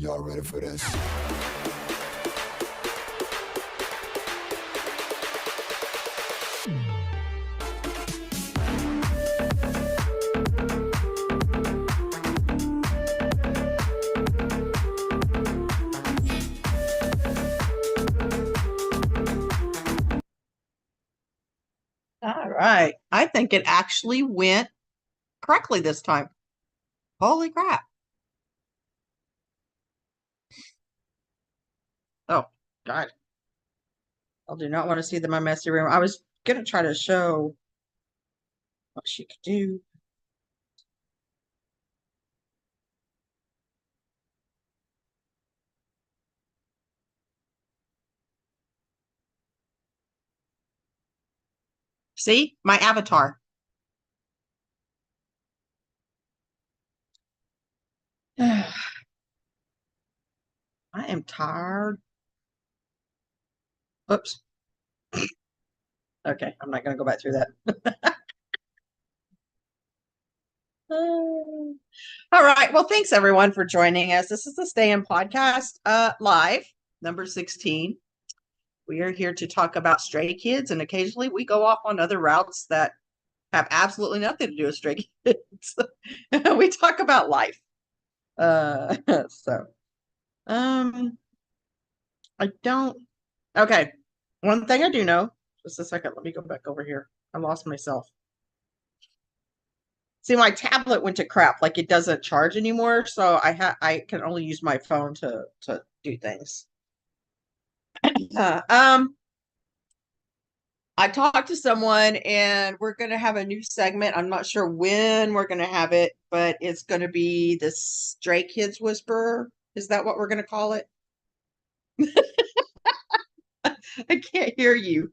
y'all ready for this? All right. I think it actually went correctly this time. Holy crap. Oh, God. I do not want to see my messy room. I was going to try to show what she could do. See? My avatar. I am tired. Oops. Okay, I'm not going to go back through that. All right. Well, thanks everyone for joining us. This is the Stay In Podcast live, number 16. We are here to talk about Stray Kids, and occasionally we go off on other routes that have absolutely nothing to do with Stray Kids. We talk about life. So, I don't. Okay, one thing I do know. Just a second. Let me go back over here. I lost myself. See, my tablet went to crap. Like it doesn't charge anymore, so I can only use my phone to do things. I talked to someone and we're going to have a new segment. I'm not sure when we're going to have it, but it's going to be the Stray Kids Whisperer. Is that what we're going to call it? I can't hear you.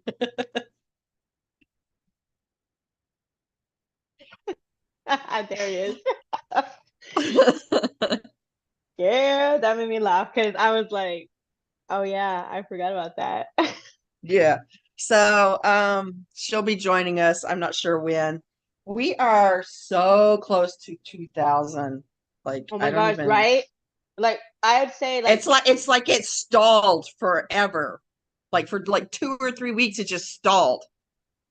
There he is. Yeah, that made me laugh because I was like, oh yeah, I forgot about that. Yeah. So she'll be joining us. I'm not sure when. We are so close to 2000. Like Oh I my don't gosh, even right? Like I'd say like it's like it stalled forever. Like for like 2 or 3 weeks it just stalled.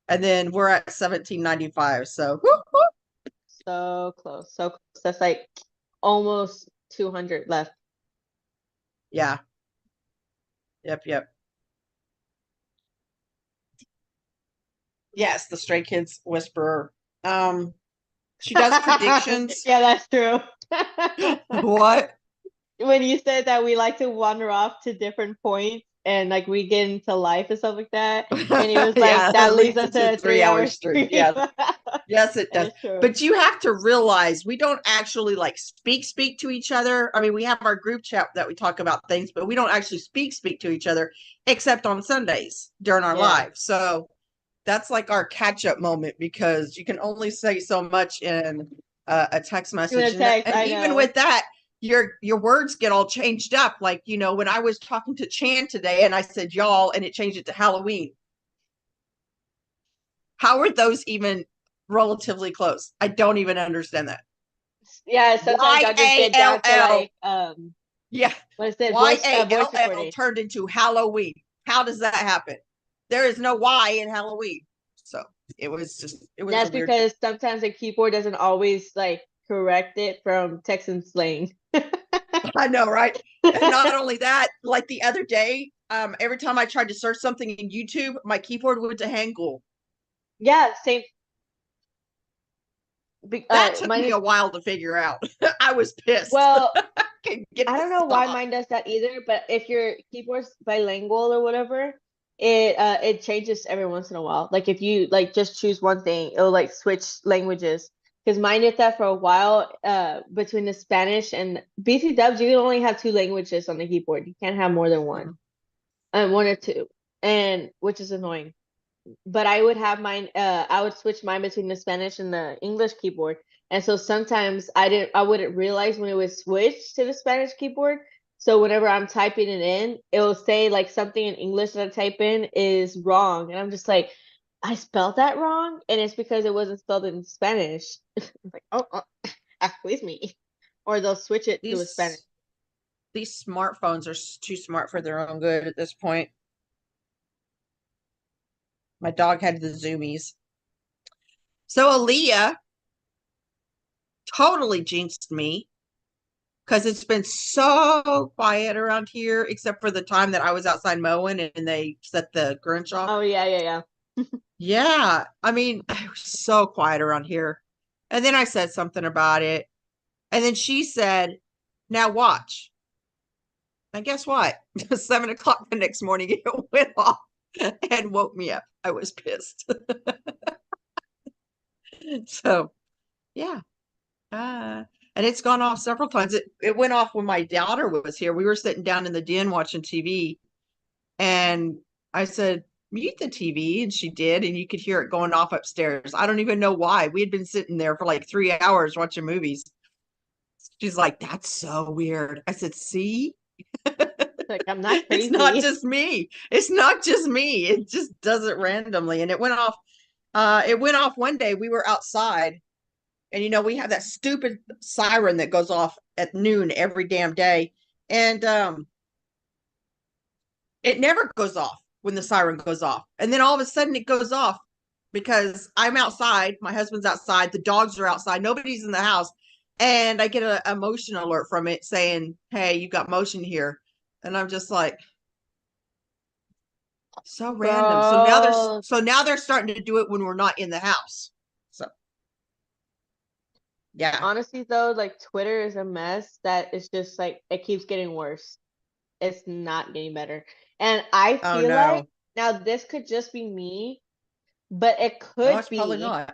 And then we're at 1795. So so close. So close. That's like almost 200 left. yeah. Yep. Yes, the Stray Kids Whisperer. She does predictions. Yeah, that's true. What? When you said that we like to wander off to different points and like we get into life and stuff like that, and it was like Yeah, that it leads leads us into to a a 3 hour stream. stream. Yeah. Yes, it does. That's true. But you have to realize we don't actually like speak to each other. I mean, we have our group chat that we talk about things, but we don't actually speak to each other except on Sundays during our Yeah. live. So that's like our catch up moment because you can only say so much in a text message. And even know. with that, your words get all changed up. Like, you know, when I was talking to Chan today and I said y'all and it changed it to Halloween. How are those even relatively close? I don't even understand that. Yeah, sometimes I'll just get down to like yeah. What is it? Y-A-L-L Voice recording. turned into Halloween. How does that happen? There is no Y in Halloween. So it was That's because sometimes the keyboard doesn't always like correct it from Texan slang. I know, right? And not only that, like the other day, every time I tried to search something in YouTube, my keyboard went to Hangul. Yeah, same. That took me a while to figure out. I was pissed. Well, I don't know why mine does that either, but if your keyboard's bilingual or whatever, it changes every once in a while. Like if you like just choose one thing, it'll like switch languages. Because mine did that for a while, between the Spanish and BC Dubs, you can only have 2 languages on the keyboard. You can't have more than one. 1 or 2, and which is annoying. But I would have mine, I would switch mine between the Spanish and the English keyboard. And so sometimes I wouldn't realize when it would switch to the Spanish keyboard. So whenever I'm typing it in, it will say like something in English that I type in is wrong. And I'm just like, I spelled that wrong. And it's because it wasn't spelled in Spanish. It's like, oh, excuse me. Or they'll switch it to a Spanish. these smartphones are too smart for their own good at this point. My dog had the zoomies. So Aaliyah totally jinxed me because it's been so quiet around here, except for the time that I was outside mowing and they set the Grinch off. Oh yeah. Yeah, I mean, it was so quiet around here. And then I said something about it. And then she said, now watch. And guess what? 7 o'clock the next morning, it went off and woke me up. I was pissed. So, yeah. And it's gone off several times. It went off when my daughter was here. We were sitting down in the den watching TV. And I said, mute the TV. And she did. And you could hear it going off upstairs. I don't even know why. We had been sitting there for like 3 hours watching movies. She's like, that's so weird. I said, see? Like, I'm not crazy. It's not just me. It's not just me. It just does it randomly. And it went off. It went off one day. We were outside. And we have that stupid siren that goes off at noon every damn day. And it never goes off when the siren goes off. And then all of a sudden it goes off because I'm outside. My husband's outside. The dogs are outside. Nobody's in the house. And I get a motion alert from it saying, hey, you got motion here. And I'm just like, so random. So now they're starting to do it when we're not in the house. So yeah. Honestly though, like Twitter is a mess that is just like it keeps getting worse. It's not getting better. And I feel like now this could just be me, but it could be probably not.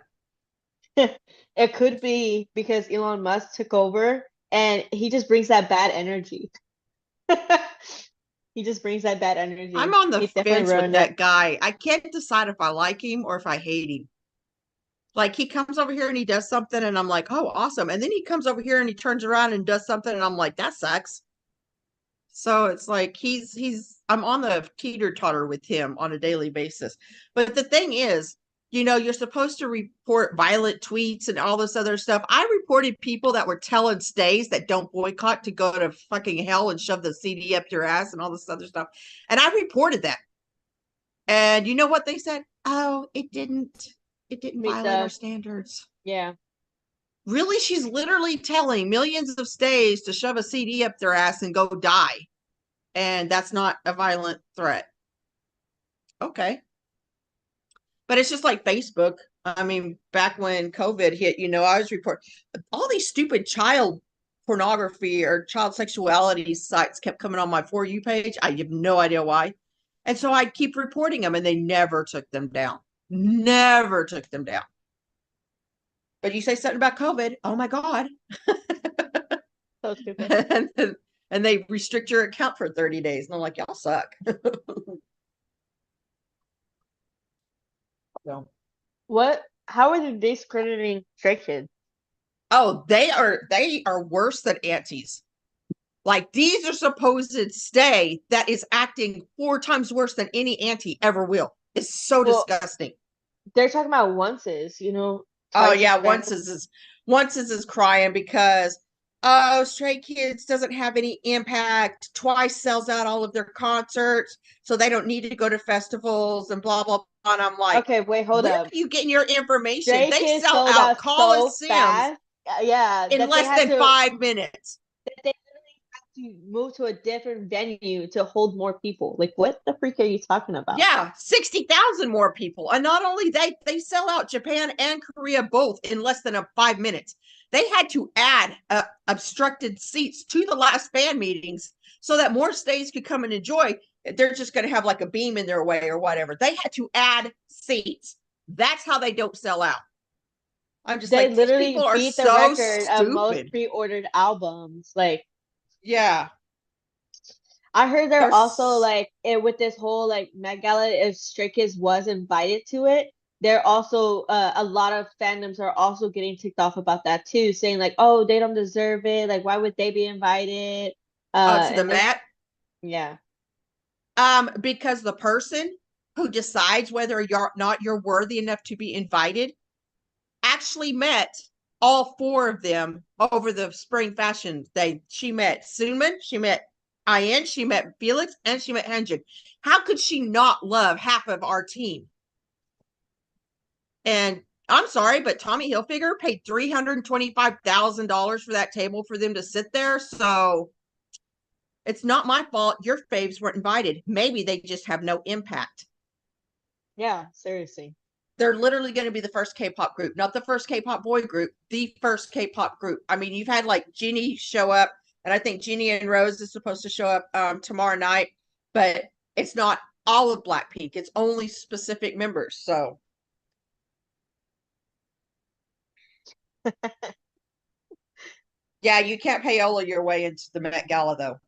It could be because Elon Musk took over and he just brings that bad energy. He just brings that bad energy. I'm on the fence with that guy. I can't decide if I like him or if I hate him. Like he comes over here and he does something and I'm like, oh, awesome. And then he comes over here and he turns around and does something and I'm like, that sucks. So it's like I'm on the teeter-totter with him on a daily basis. But the thing is, you're supposed to report violent tweets and all this other stuff. I reported people that were telling stays that don't boycott to go to fucking hell and shove the CD up your ass and all this other stuff. And I reported that. And you know what they said? Oh, it didn't violate our standards. Yeah. Really? She's literally telling millions of stays to shove a CD up their ass and go die. And that's not a violent threat. Okay. But it's just like Facebook. I mean, back when COVID hit, I was reporting all these stupid child pornography or child sexuality sites kept coming on my For You page. I have no idea why. And so I'd keep reporting them and they never took them down. Never took them down. But you say something about COVID. Oh my God. So stupid. And they restrict your account for 30 days. And I'm like, y'all suck. So. How are they discrediting Stray Kids? Oh, they are worse than aunties. Like these are supposed stay that is acting 4 times worse than any auntie ever will. It's so disgusting. They're talking about Onces, Oh yeah, Onces is crying because Stray Kids doesn't have any impact. Twice sells out all of their concerts, so they don't need to go to festivals and blah blah blah. And I'm like, okay, wait, hold up. Where are you getting your information? Stray They sell out Coliseums in less than 5 minutes. They literally have to move to a different venue to hold more people. Like, what the freak are you talking about? Yeah, 60,000 more people. And not only they sell out Japan and Korea both in less than 5 minutes. They had to add obstructed seats to the last fan meetings so that more stays could come and enjoy. They're just going to have like a beam in their way or whatever. They had to add seats. That's how they don't sell out. I'm just they like, literally these people are beat the so record stupid. of most pre-ordered albums. Like, yeah. I heard they're also like with this whole like Met Gala, if Stray Kids was invited to it, they're also a lot of fandoms are also getting ticked off about that too, saying like, oh, they don't deserve it. Like, why would they be invited? To the Met? Yeah. Because the person who decides whether you're worthy enough to be invited actually met all 4 of them over the spring fashion day. She met Suman, she met Ian, she met Felix, and she met Hyunjin. How could she not love half of our team? And I'm sorry, but Tommy Hilfiger paid $325,000 for that table for them to sit there. So it's not my fault. Your faves weren't invited. Maybe they just have no impact. Yeah, seriously. They're literally going to be the first K-pop group, not the first K-pop boy group, the first K-pop group. I mean, you've had like Genie show up, and I think Genie and Rose is supposed to show up tomorrow night, but it's not all of Blackpink. It's only specific members. So yeah, you can't payola your way into the Met Gala though.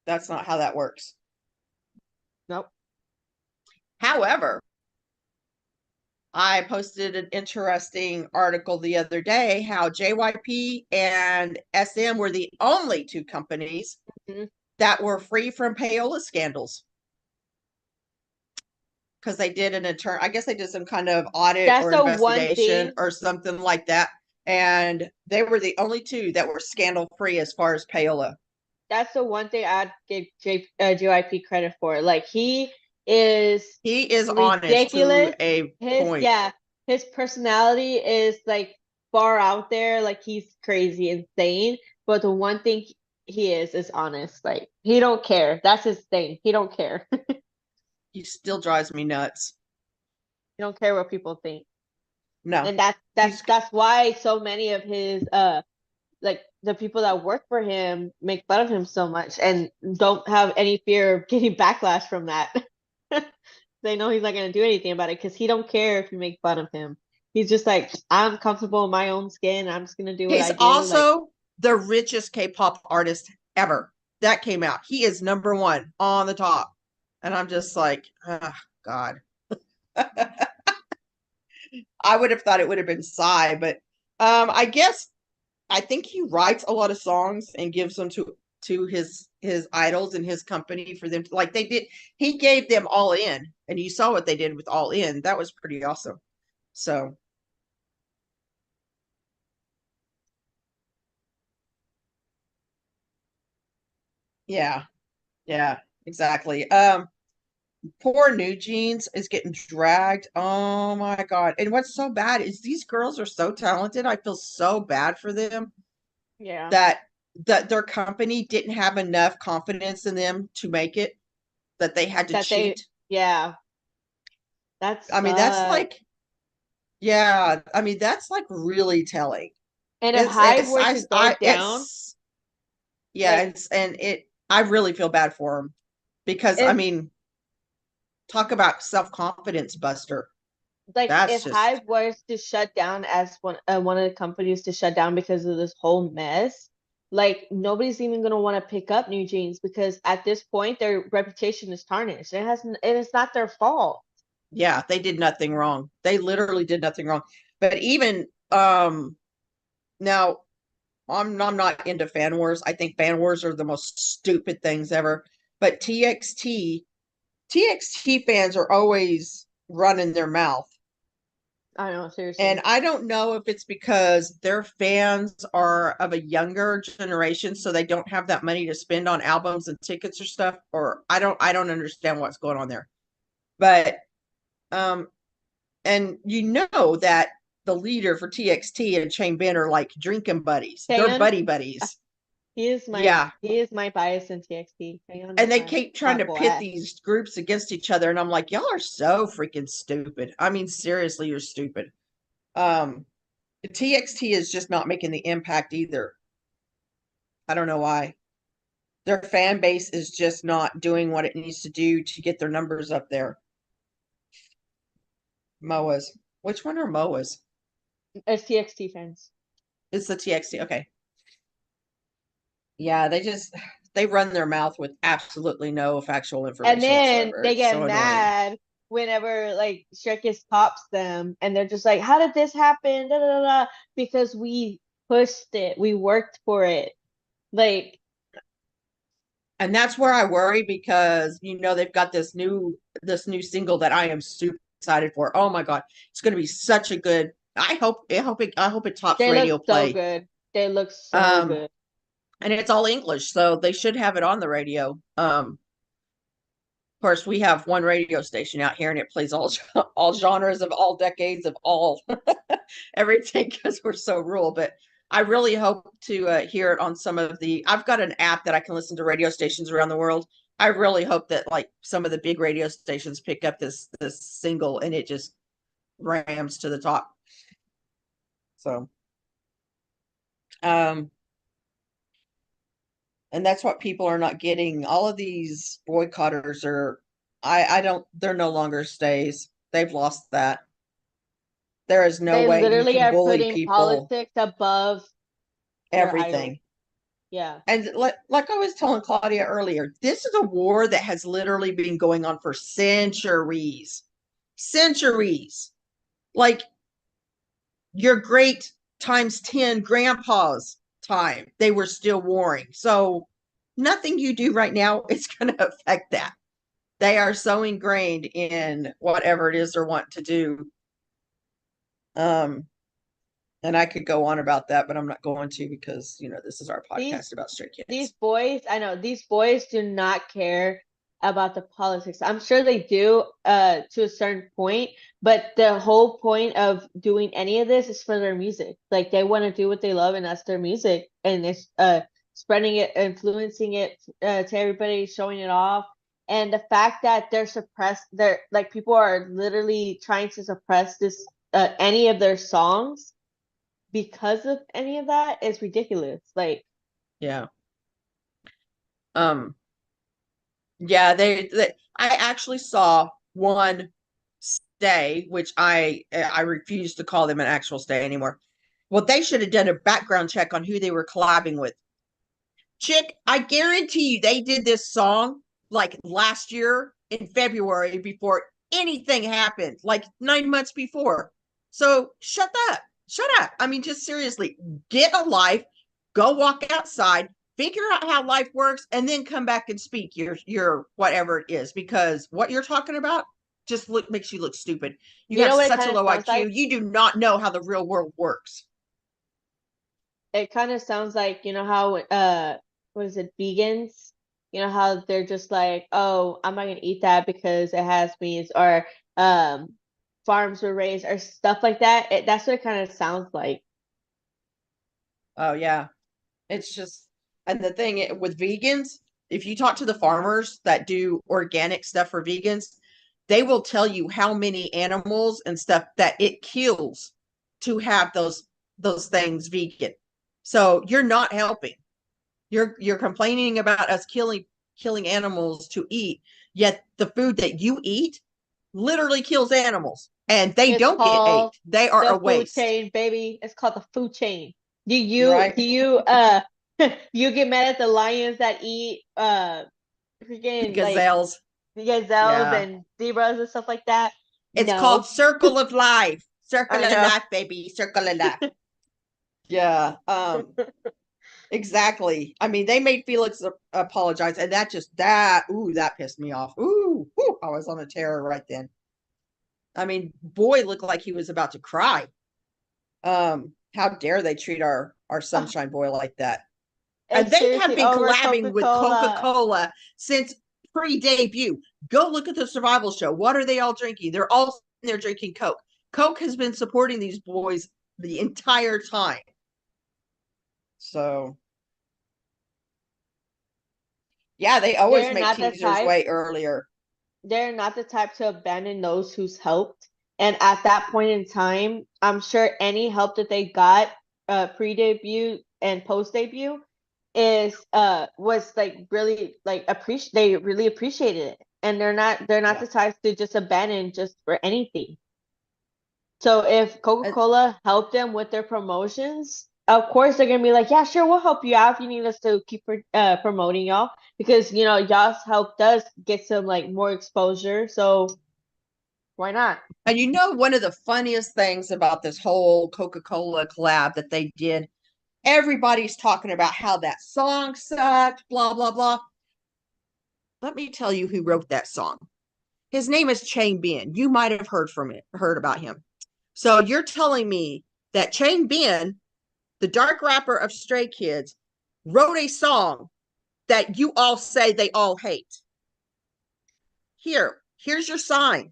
That's not how that works. Nope. However, I posted an interesting article the other day how JYP and SM were the only two companies that were free from payola scandals. Because they did I guess they did some kind of audit or investigation or something like that. And they were the only two that were scandal free as far as payola. That's the one thing I'd give JYP credit for. Like he is honest to a point. Yeah, his personality is like far out there. Like he's crazy, insane. But the one thing he is honest. Like he don't care. That's his thing. He don't care. He still drives me nuts. He don't care what people think. No. And that's why so many of his like the people that work for him make fun of him so much and don't have any fear of getting backlash from that. They know he's not going to do anything about it because he don't care if you make fun of him. He's just like, I'm comfortable in my own skin. I'm just going to do what I do. He's also the richest K-pop artist ever. That came out. He is number one on the top. And I'm just like, oh, God. I would have thought it would have been Psy, but I think he writes a lot of songs and gives them to his idols and his company for them to, like they did. He gave them All In, and you saw what they did with All In. That was pretty awesome. So yeah, exactly. Poor New Jeans is getting dragged. Oh my God. And what's so bad is these girls are so talented. I feel so bad for them. Yeah. That their company didn't have enough confidence in them to make it, that they had to cheat. Yeah. That's like really telling. And if Hybe were to go down, I really feel bad for them because I mean, talk about self-confidence buster. Like if Hybe was to shut down as one of the companies to shut down because of this whole mess, like nobody's even gonna want to pick up New Jeans because at this point their reputation is tarnished. It's not their fault. Yeah, they did nothing wrong. They literally did nothing wrong. But even now I'm not into fan wars. I think fan wars are the most stupid things ever. But TXT fans are always running their mouth. I know, seriously. And I don't know if it's because their fans are of a younger generation, so they don't have that money to spend on albums and tickets or stuff, or I don't understand what's going on there. But and you know that the leader for TXT and Chain Ben are like drinking buddies. They're buddies. He is my bias in TXT. And they keep trying to pit these groups against each other. And I'm like, y'all are so freaking stupid. I mean, seriously, you're stupid. TXT is just not making the impact either. I don't know why. Their fan base is just not doing what it needs to do to get their numbers up there. MOAs. Which one are MOAs? It's TXT fans. It's the TXT. Okay. Yeah, they run their mouth with absolutely no factual information. And then they get mad whenever like Stray Kids pops them and they're just like, how did this happen? Da, da, da, da. Because we pushed it. We worked for it. Like, and that's where I worry because they've got this new single that I am super excited for. Oh my God. It's gonna be such a good. I hope it tops radio play. So good. They look so good. and it's all English, so they should have it on the radio. Of course, we have one radio station out here, and it plays all genres of all decades of all everything because we're so rural. But I really hope to hear it on some of the. I've got an app that I can listen to radio stations around the world. I really hope that like some of the big radio stations pick up this single and it just rams to the top. So, um, and that's what people are not getting. All of these boycotters are, I don't, they're no longer stays. They've lost that. There is no They way you literally can are bully putting people, politics above their idol. everything. Yeah. And like I was telling Claudia earlier, this is a war that has literally been going on for centuries. Centuries. Like your great times 10 grandpa's time, they were still warring. So nothing you do right now is going to affect that. They are so ingrained in whatever it is they're wanting to do. And I could go on about that, but I'm not going to because, this is our podcast about stray These kids. boys, I know these boys do not care about the politics. I'm sure they do to a certain point, but the whole point of doing any of this is for their music. Like they want to do what they love and that's their music and it's spreading it, influencing it to everybody, showing it off. And the fact that they're suppressed, they're like people are literally trying to suppress this any of their songs because of any of that is ridiculous. Like Yeah. Um, yeah, I actually saw one stay, which I refuse to call them an actual stay anymore. Well, they should have done a background check on who they were collabing with. Chick, I guarantee you they did this song like last year in February before anything happened, like 9 months before. So shut up. Shut up. I mean, just seriously, get a life, go walk outside, figure out how life works, and then come back and speak your whatever it is, because what you're talking about just makes you look stupid. You you have know what it such a kind of low sounds IQ. like? You do not know how the real world works. It kind of sounds like, you know how what is it, vegans? You know how they're just like, oh, I'm not gonna eat that because it has meat or farms were raised or stuff like that. That's what it kind of sounds like. Oh yeah. It's just, and the thing with vegans, if you talk to the farmers that do organic stuff for vegans, they will tell you how many animals and stuff that it kills to have those things vegan. So you're not helping. You're complaining about us killing animals to eat, yet the food that you eat literally kills animals and they It's don't get ate. called They are a the food waste. chain, baby. It's called the food chain. Do Right? you you get mad at the lions that eat freaking like Gazelles. gazelles Yeah. and zebras and stuff like that? It's called No. Circle of Life. Circle I of know. Life, baby. Circle of Life. Yeah. Exactly. I mean, they made Felix apologize, and that pissed me off. I was on a terror right then. I mean, boy looked like he was about to cry. How dare they treat our sunshine boy like that? And It's they have seriously been over collabing with Coca-Cola. Coca-Cola since pre-debut. Go look at the survival show. What are they all drinking? They're all they're drinking Coke. Coke has been supporting these boys the entire time. So yeah, they always They're make not the teasers type. way earlier. They're not the type to abandon those who's helped. And at that point in time, I'm sure any help that they got pre-debut and post-debut is was like really like they really appreciated it. And they're not Yeah. the type to just abandon just for anything. So if And, Coca-Cola helped them with their promotions, of course they're gonna be like, yeah, sure, we'll help you out if you need us to keep promoting y'all because y'all's helped us get some like more exposure. So why not? and one of the funniest things about this whole Coca-Cola collab that they did, everybody's talking about how that song sucked, blah, blah, blah. Let me tell you who wrote that song. His name is Chain Ben. You might have heard about him. So you're telling me that Chain Ben, the dark rapper of Stray Kids, wrote a song that you all say they all hate. Here's your sign.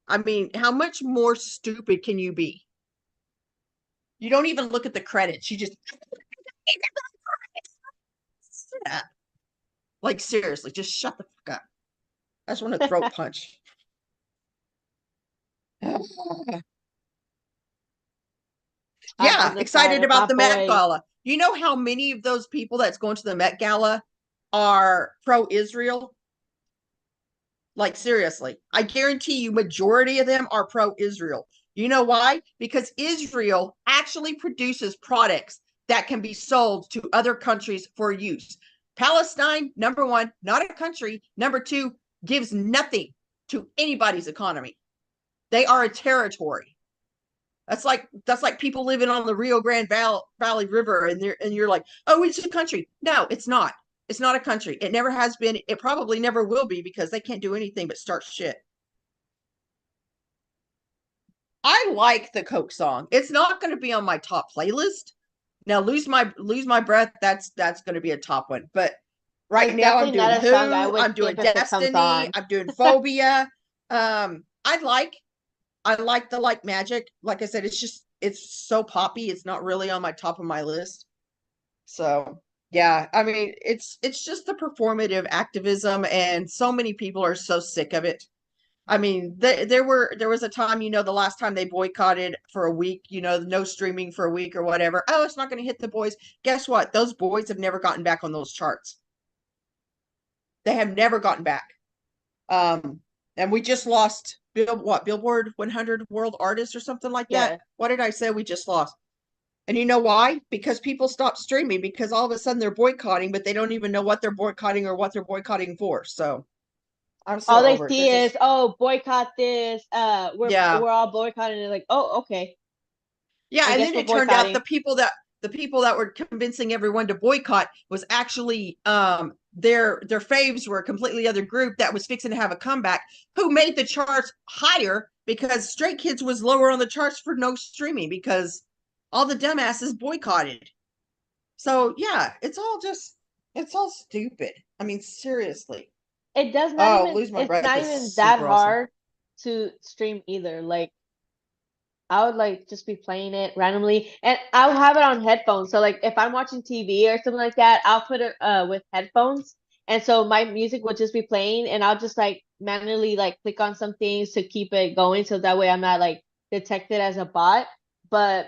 I mean, how much more stupid can you be? You don't even look at the credits. You just like seriously, just shut the fuck up. I just want to throat punch. Yeah, excited about the Met Gala. You know how many of those people that's going to the Met Gala are pro-Israel? Like seriously, I guarantee you majority of them are pro-Israel. You know why? Because Israel actually produces products that can be sold to other countries for use. Palestine, number one, not a country. Number two, gives nothing to anybody's economy. They are a territory. That's like people living on the Rio Grande Valley River, and you're like, oh, it's a country. No, it's not. It's not a country. It never has been. It probably never will be because they can't do anything but start shit. I like the Coke song. It's not going to be on my top playlist. Now, lose my breath. That's going to be a top one. But right now, I'm doing Who. I'm doing Destiny. I'm doing Phobia. I like the Like Magic. Like I said, it's so poppy. It's not really on my top of my list. So yeah, I mean, it's just the performative activism, and so many people are so sick of it. I mean, there was a time, the last time they boycotted for a week, no streaming for a week or whatever. Oh, it's not going to hit the boys. Guess what? Those boys have never gotten back on those charts. They have never gotten back. And we just lost Billboard 100 World Artists or something like that. Yeah. What did I say? We just lost. And you know why? Because people stopped streaming, because all of a sudden they're boycotting, but they don't even know what they're boycotting or what they're boycotting for. So I'm so all they see is, oh, boycott this. We're all boycotting it. Like, oh, okay. Yeah, and then it turned out the people that were convincing everyone to boycott was actually their faves were a completely other group that was fixing to have a comeback, who made the charts higher because Stray Kids was lower on the charts for no streaming because all the dumbasses boycotted. So yeah, it's all stupid. I mean, seriously. It does not even, it's not even that hard to stream either. Like, I would like just be playing it randomly, and I'll have it on headphones. So like if I'm watching TV or something like that, I'll put it with headphones, and so my music will just be playing, and I'll just like manually like click on some things to keep it going, so that way I'm not like detected as a bot. But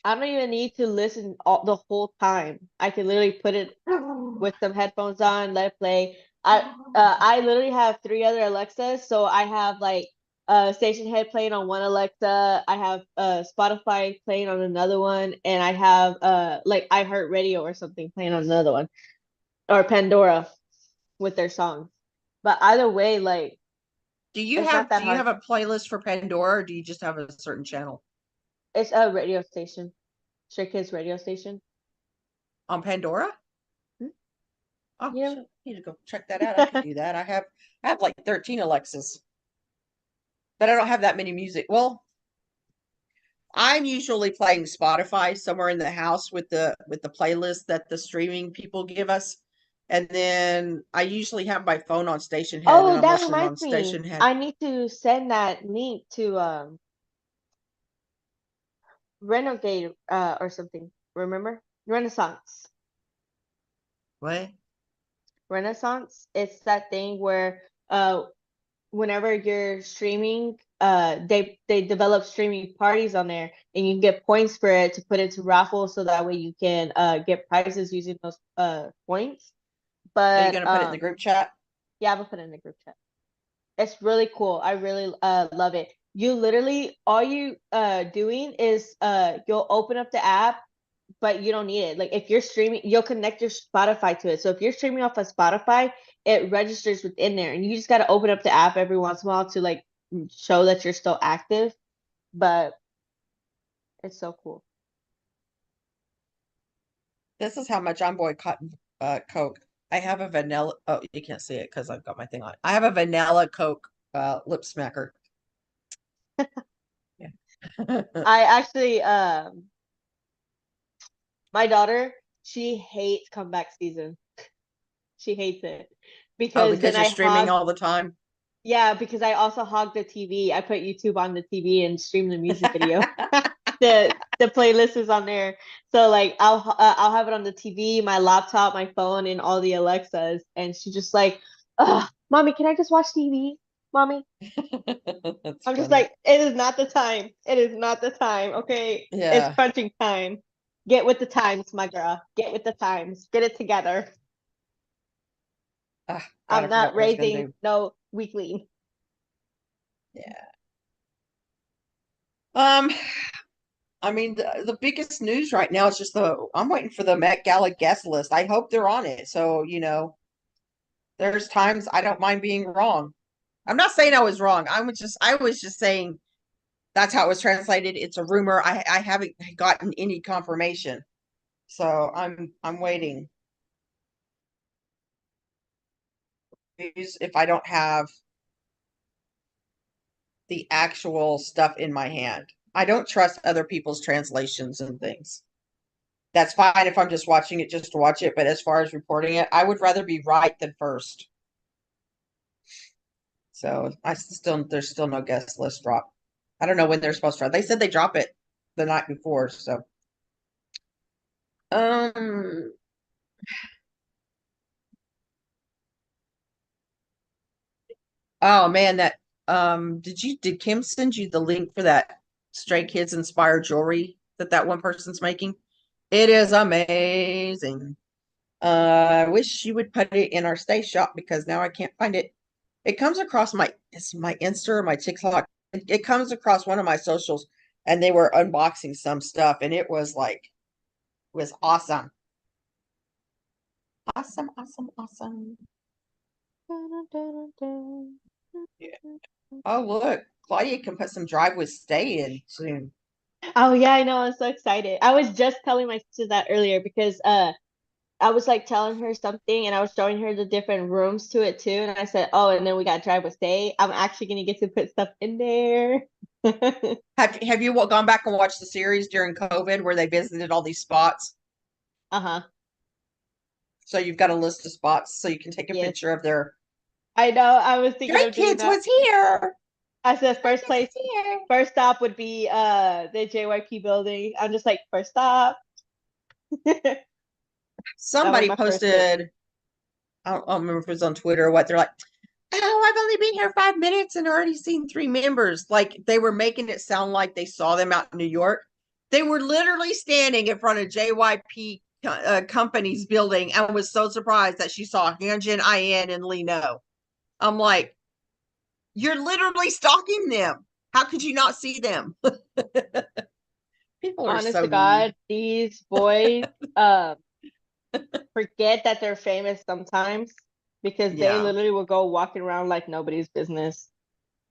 I don't even need to listen the whole time. I can literally put it with some headphones on, let it play. I literally have 3 other Alexas, so I have like Station Head playing on one Alexa. I have Spotify playing on another one, and I have like iHeartRadio or something playing on another one, or Pandora with their songs. But either way, like, do you have a playlist for Pandora, or do you just have a certain channel? It's a radio station, Stray Kids radio station. On Pandora? Oh, yeah. I need to go check that out. I can do that. I have like 13 Alexas, but I don't have that many music. Well, I'm usually playing Spotify somewhere in the house with the playlist that the streaming people give us. And then I usually have my phone on Station Head. Oh, that reminds me. I need to send that link to Renegade or something. Remember? Renaissance. What? Renaissance. It's that thing where whenever you're streaming, they develop streaming parties on there, and you can get points for it to put into raffles, so that way you can get prizes using those points. But are you gonna put it in the group chat? Yeah, I'm gonna put it in the group chat. It's really cool. I really love it. You literally, all you doing is you'll open up the app, but you don't need it. Like if you're streaming, you'll connect your Spotify to it. So if you're streaming off of Spotify, it registers within there, and you just got to open up the app every once in a while to like show that you're still active. But it's so cool. This is how much I'm boycotting Coke. I have a vanilla. Oh, you can't see it because I've got my thing on. I have a vanilla Coke lip smacker. Yeah. I actually, my daughter, she hates comeback season. She hates it Oh, because because then you're I streaming hog. all the time. Yeah, because I also hog the TV. I put YouTube on the TV and stream the music video. The playlist is on there. So like I'll have it on the TV, my laptop, my phone, and all the Alexas. And she's just like, "Ugh, mommy, can I just watch TV, mommy?" That's I'm just funny. like, "It is not the time. It is not the time. Okay, it's Yeah. crunching time. Get with the times, my girl. Get with the times. Get it together. Ah, God, I I'm forgot not what I was gonna raising do. no weakling." Yeah. Um, I mean, the biggest news right now is just I'm waiting for the Met Gala guest list. I hope they're on it. So, there's times I don't mind being wrong. I'm not saying I was wrong. I was just saying that's how it was translated. It's a rumor. I haven't gotten any confirmation. So I'm waiting. If I don't have the actual stuff in my hand. I don't trust other people's translations and things. That's fine if I'm just watching it just to watch it, but as far as reporting it, I would rather be right than first. So there's still no guest list drop. I don't know when they're supposed to drop. They said they drop it the night before, so um oh man, that did Kim send you the link for that Stray Kids inspired jewelry that one person's making? It is amazing. I wish you would put it in our Stay shop because now I can't find it. It comes across my Insta or my TikTok. It comes across one of my socials, and they were unboxing some stuff, and it was awesome, awesome, awesome, awesome. Yeah. Oh look, Claudia can put some drive with Stay in soon. Oh yeah, I know. I'm so excited. I was just telling my sister that earlier because I was like telling her something and I was showing her the different rooms to it too. And I said, "Oh, and then we got Drive with Stay. I'm actually gonna get to put stuff in there." Have you gone back and watched the series during COVID where they visited all these spots? Uh-huh. So you've got a list of spots so you can take a Yes. picture of their I know. I was thinking Stray of doing Kids that. was here. I said Stray first Kids place, was here. first stop would be the JYP building. I'm just like first stop. That was Somebody my first pick. posted, I don't remember if it was on Twitter or what. They're like, "Oh, I've only been here 5 minutes and already seen three members." Like they were making it sound like they saw them out in New York. They were literally standing in front of JYP company's building and was so surprised that she saw Hyunjin, IN, and Lee No. I'm like, you're literally stalking them. How could you not see them? People are Honest so to mean. God, these boys uh forget that they're famous sometimes because they Yeah. literally will go walking around like nobody's business.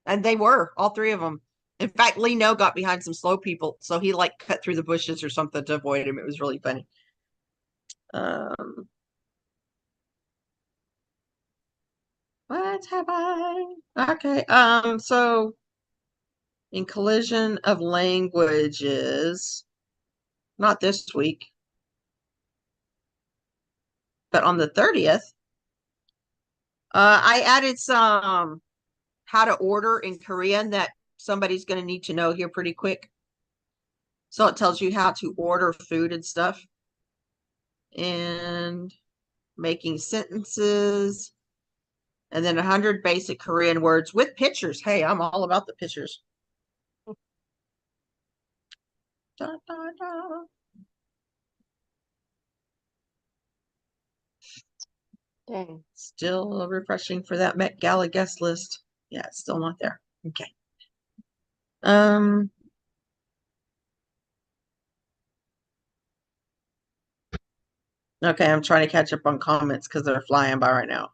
And they were, all three of them. In fact, Lee No got behind some slow people, so he like cut through the bushes or something to avoid him. It was really funny. Um, what have I? Okay. So in collision of languages, not this week, but on the 30th, I added some how to order in Korean that somebody's going to need to know here pretty quick. So it tells you how to order food and stuff and making sentences and then 100 basic Korean words with pictures. Hey, I'm all about the pictures. Da, da, da. Dang. Still refreshing for that Met Gala guest list. Yeah, it's still not there. Okay. Um, okay, I'm trying to catch up on comments because they're flying by right now.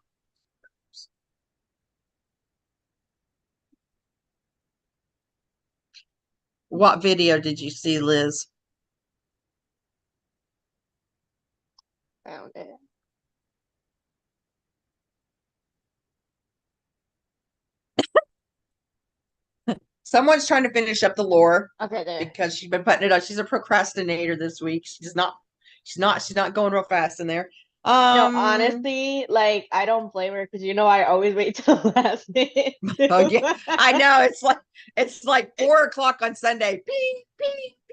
What video did you see, Liz? Found it. Someone's trying to finish up the lore Okay, there. because she's been putting it on. She's a procrastinator this week. She's not going real fast in there. No, honestly, like I don't blame her because I always wait till the last minute Oh yeah, too. I know. It's like 4 o'clock on Sunday. Beep,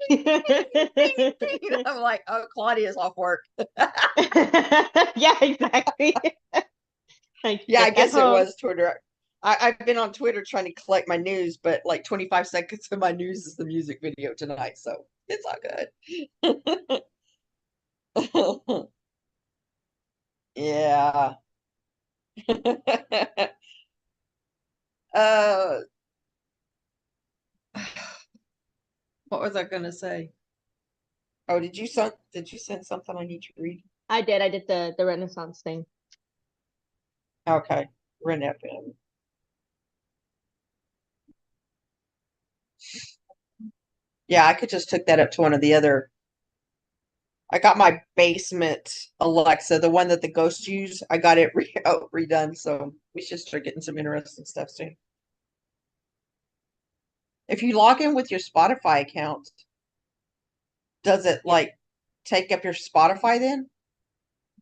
beep, beep, beep, beep. I'm like, oh, Claudia's off work. Yeah, exactly. Like, Yeah, I get that guess it home. was Twitter. I've been on Twitter trying to collect my news, but like 25 seconds of my news is the music video tonight, so it's all good. Yeah. uh, what was I gonna say? Oh, did you send something I need to read? I did the Renaissance thing. Okay, Ren FM. Yeah, I could just took that up to one of the other. I got my basement Alexa, the one that the ghosts use. I got it redone, so we should start getting some interesting stuff soon. If you log in with your Spotify account, does it like take up your Spotify then?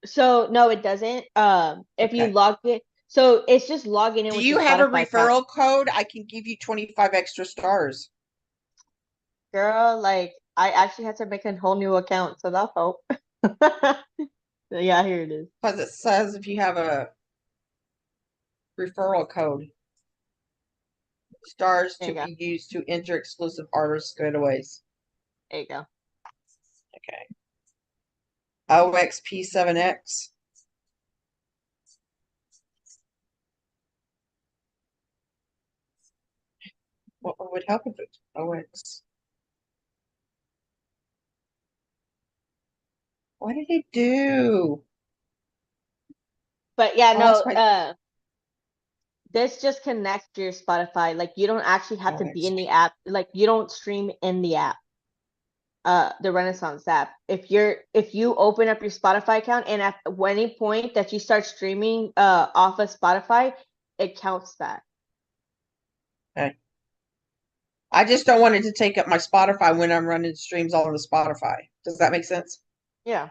So no, it doesn't. If you Okay. log it, so it's just logging in Do with your you have a Spotify account. referral code? I can give you 25 extra stars. Girl, like I actually had to make a whole new account, so that'll help. Yeah, here it is. Because it says if you have a referral code, stars There to you go. be used to enter exclusive artist giveaways. There you go. Okay. OXP7X. What would help if it's OX? What did it do? But yeah, I no, lost my this just connects to your Spotify. Like you don't actually have to be in the OXP. app. Like you don't stream in the app. The Renaissance app. If you open up your Spotify account and at any point that you start streaming off of Spotify, it counts that. Okay. I just don't want it to take up my Spotify when I'm running streams all on the Spotify. Does that make sense? Yeah.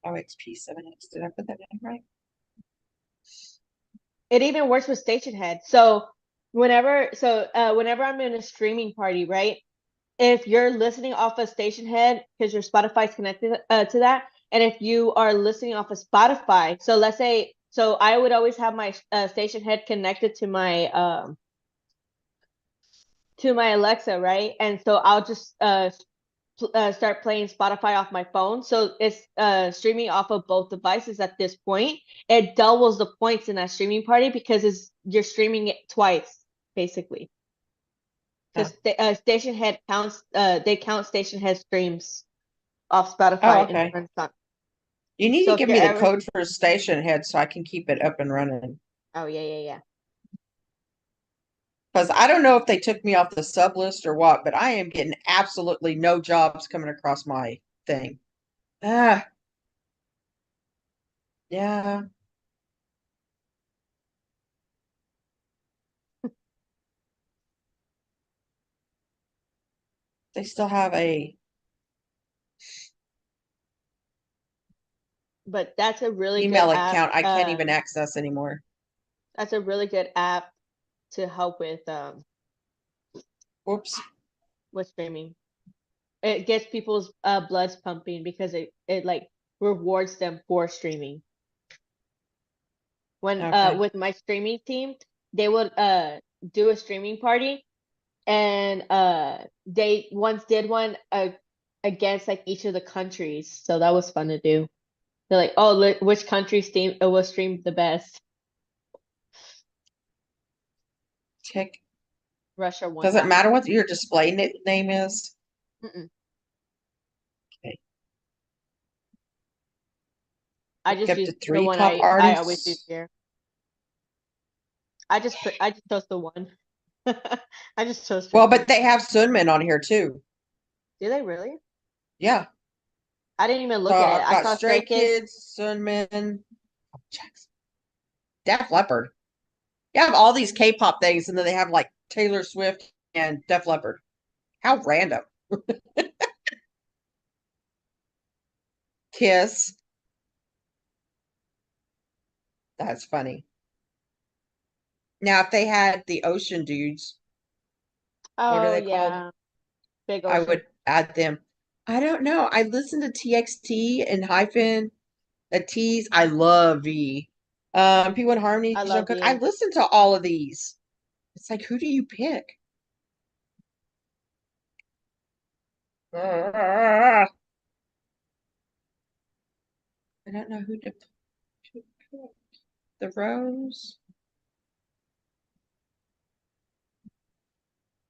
OXP7X. Did I put that in right? It even works with Stationhead. Whenever I'm in a streaming party, right? If you're listening off of Stationhead because your Spotify's connected to that, and if you are listening off of Spotify, so let's say, so I would always have my Stationhead connected to my Alexa, right? And so I'll just start playing Spotify off my phone. So it's streaming off of both devices at this point. It doubles the points in that streaming party because you're streaming it twice, basically. Oh. Because Stationhead counts, they count Stationhead streams off Oh, Spotify in okay. Renaissance. You need So to if give you're me the ever, code for Stationhead so I can keep it up and running. oh yeah. Because I don't know if they took me off the sub list or what, but I am getting absolutely no jobs coming across my thing. Ah, yeah. They still have a But that's a really good email app. account I can't even access anymore. That's a really good app to help Whoops. with streaming. It gets people's bloods pumping because it like rewards them for streaming. When Okay. with my streaming team, they would do a streaming party and they once did one against like each of the countries. So that was fun to do. They're like, "Oh, look, which country was streamed the best?" Tick. Russia won Does it that matter one. what your display name is? Mm-mm. Okay. I I just kept use the the three one top I always use artists. here. I just chose the one. I just chose Well, streaming. but they have Sunman on here too. Do they really? Yeah. I didn't even So look at it. I've I got saw Stray Stray Kids. Kids, Sunman, Jackson, Def Leppard. You have all these K-pop things, and then they have like Taylor Swift and Def Leppard. How random. Kiss. That's funny. Now, if they had the Ocean Dudes, what are Oh they called? yeah, Big I Ocean. would add them. I don't know. I listened to TXT and Hyphen, the T's. I love V. People in Harmony, I Jungkook. love I you. listened to all of these. It's like, who do you pick? I don't know who to pick. The Rose.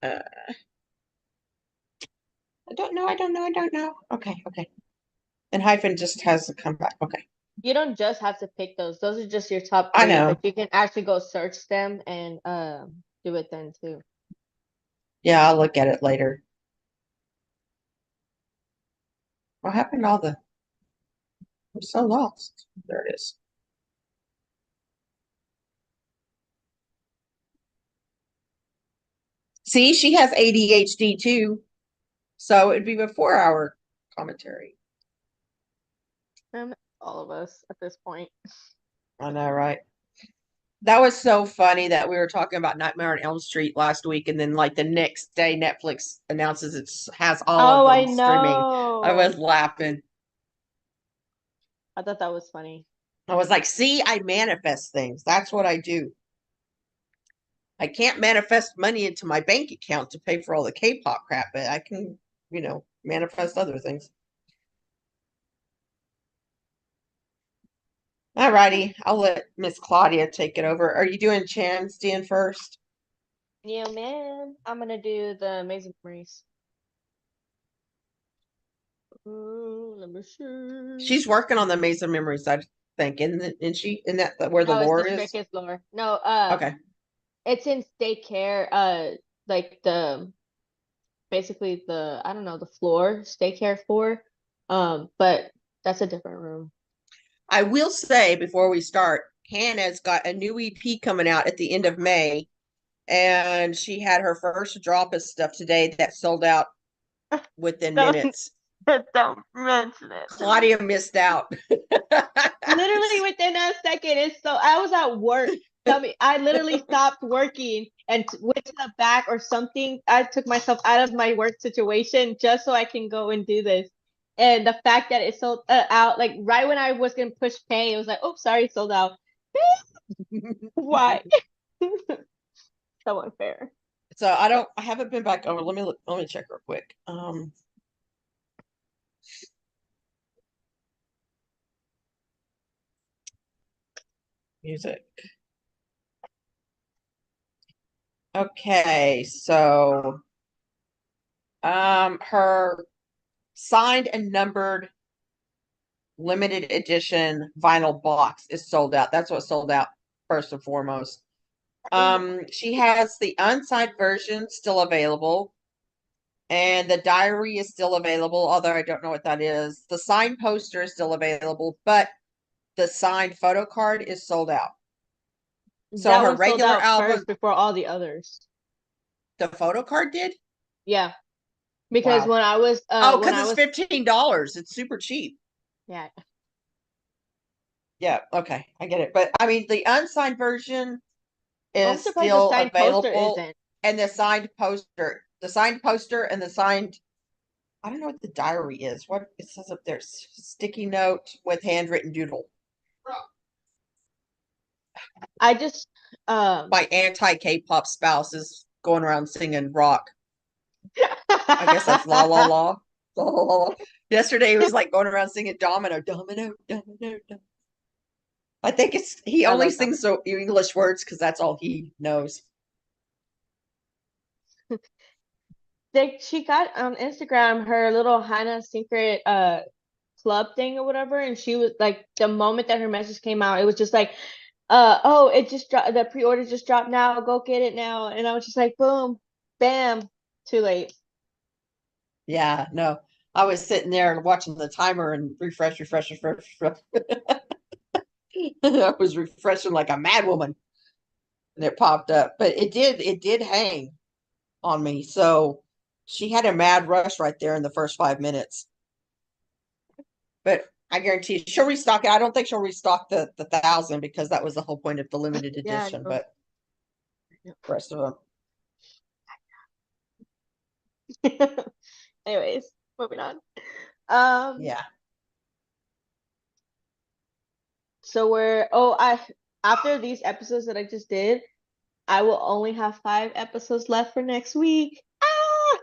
Uh, I don't know. I don't know. I don't know. Okay. Okay. And Hyphen just has to come back. Okay. You don't just have to pick those. Those are just your top I three, know. but you can actually go search them and do it then too. Yeah, I'll look at it later. What happened to all the I'm so lost. There it is. See, she has ADHD too. So it'd be a 4 hour commentary. And all of us at this point. I know, right? That was so funny that we were talking about Nightmare on Elm Street last week, and then like the next day, Netflix announces it has all of Oh, I them streaming. I was know. laughing. I thought that was funny. I was like, "See, I manifest things. That's what I do. I can't manifest money into my bank account to pay for all the K-pop crap, but I can, manifest other things." All righty, I'll let Miss Claudia take it over. Are you doing Chan's Den first? Yeah, man. I'm gonna do the Amazing Memories. Let me see. She's working on the Maze of Memories, I think, isn't she? Isn't that where the No, it's the lore Stray is? Kids lore. No, Okay. it's in daycare. Like the basically the I don't know the floor, daycare floor. But that's a different room. I will say before we start, Hannah's got a new EP coming out at the end of May, and she had her first drop of stuff today that sold out within Don't minutes. don't mention it. Claudia missed out. Literally within a second. It's so I was at work. Tell me, I literally stopped working and went to the back or something. I took myself out of my work situation just so I can go and do this. And the fact that it sold out, like right when I was gonna push pay, it was like, oh, sorry, sold out. Why? So unfair. So I haven't been back over. Let me check real quick. Music. Okay, so her signed and numbered limited edition vinyl box is sold out. That's what sold out first and foremost. She has the unsigned version still available, and the diary is still available, although I don't know what that is. The signed poster is still available, but the signed photo card is sold out. So That her one sold regular out album, first before all the others. the photo card did? Yeah, because Wow. Oh, when because I it's was $15. It's super cheap. yeah. Yeah, okay, I get it. But I mean, the unsigned version I'm is surprised the still signed poster available, isn't. and the signed poster and the signed, I don't know what the diary is. What it says up there, sticky note with handwritten doodle. I just My anti K-pop spouse is going around singing rock. I guess that's la la la. La, la, la, la. Yesterday he was like going around singing domino, domino, domino, domino. I think he I only love them. sings so English words because that's all he knows. She got on Instagram her little Hannah secret club thing or whatever, and she was like the moment that her message came out, it was just like, oh, it just dropped, the pre-order just dropped now, go get it now. And I was just like, boom, bam, too late. Yeah, no. I was sitting there and watching the timer and refresh. I was refreshing like a mad woman, and it popped up. But it did hang on me. So she had a mad rush right there in the first 5 minutes. But I guarantee you, she'll restock it. I don't think she'll restock the 1,000 because that was the whole point of the limited Yeah, I edition. know. But the rest of them, Anyways, moving on. Um, yeah. so after these episodes that I just did, I will only have 5 episodes left for next week. Ah!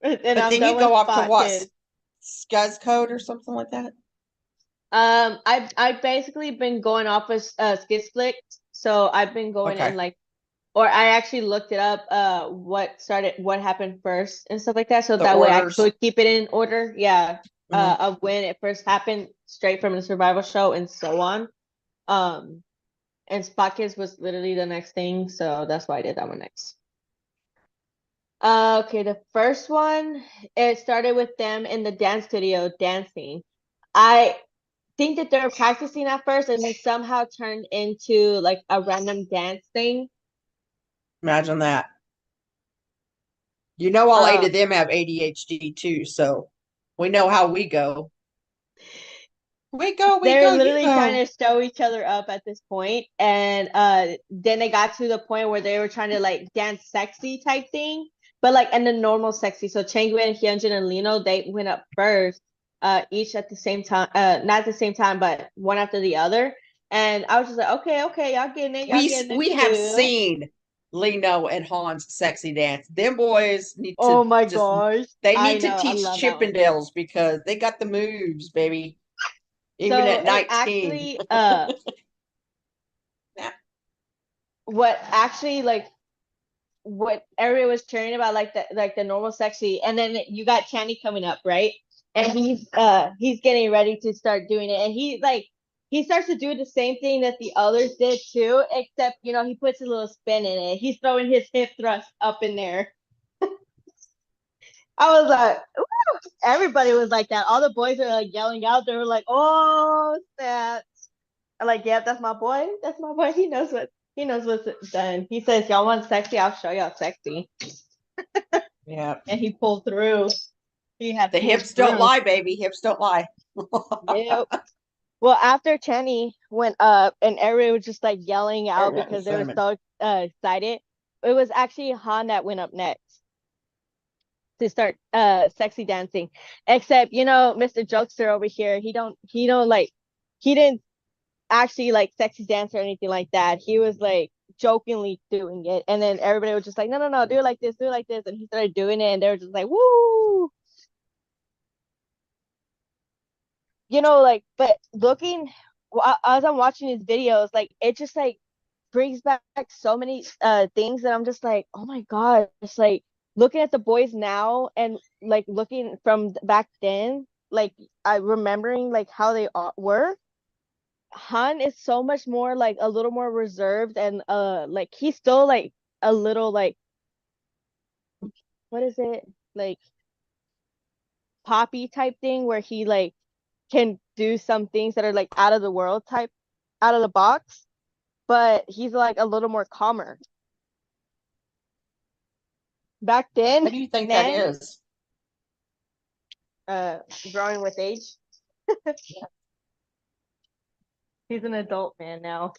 And But I'm then you done with go off to Spot what? Kids. Scuzz Code or something like that? I've basically been going off of Skizflix, so I've been going Okay. in like, or I actually looked it up, what happened first and stuff like that, so The that way I orders. could keep it in order, yeah, Mhm. of when it first happened, straight from the survival show and so on. And Spot Kids was literally the next thing, so that's why I did that one next. Okay, the first one, it started with them in the dance studio dancing. I think that they were practicing at first and then somehow turned into like a random dance thing. Imagine that. You know, all 8 Um, of them have ADHD too, so we know how we go. We go, they were you literally trying go. to show each other up at this point, and then they got to the point where they were trying to like dance sexy type thing, but like in the normal sexy. So Changwon, Hyunjin, and Lino, they went up first, each at the same time, not at the same time, but one after the other. And I was just like, okay, y'all getting it We have too. seen Lino and Han's sexy dance. Them boys need Oh to my just gosh, they I need to know, I teach love that one. Chippendales because they got the moves, baby. Even So at it 19. actually, Yeah. what actually like what everyone was cheering about, like the normal sexy, and then you got Channy coming up, right? And he's getting ready to start doing it, and he starts to do the same thing that the others did too, except he puts a little spin in it. He's throwing his hip thrust up in there. I was like, ooh, everybody was like that. All the boys are like yelling out. They were like, "Oh, snap!" I'm like, "Yep, that's my boy. That's my boy. He knows what's done." He says, "Y'all want sexy? I'll show y'all sexy." Yeah. And he pulled through. He had The pulled hips don't through. lie, baby. Hips don't lie. Yep. Well, after Channy went up and everyone was just like yelling out because they were Cinnamon. so excited, it was actually Han that went up next to start sexy dancing. Except, Mr. Jokester over here, he didn't actually like sexy dance or anything like that. He was like jokingly doing it. And then everybody was just like, no, do it like this, do it like this. And he started doing it and they were just like, woo. Like, but as I'm watching his videos, like it just like brings back so many things that I'm just like, oh my god, it's like looking at the boys now and like looking from back then, like I remembering like how they were. Han is so much more like a little more reserved and like he's still like a little like, what is it, like poppy type thing where he like can do some things that are like out of the world type, out of the box, but he's like a little more calmer. Back then, What do you think that man, is? uh, growing with age. He's an adult man now.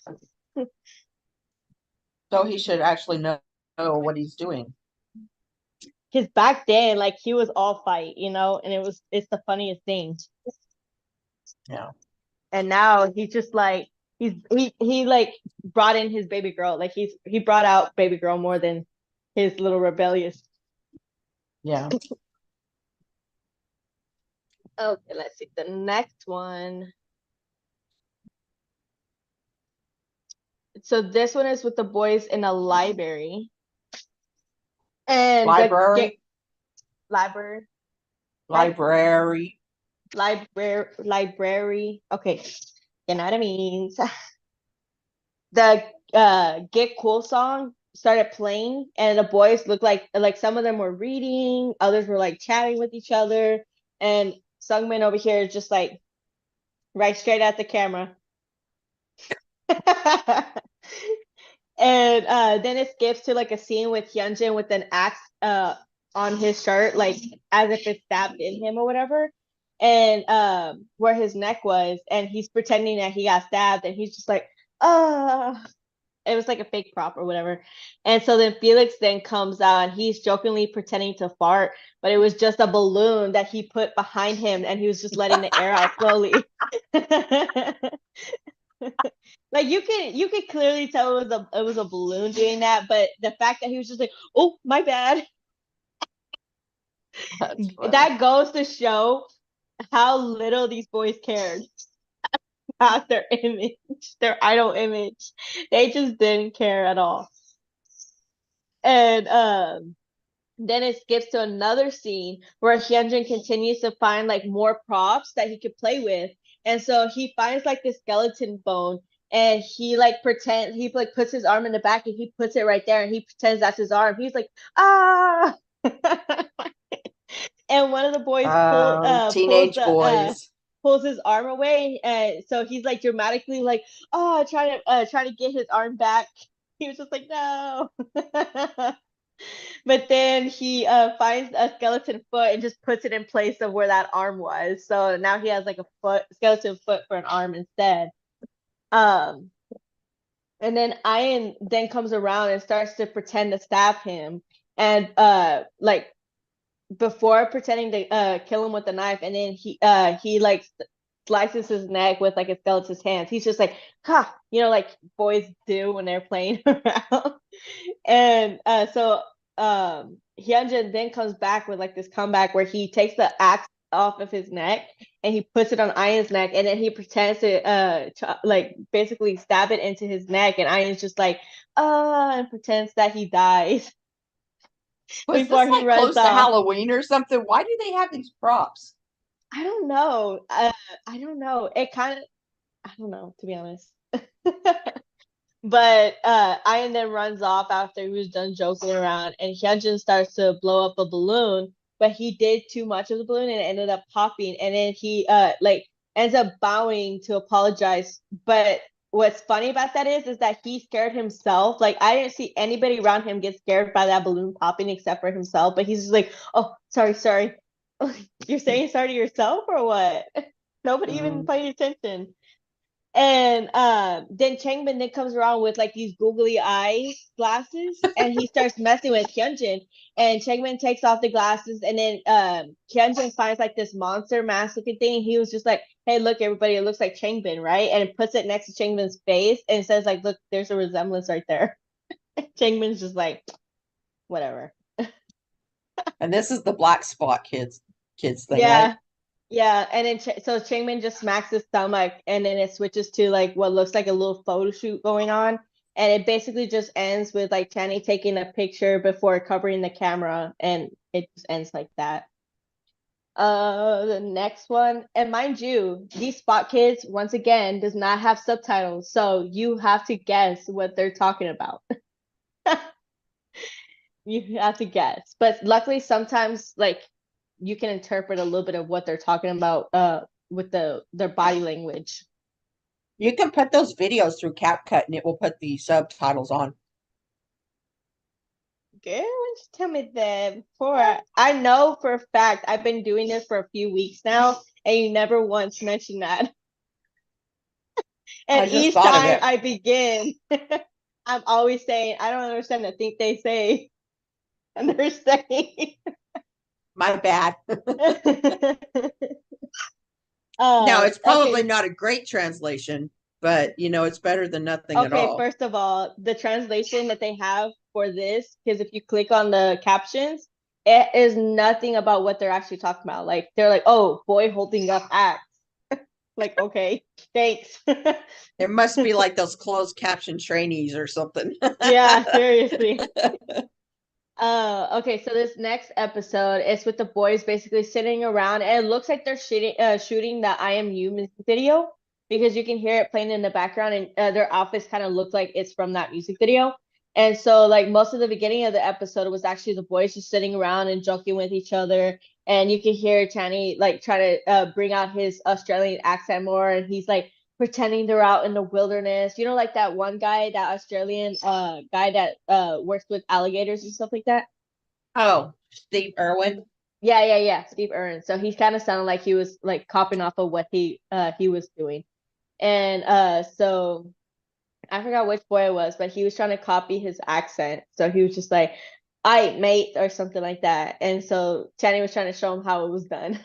So he should actually know what he's doing. Because back then, like he was all fight, and it's the funniest thing. Yeah. And now he's just like he like brought in his baby girl. Like he brought out baby girl more than his little rebellious. Yeah. Okay, let's see. The next one. So this one is with the boys in a library. And Library. library. Right? Library. Library. Okay. You know what I mean? The Get Cool song started playing and the boys looked like some of them were reading, others were like chatting with each other, and Sungmin over here is just like right straight at the camera. And then it skips to like a scene with Hyunjin with an axe on his shirt, like as if it stabbed in him or whatever. and where his neck was, and he's pretending that he got stabbed, and he's just like, it was like a fake prop or whatever. And so then Felix then comes out and he's jokingly pretending to fart, but it was just a balloon that he put behind him and he was just letting the air out slowly. Like you could clearly tell it was a balloon doing that, but the fact that he was just like, oh my bad, that goes to show how little these boys cared about their image, their idol image. They just didn't care at all. And then it skips to another scene where Hyunjin continues to find like more props that he could play with. And so he finds like this skeleton bone and he like pretend he like puts his arm in the back and he puts it right there and he pretends that's his arm. He's like, ah. And one of the boys teenage boys. pulls his arm away, and so he's like dramatically like, oh, trying to get his arm back. He was just like, no. But then he finds a skeleton foot and just puts it in place of where that arm was. So now he has like a skeleton foot for an arm instead. And then Ian then comes around and starts to pretend to stab him, and like before pretending to kill him with the knife, and then he like slices his neck with like a skeleton's hands. He's just like, ha, like boys do when they're playing around. And so Hyunjin then comes back with like this comeback where he takes the axe off of his neck and he puts it on Ian's neck, and then he pretends to like basically stab it into his neck, and Ian's just like, and pretends that he dies. Was before this like close to Halloween or something? Why do they have these props? I don't know. I don't know. It kind of, I don't know, to be honest. But Ian then runs off after he was done joking around, and Hyunjin starts to blow up a balloon, but he did too much of the balloon and it ended up popping, and then he like ends up bowing to apologize. But what's funny about that is that he scared himself. Like I didn't see anybody around him get scared by that balloon popping except for himself, but he's just like, oh, sorry. You're saying sorry to yourself or what? Nobody even paying attention. And then Changbin then comes around with like these googly eye glasses, and he starts messing with Hyunjin. And Changbin takes off the glasses, and then Hyunjin finds like this monster mask looking thing. He was just like, "Hey, look, everybody! It looks like Changbin, right?" And it puts it next to Changbin's face and says, "Like, look, there's a resemblance right there." Changbin's just like, whatever. And this is the black spot kids thing, right? Yeah, and then so Changmin just smacks his stomach, and then it switches to like what looks like a little photo shoot going on, and it basically just ends with like Channy taking a picture before covering the camera, and it just ends like that. The next one, and mind you, these Spot Kids once again does not have subtitles, so you have to guess what they're talking about. You have to guess, but luckily sometimes like you can interpret a little bit of what they're talking about with their body language. You can put those videos through CapCut and it will put the subtitles on. Girl, why don't you tell me that before? I know for a fact I've been doing this for a few weeks now, and you never once mentioned that. And each time I begin, I'm always saying, I don't understand the thing they say. And they're saying, my bad. Now, it's probably not a great translation, but it's better than nothing at all. Okay, first of all, the translation that they have for this, because if you click on the captions, it is nothing about what they're actually talking about. Like they're like, oh, boy holding up axe. Like, okay, thanks. It must be like those closed caption trainees or something. Yeah, seriously. Okay, so this next episode is with the boys basically sitting around, and it looks like they're shooting the I Am You music video, because you can hear it playing in the background, and their outfits kind of look like it's from that music video. And so like most of the beginning of the episode was actually the boys just sitting around and joking with each other, and you can hear Channy like try to bring out his Australian accent more, and he's like pretending they're out in the wilderness, like that one guy, that Australian guy that works with alligators and stuff like that. Oh, Steve Irwin. Yeah. Steve Irwin. So he kind of sounded like he was like copying off of what he was doing. And so I forgot which boy it was, but he was trying to copy his accent. So he was just like, "I mate" or something like that. And so Channing was trying to show him how it was done.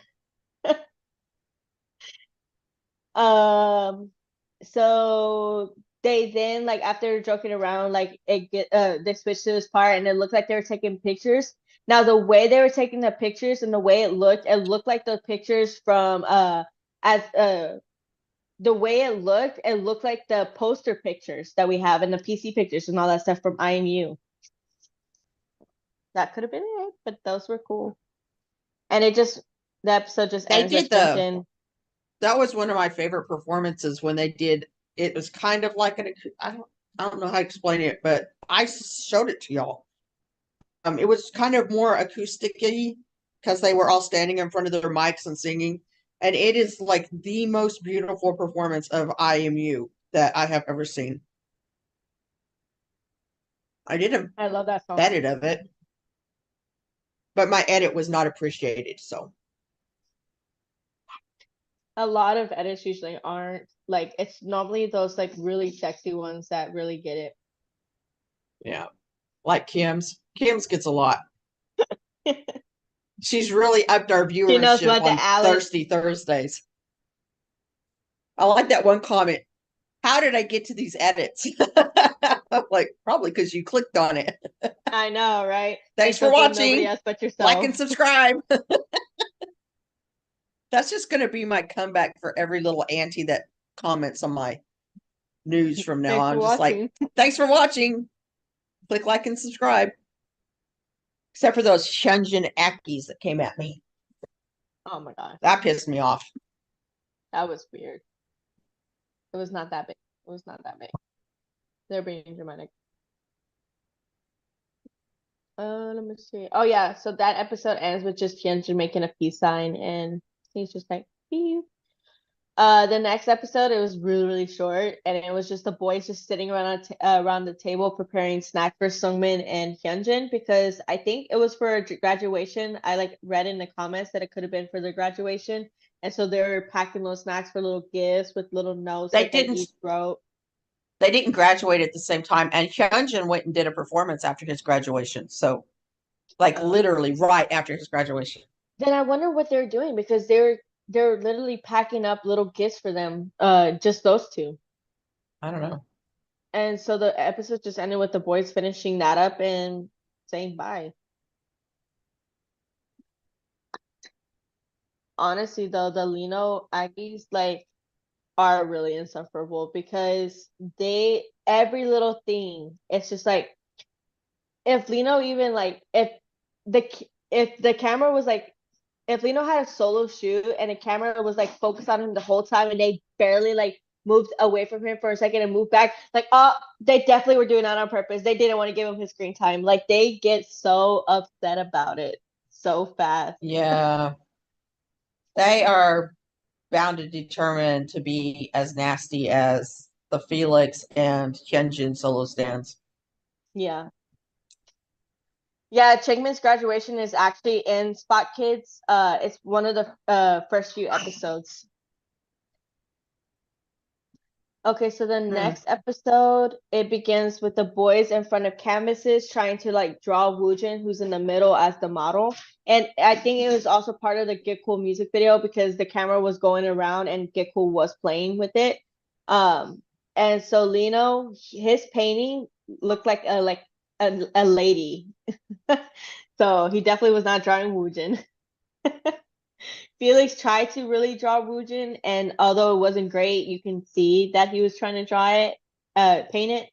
Um, so they then like after joking around, like they switched to this part and it looked like they were taking pictures. Now the way they were taking the pictures and the way it looked like the pictures from as the way it looked like the poster pictures that we have and the PC pictures and all that stuff from IMU. That could have been it, but those were cool. And the episode just They ends with did the Hyunjin. that was one of my favorite performances when they did it. Was kind of like I don't know how to explain it, but I showed it to y'all. It was kind of more acousticy because they were all standing in front of their mics and singing, and it is like the most beautiful performance of IMU that I have ever seen. I did a I love that song. edit of it, but my edit was not appreciated. So A lot of edits usually aren't like it's normally those like really sexy ones that really get it. yeah, like Kim's gets a lot. She's really upped our She knows viewership what the on Alex. Thirsty Thursdays. I like that one comment. How did I get to these edits? I'm like, probably because you clicked on it. I know, right? Thanks And for so did nobody watching. else but Like yourself. and subscribe. That's just going to be my comeback for every little auntie that comments on my news from now Thanks on. for Just like, watching. thanks for watching. Click like and subscribe. Except for those Shunjin Akis that came at me. Oh my gosh, That pissed me off. that was weird. It was not that big. It was not that big. They're being dramatic. Let me see. Oh yeah, so that episode ends with just Hyunjin making a peace sign, and he's just like, peace. The next episode it was really short, and it was just the boys just sitting around the table preparing snack for Sungmin and Hyunjin because I think it was for graduation. I like read in the comments that it could have been for their graduation, and so they were packing those snacks for little gifts with little notes They that they didn't each wrote. they didn't graduate at the same time, and Hyunjin went and did a performance after his graduation. So, like literally right after his graduation. Then I wonder what they're doing because they're literally packing up little gifts for them, just those two. I don't know. And so the episode just ended with the boys finishing that up and saying bye. Honestly, though, the Lino Aggies like are really insufferable because they every little thing, it's just like if Lino even like the if the camera was like if Lino had a solo shoot and the camera was like focused on him the whole time and they barely like moved away from him for a second and moved back, like oh they definitely were doing that on purpose. They didn't want to give him his screen time. Like they get so upset about it so fast. Yeah. They are bound and determined to be as nasty as the Felix and Hyunjin solo stands. Yeah. Yeah, Changmin's graduation is actually in Spot Kids. It's one of the first few episodes. Okay, so the next episode, it begins with the boys in front of canvases trying to like draw Woojin, who's in the middle as the model. And I think it was also part of the Get Cool music video because the camera was going around and Get Cool was playing with it. And so Lino, his painting looked like a lady. So he definitely was not drawing Woojin. Felix tried to really draw Woojin, and although it wasn't great, you can see that he was trying to draw it, paint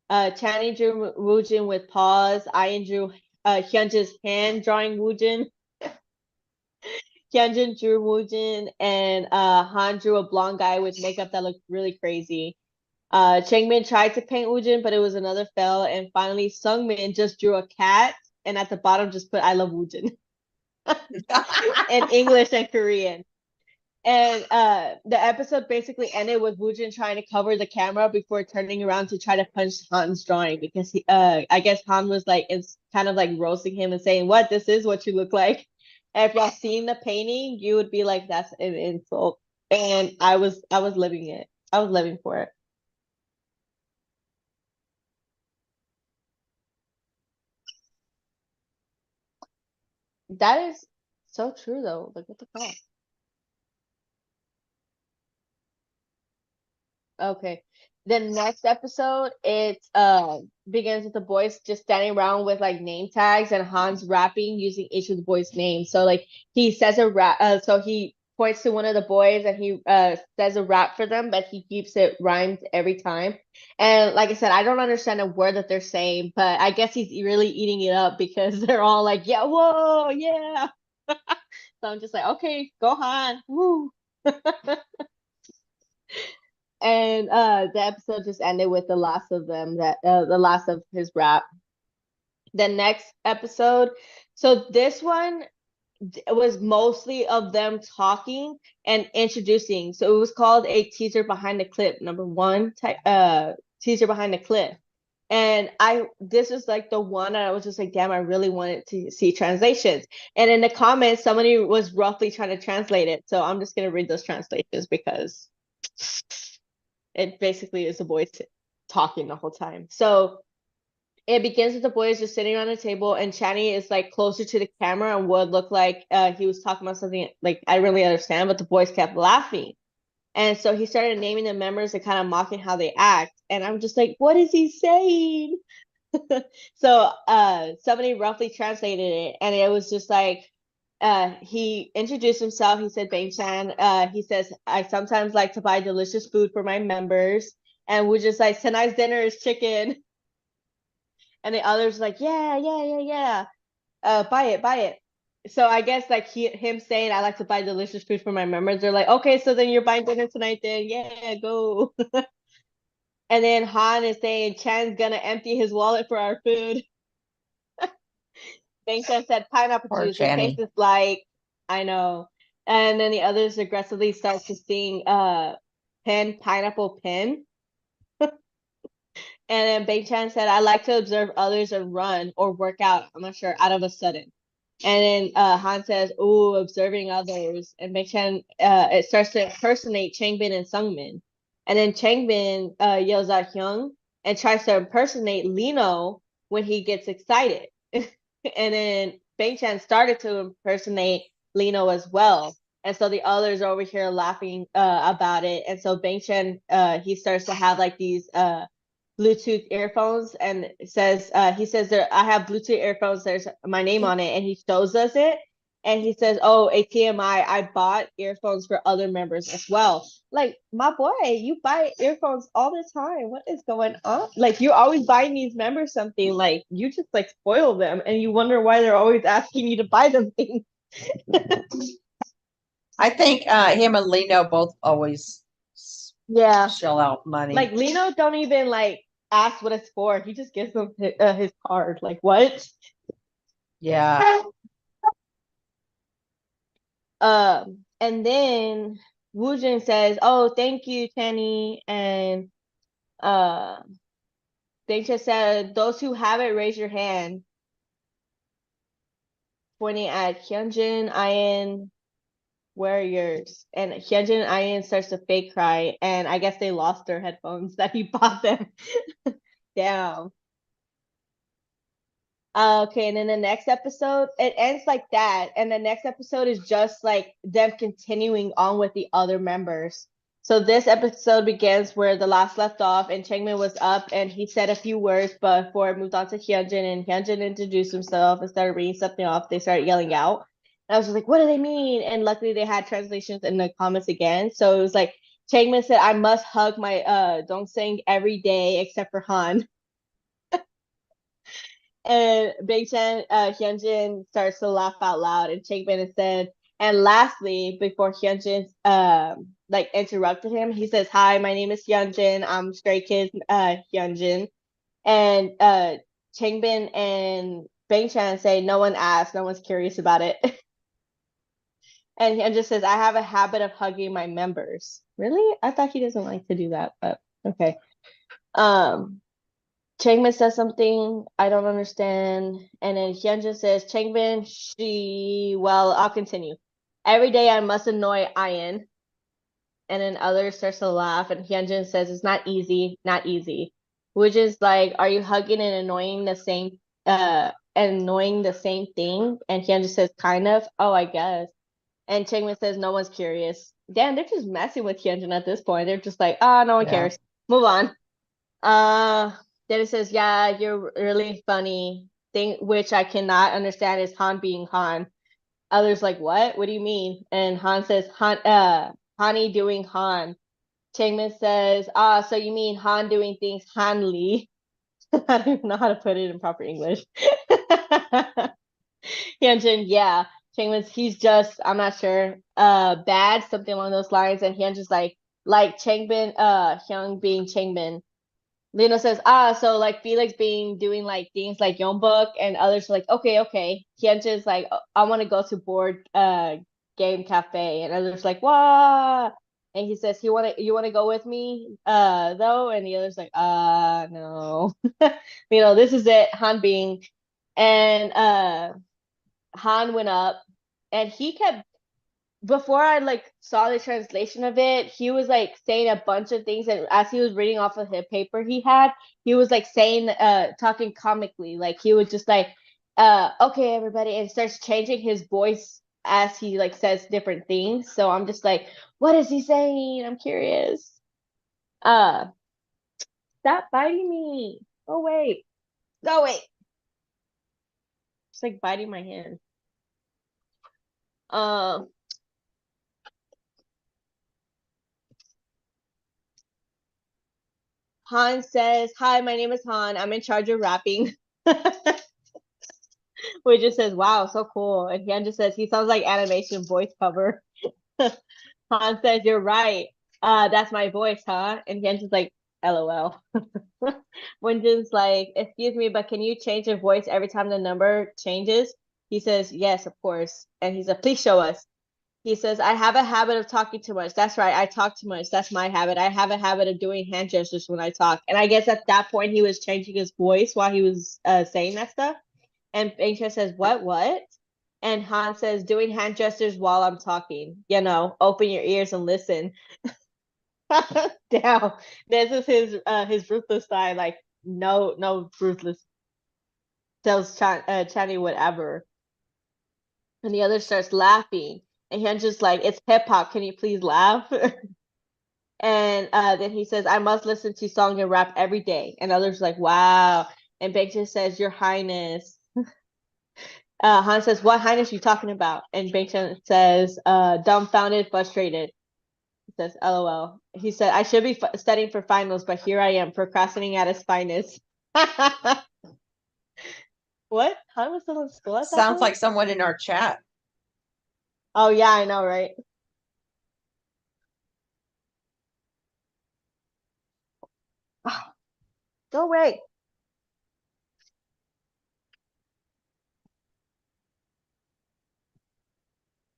it. Channing drew Woojin with paws. Ian drew Hyunjin's hand drawing Woojin. Hyunjin drew Woojin, and Han drew a blonde guy with makeup that looked really crazy. Changmin tried to paint Woojin, but it was another fail. And finally, Sungmin just drew a cat, and at the bottom just put "I love Woojin" in English and Korean. And the episode basically ended with Woojin trying to cover the camera before turning around to try to punch Han's drawing because I guess Han was like it's kind of like roasting him and saying, "What? This is what you look like." And if y'all seen the painting, you would be like, that's an insult. And I was living it. I was living for it. That is so true though. Like what the fuck? Okay. The next episode, it begins with the boys just standing around with like name tags and Hans rapping using each of the boys' names. So like he says a rap so he points to one of the boys and he says a rap for them, but he keeps it rhymed every time. And like I said, I don't understand a word that they're saying, but I guess he's really eating it up because they're all like, yeah, whoa, yeah. So I'm just like, okay, go Han. Woo. And the episode just ended with the last of them that the last of his rap. The next episode, so this one was mostly of them talking and introducing. So it was called a teaser behind the clip, number one teaser behind the clip. And this was like the one I was just like, damn, I really wanted to see translations. And in the comments, somebody was roughly trying to translate it. So I'm just gonna read those translations because it basically is the boys talking the whole time. So it begins with the boys just sitting around the table, and Channy is like closer to the camera and would look like he was talking about something like I really understand, but the boys kept laughing. And so he started naming the members and kind of mocking how they act. And I'm just like, what is he saying? So somebody roughly translated it, and it was just like he introduced himself. He said, Bang Chan. He says, I sometimes like to buy delicious food for my members. And we're just like, tonight's dinner is chicken. And the others like, yeah, yeah, yeah, yeah. Buy it, buy it. So I guess like him saying, I like to buy delicious food for my members. They're like, okay, so then you're buying dinner tonight then. Yeah, go. And then Han is saying, Chan's gonna empty his wallet for our food. Bang Chan said pineapple Poor juice. It tastes Channy. just like, I know. And then the others aggressively start to sing pen, pineapple pen. And then Bang Chan said, I like to observe others and run or work out. I'm not sure, out of a sudden. And then Han says, ooh, observing others. And Bang Chan it starts to impersonate Changbin and Sungmin. And then Changbin yells out Hyung and tries to impersonate Lino when he gets excited. And then Bang Chan started to impersonate Lino as well. And so the others are over here laughing about it. And so Bang Chan he starts to have like these Bluetooth earphones and he says there I have Bluetooth earphones, there's my name on it, and he shows us it. And he says, oh, a TMI, I bought earphones for other members as well. Like, my boy, you buy earphones all the time. What is going on? Like, you're always buying these members something. Like, you just like spoil them and you wonder why they're always asking you to buy them things. I think him and Lino both always Yeah. shell out money. Like, Lino don't even like ask what it's for. He just gives them his card. Like, what? Yeah. And then Woojin says, "Oh, thank you, Tanny." And uh, they just said, "Those who have it, raise your hand." Pointing at Hyunjin, Ian, where are yours? And Hyunjin and Ian starts to fake cry, and I guess they lost their headphones that he bought them. Damn. Okay, and then the next episode, it ends like that, and the next episode is just like them continuing on with the other members. So this episode begins where the last left off, and Changmin was up, and he said a few words, but before it moved on to Hyunjin, and Hyunjin introduced himself and started reading something off. They started yelling out, and I was just like, "What do they mean?" And luckily, they had translations in the comments again. So it was like Changmin said, "I must hug my Dongseng every day except for Han." And Big Chan, Hyunjin starts to laugh out loud, and Changbin said, and lastly, before Hyunjin like interrupted him, he says, "Hi, my name is Hyunjin. I'm Stray Kids Hyunjin." And Changbin and Bang Chan say, "No one asked. No one's curious about it." And Hyunjin says, "I have a habit of hugging my members." Really? I thought he doesn't like to do that, but okay. Um, Changmin says something I don't understand, and then Hyunjin says, Changbin, well, I'll continue. Every day I must annoy Ian. And then others starts to laugh, and Hyunjin says, it's not easy, not easy. Which is like, are you hugging and annoying the same thing? And Hyunjin says, kind of. Oh, I guess. And Changmin says, no one's curious. Damn, they're just messing with Hyunjin at this point. They're just like, no one Yeah. cares. Move on. Then it says, yeah, you're really funny. Thing which I cannot understand is Han being Han. Others like, what? What do you mean? And Han says, Hani doing Han. Changmin says, so you mean Han doing things Hanly. I don't even know how to put it in proper English. Hyunjin, yeah. Changmin's, he's just, I'm not sure, bad, something along those lines. And Hyunjin's like Changbin, Hyung being Changbin. Lino says, so like Felix being doing like things like Yeonbuk, and others are like, okay. Hyunjin's like, I want to go to board game cafe, and others like, wow. And he says, you wanna go with me though? And the other's like, no. This is it, Han being. And Han went up, and he kept, before I like saw the translation of it, he was like saying a bunch of things, and as he was reading off of the paper he was like saying, talking comically, like he was just like, okay, everybody, and starts changing his voice as he like says different things. So I'm just like, what is he saying? I'm curious. Uh, Stop biting me. Go away. Go away. It's like biting my hand. Um. Han says, hi, my name is Han. I'm in charge of rapping. Which just says, wow, so cool. And Hyun just says, he sounds like animation voice cover. Han says, you're right. That's my voice, huh? And Hyun just like, LOL. Wenjin's like, excuse me, but can you change your voice every time the number changes? He says, yes, of course. And he said, please show us. He says, I have a habit of talking too much. That's right. I talk too much. That's my habit. I have a habit of doing hand gestures when I talk. And I guess at that point, he was changing his voice while he was saying that stuff. And Bangcha says, what? And Han says, doing hand gestures while I'm talking. Open your ears and listen. Damn. This is his ruthless style. Like, no ruthless. Tells Chani whatever. And the other starts laughing. And Hyun's just like, it's hip hop. Can you please laugh? And then he says, I must listen to song and rap every day. And others like, wow. And Bangcha says, Your Highness. Han says, what highness are you talking about? And Bangcha says, dumbfounded, frustrated. He says, LOL. He said, I should be studying for finals, but here I am, procrastinating at his finest. What? Han was still in school at that Sounds point? like someone in our chat. Oh, yeah, I know, right? Go away.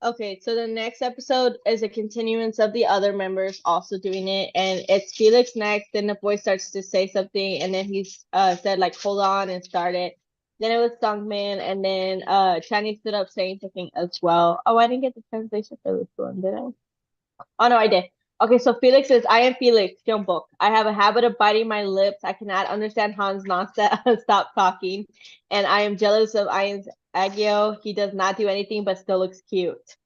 Okay, so the next episode is a continuance of the other members also doing it, and it's Felix next. Then the boy starts to say something, and then he's said like, "Hold on," and started. Then it was Sungmin, and then Channy stood up saying something as well. Oh, I didn't get the translation for this one, did I? Oh no, I did. Okay, so Felix says, "I am Felix, Jeonbuk. I have a habit of biting my lips. I cannot understand Hans stop talking, and I am jealous of Ian's Agio. He does not do anything but still looks cute."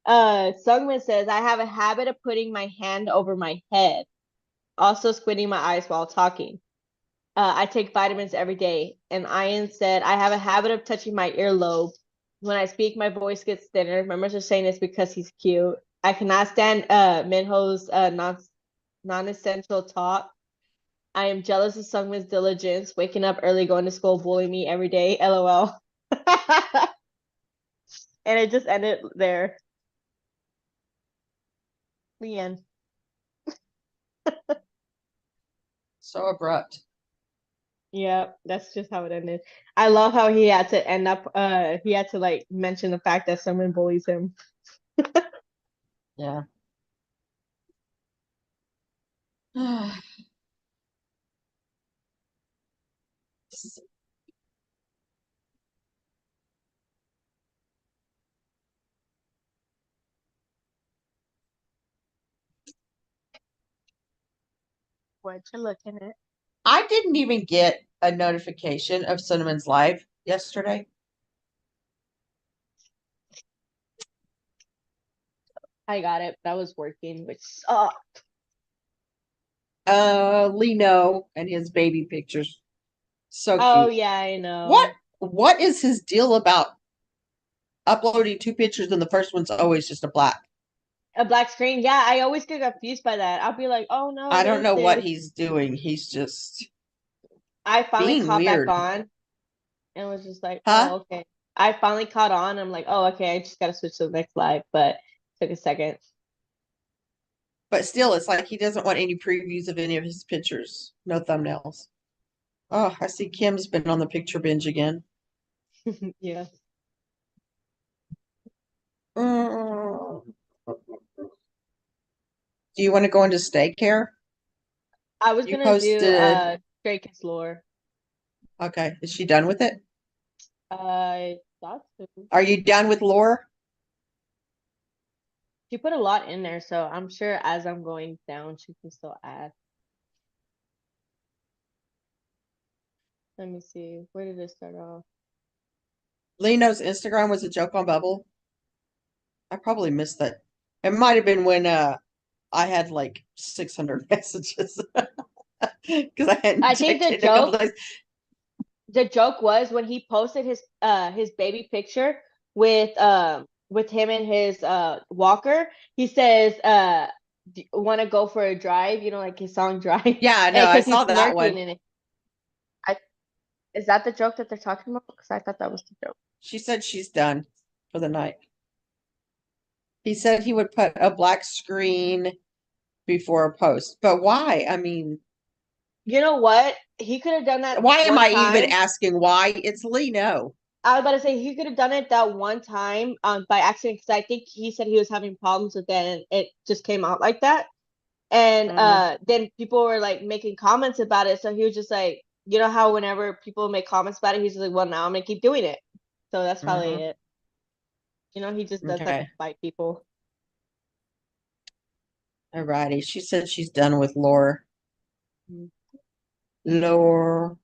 Sungmin says, I have a habit of putting my hand over my head, also squinting my eyes while talking. I take vitamins every day. And Ian said, I have a habit of touching my earlobe. When I speak, my voice gets thinner. Members are saying this because he's cute. I cannot stand Minho's non-essential talk. I am jealous of Sungmin's diligence, waking up early, going to school, bullying me every day. LOL. And it just ended there. The end. So abrupt. Yeah, that's just how it ended. I love how he had to end up he had to like mention the fact that someone bullies him. Yeah. What you looking at? I didn't even get a notification of Cinnamon's live yesterday. I got it, but I was working, which sucked. Lino and his baby pictures. So Oh cute. yeah, I know. What is his deal about uploading two pictures and the first one's always just a black? A black screen? Yeah, I always get confused by that. I'll be like, oh no, I what don't is know what this? he's doing. He's just I finally being caught back weird. on and was just like, Huh? oh, okay. I finally caught on. I'm like, oh, okay, I just gotta switch to the next live, but took a second. But still, it's like he doesn't want any previews of any of his pictures. No thumbnails. Oh, I see Kim's been on the picture binge again. Yeah. Mm. Do you want to go into steak care? I was You gonna do posted. Stray Kids lore. Okay, is she done with it? I thought so. Are you done with lore? She put a lot in there, so I'm sure as I'm going down, she can still add. Let me see. Where did it start off? Lino's Instagram was a joke on Bubble. I probably missed that. It might have been when I had like 600 messages because I hadn't I think checked it in a couple days. the joke was when he posted his baby picture with him and his walker. He says want to go for a drive, you know, like his song Drive. Yeah, no, And I because saw he's that smirking one. in it. Is that the joke that they're talking about? Because I thought that was the joke. She said she's done for the night. He said he would put a black screen before a post, but why? I mean, You know what? He could have done that why am one I even time. asking why? It's Lino. I was about to say he could have done it that one time by accident because I think he said he was having problems with it and it just came out like that. And then people were like making comments about it. So he was just like, you know how whenever people make comments about it, he's just like, well, now I'm gonna keep doing it. So that's probably it. You know, he just does that to Okay. spite people. Alrighty. She said she's done with lore. Mhm. Lore.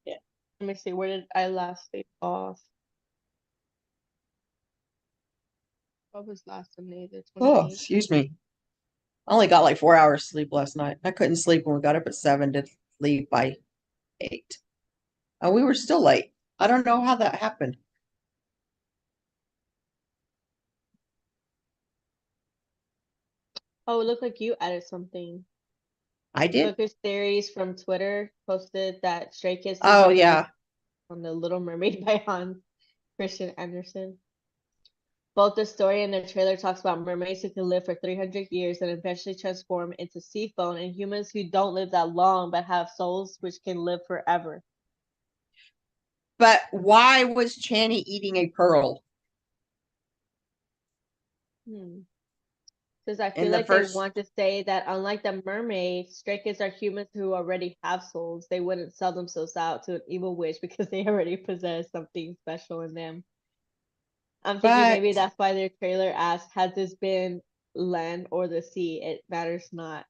Yeah. Let me see. Where did I last leave off? What was last Sunday? The Oh, 28th? excuse me. I only got like 4 hours sleep last night. I couldn't sleep when we got up at 7 to leave by 8. And we were still late. I don't know how that happened. Oh, it looked like you added something. I did. Booker's Theories from Twitter posted that Stray Kids thinks Oh, they're gonna yeah. be on The Little Mermaid by Hans Christian Andersen. Both the story and the trailer talks about mermaids who can live for 300 years and eventually transform into sea foam, and humans who don't live that long but have souls which can live forever. But why was Channy eating a pearl Because I in feel the like they first? want to say that unlike the mermaids, Stray Kids are humans who already have souls. They wouldn't sell themselves out to an evil witch because they already possess something special in them. I'm thinking maybe But that's why their trailer asks, has this been land or the sea? It matters not.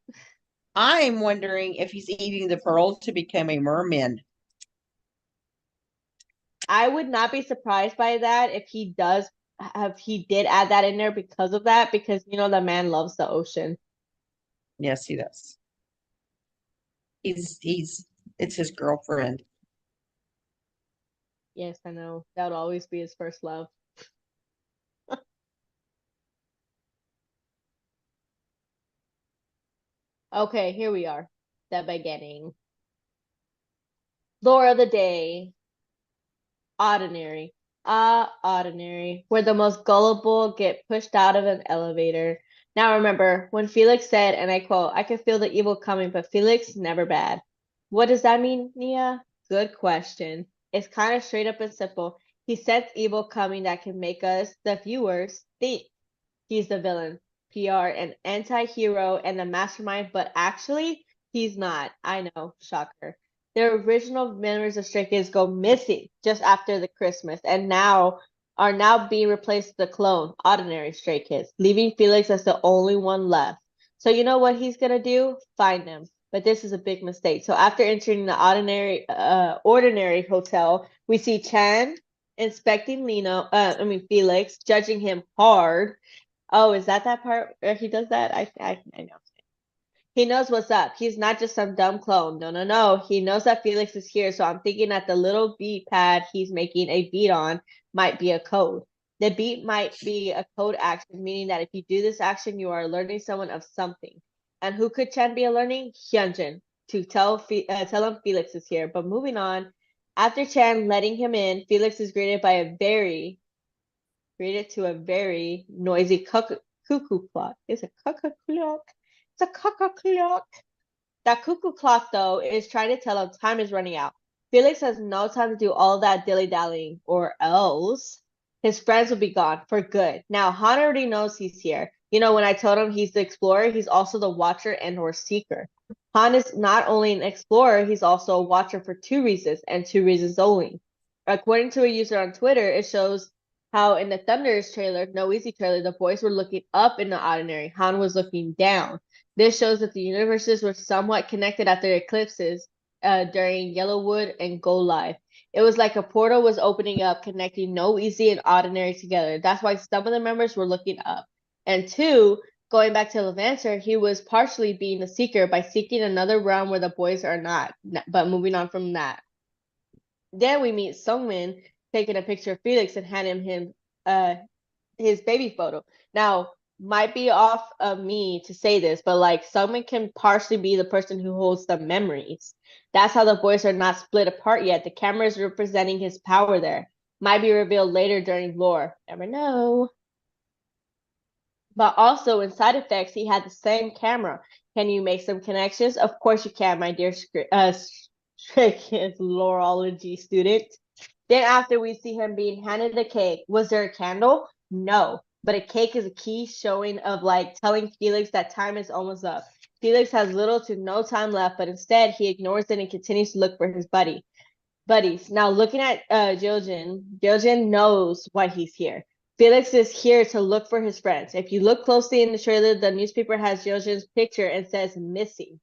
I'm wondering if he's eating the pearl to become a merman. I would not be surprised by that if he did add that in there because of that, because you know the man loves the ocean. Yes, he does. It's his girlfriend. Yes, I know. That would always be his first love. Okay, here we are. The beginning. Lore of the day. Ordinary. Ordinary. Where the most gullible get pushed out of an elevator. Now remember, when Felix said, and I quote, I can feel the evil coming, but Felix, never bad. What does that mean, Nia? Good question. It's kind of straight up and simple. He sets evil coming that can make us, the viewers, think he's the villain. PR, an anti-hero and the mastermind, but actually, he's not. I know, shocker. The original members of Stray Kids go missing just after the Christmas and are now being replaced with the clone, ordinary Stray Kids, leaving Felix as the only one left. So you know what he's gonna do? Find them. But this is a big mistake. So after entering the ordinary hotel, we see Chan inspecting Felix, judging him hard. Oh, is that part where he does that? I know. He knows what's up. He's not just some dumb clone. No, no, no. He knows that Felix is here, so I'm thinking that the little beat pad he's making a beat on might be a code. The beat might be a code action, meaning that if you do this action, you are alerting someone of something. And who could Chen be alerting? Hyunjin, to tell him Felix is here. But moving on, after Chen letting him in, Felix is greeted to a very noisy cuckoo clock. It's a cuckoo clock. It's a cuckoo clock. That cuckoo clock, though, is trying to tell him time is running out. Felix has no time to do all that dilly-dallying, or else his friends will be gone for good. Now, Han already knows he's here. You know, when I told him he's the explorer, he's also the watcher and or seeker. Han is not only an explorer, he's also a watcher for 2 reasons, and 2 reasons only. According to a user on Twitter, it shows how in the Thunders trailer, No Easy trailer, the boys were looking up in the ordinary. Han was looking down. This shows that the universes were somewhat connected after eclipses during Yellowwood and Go Live. It was like a portal was opening up, connecting No Easy and Ordinary together. That's why some of the members were looking up. And 2, going back to Levanter, he was partially being the seeker by seeking another realm where the boys are not. But moving on from that. Then we meet Sungmin taking a picture of Felix and handing him his baby photo. Now, might be off of me to say this, but like Sungmin can partially be the person who holds the memories. That's how the boys are not split apart yet. The camera is representing his power there. Might be revealed later during lore. Never know. But also in side effects, he had the same camera. Can you make some connections? Of course you can, my dear Stray Kids lorology student. Then after we see him being handed a cake, was there a candle? No, but a cake is a key showing of like telling Felix that time is almost up. Felix has little to no time left, but instead he ignores it and continues to look for his buddies. Now looking at Gyojin knows why he's here. Felix is here to look for his friends. If you look closely in the trailer, the newspaper has Gyojin's picture and says missing.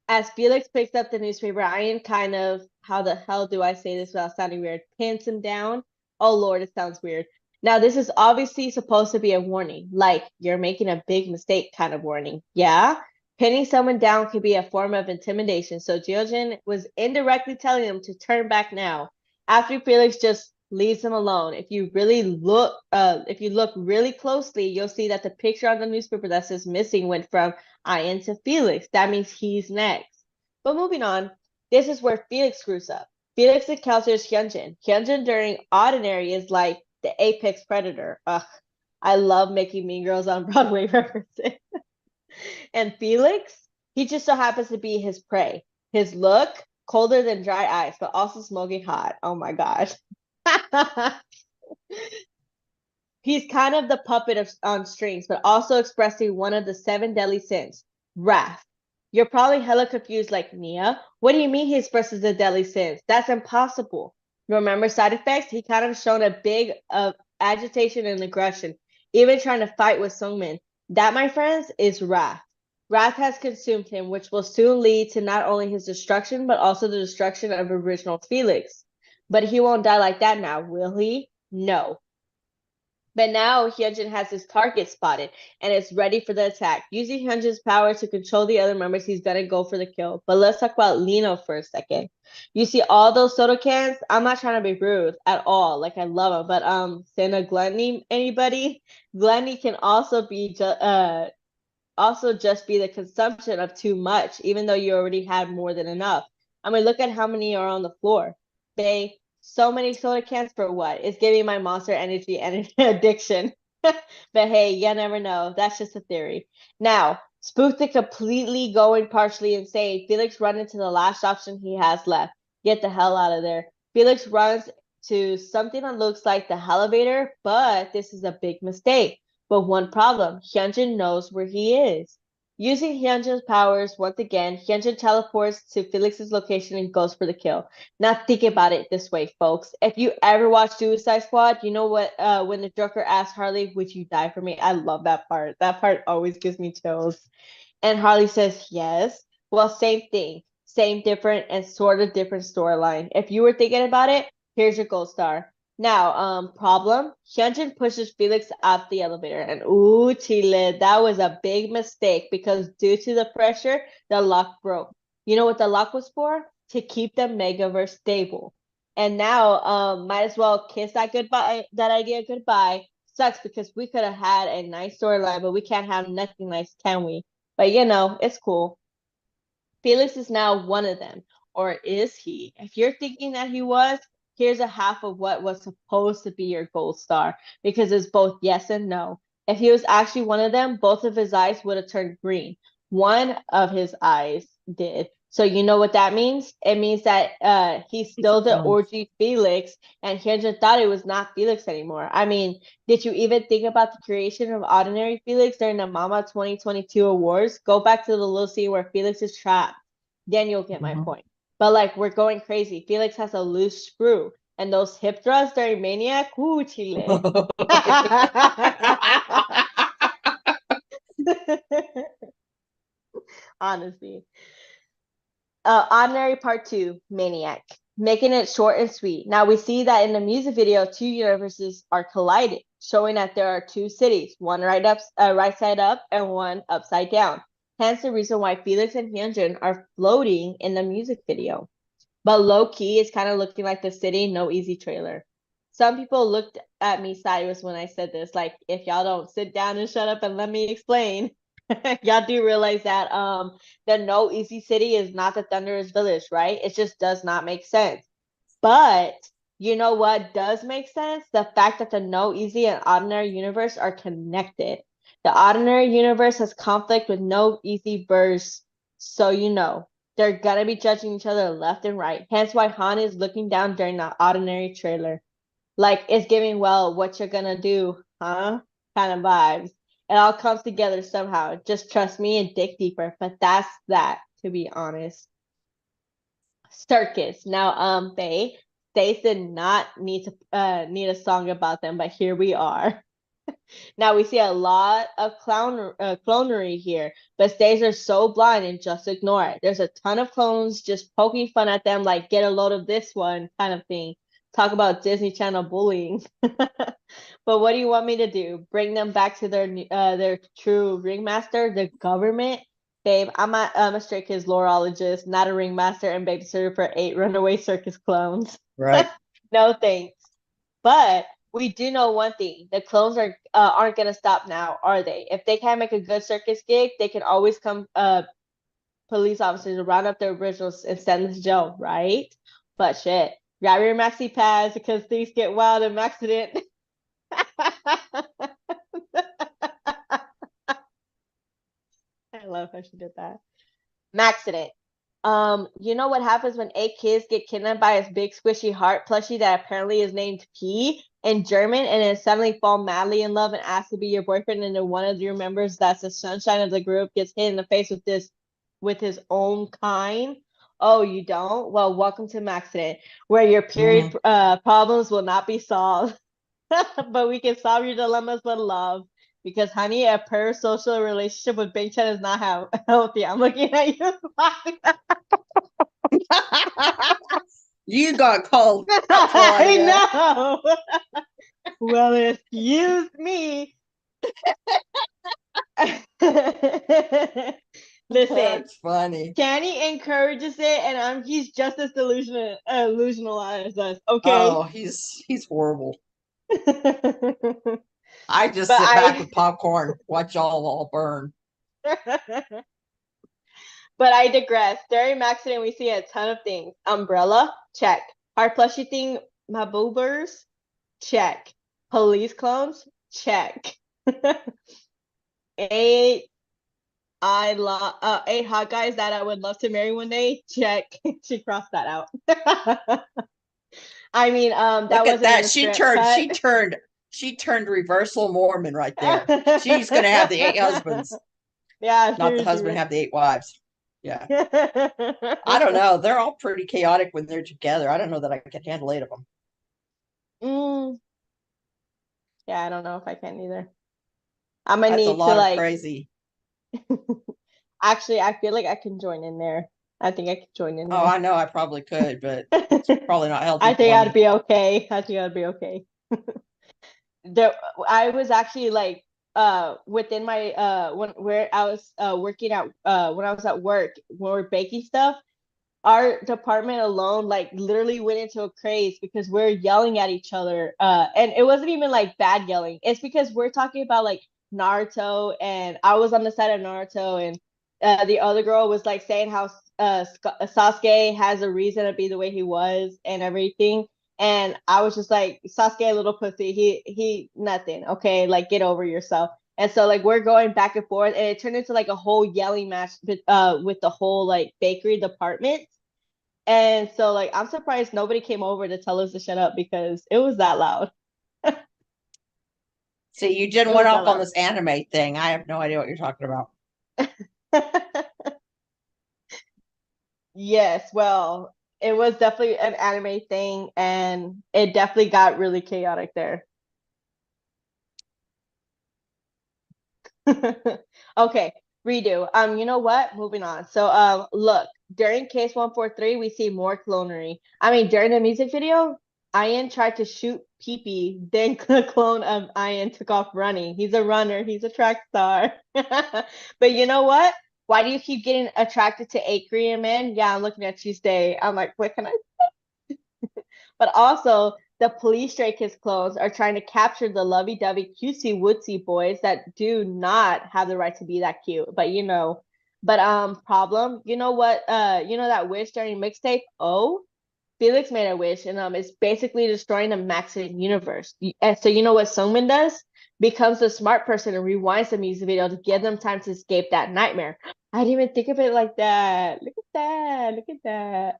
As Felix picks up the newspaper, Ian kind of, how the hell do I say this without sounding weird, pins him down. Oh Lord, it sounds weird. Now, this is obviously supposed to be a warning, like you're making a big mistake kind of warning. Yeah? Pinning someone down could be a form of intimidation, so Gyojin was indirectly telling him to turn back now. After Felix just leaves him alone. If you look really closely, you'll see that the picture on the newspaper that says missing went from Ian to Felix. That means he's next. But moving on, this is where Felix screws up. Felix encounters Hyunjin. Hyunjin during Ordinary is like the apex predator. Ugh, I love making Mean Girls on Broadway references. And Felix, he just so happens to be his prey. His look, colder than dry ice, but also smoking hot. Oh my gosh. He's kind of the puppet on strings, but also expressing one of the 7 deadly sins, wrath. You're probably hella confused like, Nia, what do you mean he expresses the deadly sins? That's impossible. Remember side effects? He kind of shown a big of agitation and aggression, even trying to fight with Sungmin. That, my friends, is wrath. Wrath has consumed him, which will soon lead to not only his destruction, but also the destruction of original Felix. But he won't die like that now, will he? No. But now Hyunjin has his target spotted and is ready for the attack. Using Hyunjin's power to control the other members, he's gonna go for the kill. But let's talk about Lino for a second. You see all those soda cans? I'm not trying to be rude at all. Like I love them, but Santa Gluttony, anybody? Gluttony can also just be the consumption of too much, even though you already had more than enough. I mean, look at how many are on the floor. So many soda cans for what? It's giving my Monster Energy and addiction. But hey, you never know. That's just a theory. Now, spooked and completely going partially insane, Felix runs into the last option he has left. Get the hell out of there. Felix runs to something that looks like the elevator, but this is a big mistake. But one problem, Hyunjin knows where he is. Using Hyunjin's powers once again, Hyunjin teleports to Felix's location and goes for the kill. Now think about it this way, folks. If you ever watch Suicide Squad, you know what when the Joker asks Harley, "Would you die for me?" I love that part. That part always gives me chills. And Harley says yes. Well, same thing. Same different and sort of different storyline. If you were thinking about it, here's your gold star. Now, problem. Hyunjin pushes Felix out the elevator, and ooh, Chile, that was a big mistake because due to the pressure, the lock broke. You know what the lock was for? To keep the Megaverse stable. And now, might as well kiss that goodbye, that idea goodbye. Sucks because we could have had a nice storyline, but we can't have nothing nice, can we? But you know, it's cool. Felix is now one of them. Or is he? If you're thinking that he was, here's a half of what was supposed to be your gold star because it's both yes and no. If he was actually one of them, both of his eyes would have turned green. One of his eyes did. So you know what that means? It means that he's still the OG Felix, and Hyunjin thought it was not Felix anymore. I mean, did you even think about the creation of Ordinary Felix during the Mama 2022 awards? Go back to the little scene where Felix is trapped. Then you'll get my point. But like, we're going crazy. Felix has a loose screw, and those hip thrusts during Maniac, ooh, Chile. Honestly. Ordinary Part 2, Maniac. Making it short and sweet. Now we see that in the music video, two universes are colliding, showing that there are two cities, one right side up and one upside down. Hence the reason why Felix and Hyunjin are floating in the music video. But low key, it's kind of looking like the City No Easy trailer. Some people looked at me sideways when I said this, like, if y'all don't sit down and shut up and let me explain. Y'all do realize that the No Easy City is not the Thunderous Village, right? It just does not make sense. But you know what does make sense? The fact that the No Easy and Ordinary universe are connected. The Ordinary universe has conflict with No Easy verse, so you know. They're gonna be judging each other left and right. Hence why Han is looking down during the Ordinary trailer. Like, it's giving, well, what you're gonna do, huh? Kind of vibes. It all comes together somehow. Just trust me and dig deeper. But that's that, to be honest. Circus. Now, they did not need a song about them, but here we are. Now we see a lot of clonery here, but stays are so blind and just ignore it. There's a ton of clones just poking fun at them, like get a load of this one kind of thing. Talk about Disney Channel bullying. But what do you want me to do? Bring them back to their true ringmaster, the government? Babe, I'm a Stray Kids lorologist, not a ringmaster and babysitter for 8 runaway circus clones. Right. No thanks. But we do know one thing: the clones aren't gonna stop now, are they? If they can't make a good circus gig, they can always come police officers to round up their originals and send them to jail, right? But shit, grab your maxi pads because things get wild in Maxident. I love how she did that. Maxident. You know what happens when 8 kids get kidnapped by his big squishy heart plushie that apparently is named P in German, and then suddenly fall madly in love and asks to be your boyfriend, and then one of your members that's the sunshine of the group gets hit in the face with his own kind? Oh, you don't? Well, welcome to Maxident, where your period problems will not be solved. But we can solve your dilemmas with love. Because, honey, a parasocial relationship with Big Chen is not healthy. I'm looking at you. You got called. I know. Well, excuse me. Listen, that's funny. Kenny encourages it, and he's just as delusional as us. Okay. Oh, he's horrible. I just sit back with popcorn, watch y'all all burn. But I digress. During Maxident, we see a ton of things. Umbrella, check. Heart plushie thing, Maboobers, check. Police clones, check. 8 hot guys that I would love to marry one day, check. She crossed that out. I mean, that Look wasn't at that. She turned reversal Mormon right there. She's gonna have the 8 husbands. Yeah, Not the seriously. husband have the 8 wives. Yeah. I don't Right? know. They're all pretty chaotic when they're together. I don't know that I could handle 8 of them. Mm, yeah, I don't know if I can either. I'm gonna That's a need to lot of like crazy. actually I feel like I can join in there. I think I can join in Oh, there. I know I probably could, but it's probably not healthy I think for I'd me. be okay. I think I'd be okay. There, I was actually like within my when where I was working at when I was at work when we are baking stuff, our department alone like literally went into a craze because we're yelling at each other and it wasn't even like bad yelling. It's because we're talking about like Naruto, and I was on the side of Naruto, and the other girl was like saying how Sasuke has a reason to be the way he was and everything. And I was just like, Sasuke, a little pussy. He nothing. Okay, like get over yourself. And so like we're going back and forth, and it turned into like a whole yelling match with the whole like bakery department. And so like I'm surprised nobody came over to tell us to shut up because it was that loud. See, you just It went was that off on loud. this anime thing. I have no idea what you're talking about. Yes, well, it was definitely an anime thing, and it definitely got really chaotic there. Okay, redo. You know what? Moving on. So, look, during case 143, we see more clonery. I mean, during the music video, Ian tried to shoot Pee, then the clone of Ian took off running. He's a runner, he's a track star. But you know what? Why do you keep getting attracted to a Korean man? Yeah, I'm looking at you today. I'm like, what can I? But also, the police Stray Kids clones are trying to capture the lovey-dovey cutesy wootsy boys that do not have the right to be that cute. But problem, you know what? You know that wish during mixtape? Oh, Felix made a wish, and it's basically destroying the Maxian universe. And so you know what Sungmin does? Becomes the smart person and rewinds the music video to give them time to escape that nightmare. I didn't even think of it like that. Look at that. Look at that,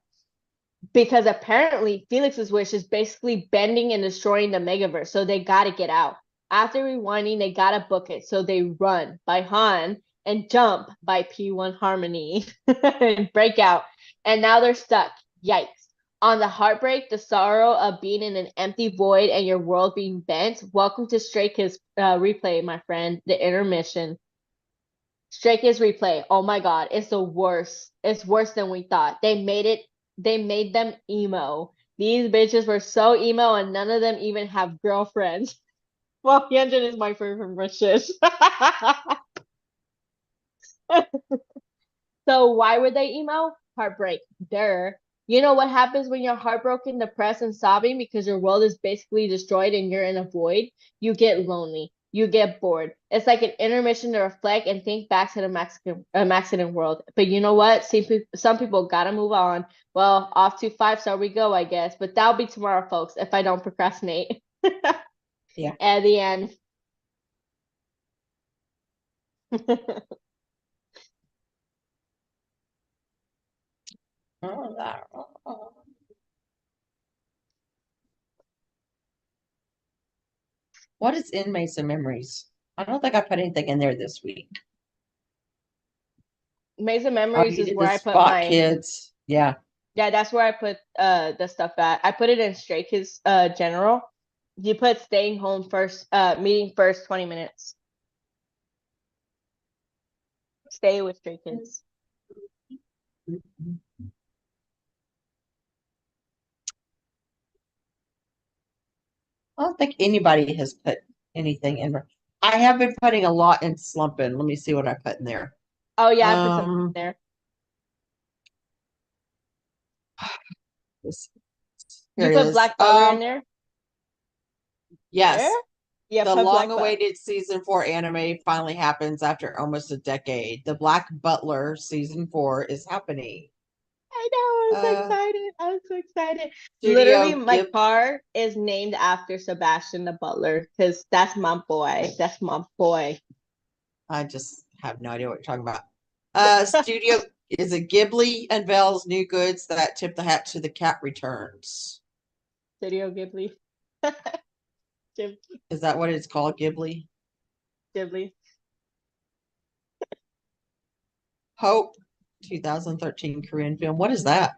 because apparently Felix's wish is basically bending and destroying the Megaverse, so they gotta get out. After rewinding, they gotta book it, so they run by Han and jump by P1 Harmony and break out. And now they're stuck. Yikes. On the heartbreak, the sorrow of being in an empty void and your world being bent, welcome to Stray Kids replay, my friend, the intermission. Stray Kids replay. Oh my god, it's the worst. It's worse than we thought. They made them emo. These bitches were so emo and none of them even have girlfriends. Well, Hyunjin is my favorite from shit. So why were they emo? Heartbreak. Durr. You know what happens when you're heartbroken, depressed, and sobbing because your world is basically destroyed and you're in a void? You get lonely. You get bored. It's like an intermission to reflect and think back to the Mexican world. But you know what? Some people gotta move on. Well, off to 5-star we go, I guess. But that'll be tomorrow, folks, if I don't procrastinate. Yeah. At the end. What is Inmates and Memories? I don't think I put anything in there this week. Maze of Oh, Memories you is did where the I put Spot my Kids. Yeah. Yeah, that's where I put the stuff at. I put it in Stray Kids general. You put staying home first, meeting first 20 minutes. Stay with Stray Kids. I don't think anybody has put anything in. I have been putting a lot in Slumping. Let me see what I put in there. Oh yeah, I put something Um, there. this, here You it put is. Black Butler in there? There? Yes, Yeah, the put Black Butler. long-awaited season 4 anime finally happens after almost a decade. The Black Butler season 4 is happening. I know, I'm so Uh, excited. I'm so excited. Literally, Studio my Gib. car is named after Sebastian the Butler because that's my boy. That's my boy. I just have no idea what you're talking about. Studio is it Ghibli unveils new goods that tip the hat to the cat returns. Studio Ghibli. Is that what it's called, Ghibli? Ghibli. Hope 2013 Korean film. What is that?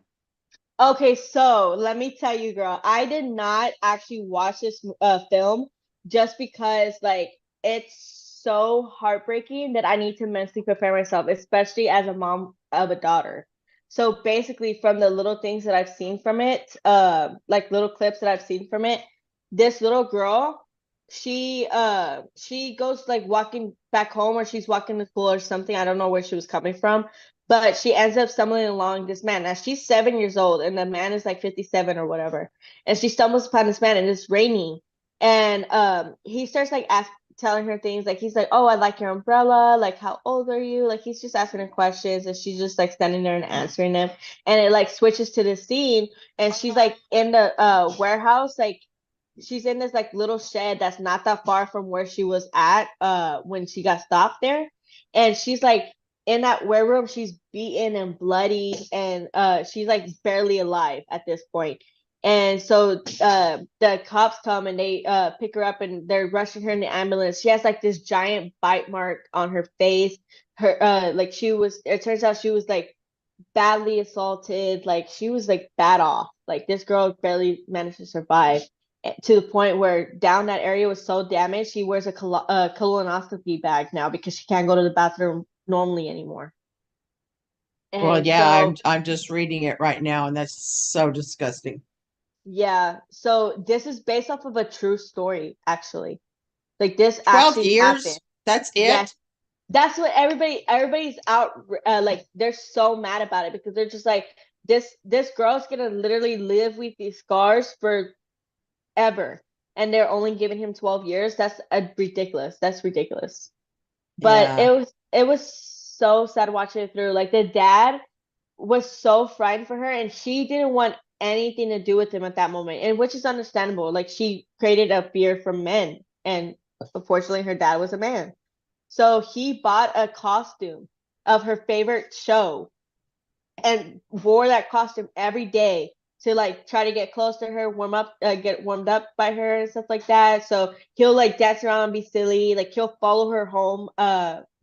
Okay, so let me tell you, girl, I did not actually watch this film just because like it's so heartbreaking that I need to mentally prepare myself, especially as a mom of a daughter. So basically, from the little things that I've seen from it, like little clips that I've seen from it, this little girl, she goes like walking back home or she's walking to school or something. I don't know where she was coming from, but she ends up stumbling along this man. Now she's 7 years old, and the man is like 57 or whatever. And she stumbles upon this man, and it's raining. And he starts like telling her things like he's like, "Oh, I like your umbrella. Like, how old are you?" Like he's just asking her questions, and she's just like standing there and answering them. And it like switches to the scene, and she's like in the warehouse, like she's in this like little shed that's not that far from where she was at when she got stopped there. And she's like in that wareroom, she's beaten and bloody, and she's like barely alive at this point. And so the cops come and they pick her up and they're rushing her in the ambulance. She has like this giant bite mark on her face. Her like she was, it turns out she was like badly assaulted. Like she was like bad off. Like this girl barely managed to survive, to the point where down that area was so damaged, she wears a colonoscopy bag now because she can't go to the bathroom normally anymore. Well, And yeah, so, I'm just reading it right now, and that's so disgusting. yeah, so this is based off of a true story, actually. Like this 12 actually happened. years? That's Yes, it? that's what everybody's out like they're so mad about it because they're just like this girl's gonna literally live with these scars forever, and they're only giving him 12 years. That's ridiculous. That's ridiculous. But Yeah. it was so sad watching it through. Like the dad was so frightened for her, and she didn't want anything to do with him at that moment, and which is understandable. Like she created a fear for men, and unfortunately her dad was a man. So he bought a costume of her favorite show and wore that costume every day to like try to get close to her, get warmed up by her and stuff like that. So he'll like dance around and be silly. Like he'll follow her home.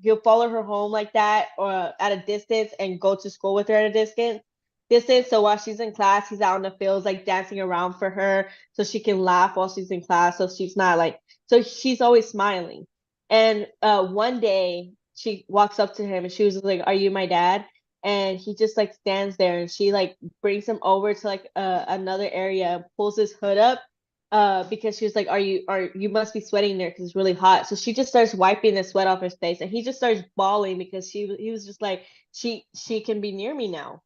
He'll follow her home like that or at a distance and go to school with her at a distance. So while she's in class, he's out in the fields like dancing around for her so she can laugh while she's in class. So she's not like so she's always smiling. And one day she walks up to him and she was like, "Are you my dad?" And he just like stands there and she like brings him over to like another area, pulls his hood up because she was like, are you must be sweating there because it's really hot. So she just starts wiping the sweat off his face and he just starts bawling because he was just like, she can be near me now.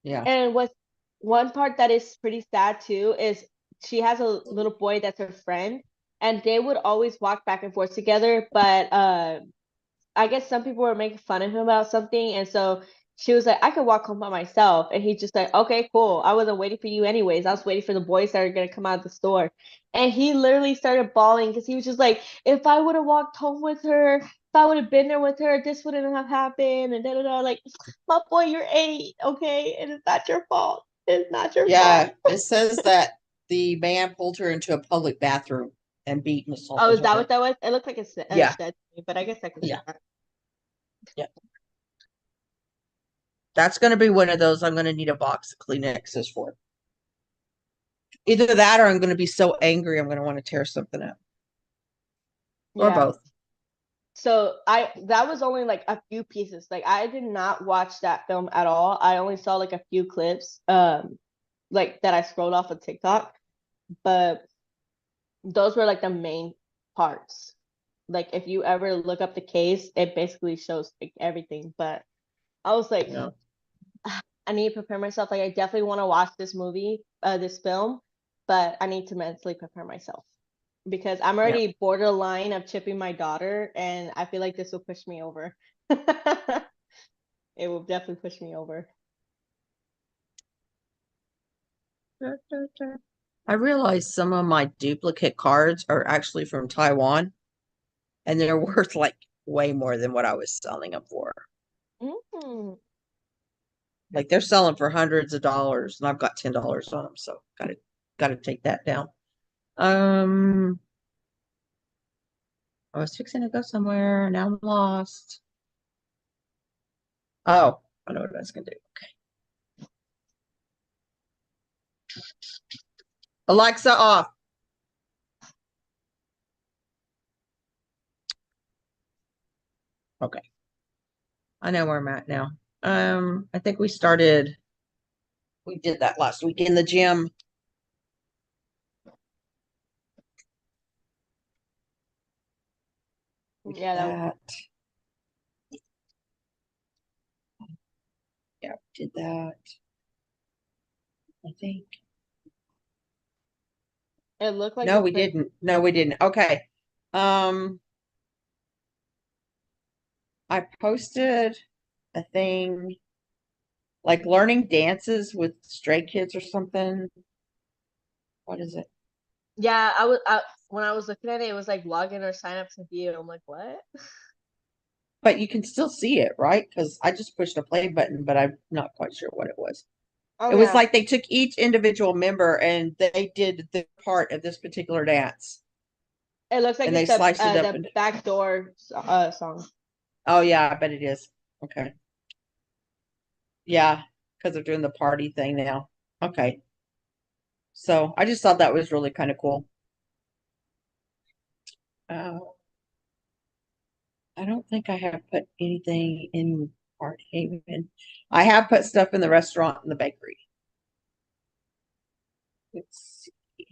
Yeah. And what one part that is pretty sad too is she has a little boy that's her friend, and they would always walk back and forth together, but I guess some people were making fun of him about something, and so she was like, "I could walk home by myself," and he just like, "Okay, cool. I wasn't waiting for you anyways. I was waiting for the boys that are gonna come out of the store," and he literally started bawling because he was just like, "If I would have walked home with her, if I would have been there with her, this wouldn't have happened," and da da da. Like, my boy, you're 8, okay, and it's not your fault. It's not your Yeah. fault. It says that the man pulled her into a public bathroom and beat and Oh, assaulted is that her. what that was? It looked like a Yeah. shed to me, but I guess I can see Yeah. that. Yeah. That's going to be one of those I'm going to need a box of Kleenexes for. Either that or I'm going to be so angry I'm going to want to tear something up. Or Yeah. both. So I that was only like a few pieces. Like I did not watch that film at all. I only saw like a few clips like that I scrolled off of TikTok, but those were like the main parts. Like if you ever look up the case, it basically shows like everything. But I was like, Yeah. I need to prepare myself. Like I definitely want to watch this movie, this film, but I need to mentally prepare myself because I'm Yeah. already borderline of chipping my daughter, and I feel like this will push me over. It will definitely push me over. I realized some of my duplicate cards are actually from Taiwan and they're worth like way more than what I was selling them for. Mm. Like they're selling for hundreds of dollars and I've got $10 on them, so gotta take that down. Um, I was fixing to go somewhere, now I'm lost. Oh, I know what I was gonna do. Okay. Alexa off. Okay. I know where I'm at now. I think we did that last week in the gym. Yeah, That. Yeah, we did that. I think. it looked like No, a we quick. didn't. No, we didn't. Okay. Um, I posted a thing like learning dances with stray kids or something. What is it? Yeah, when I was looking at it, it was like log in or sign up to view. I'm like, what? But you can still see it, right? Because I just pushed a play button, but I'm not quite sure what it was. Oh It was yeah, like they took each individual member and they did the part of this particular dance it looks like and it's they sliced it up. the And backdoor song. oh, yeah, I bet it is. Okay. Yeah, because they're doing the party thing now. Okay. So I just thought that was really kind of cool. Uh, I don't think I have put anything in Park Haven. I have put stuff in the restaurant and the bakery. Let's see.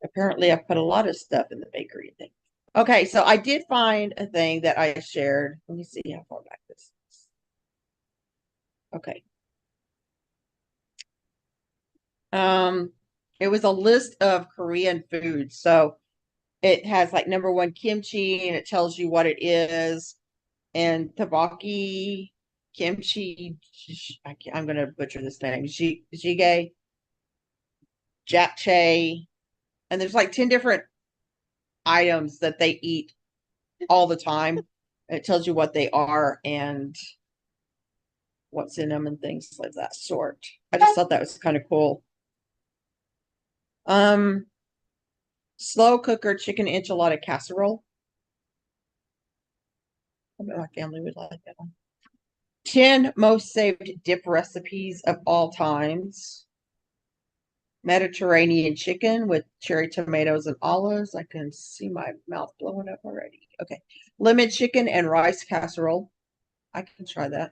Apparently, I've put a lot of stuff in the bakery thing. Okay, so I did find a thing that I shared. Let me see how far back this is. Okay. It was a list of Korean foods. So it has like number one kimchi and it tells you what it is. And tteokbokki, kimchi, I'm going to butcher this name, jjigae, japchae, and there's like 10 different items that they eat all the time. It tells you what they are and what's in them and things like that sort. I just thought that was kind of cool. Um, Slow cooker chicken enchilada casserole. I bet my family would like that one. 10 most saved dip recipes of all times. Mediterranean chicken with cherry tomatoes and olives. I can see my mouth blowing up already. Okay. Lemon chicken and rice casserole. I can try that.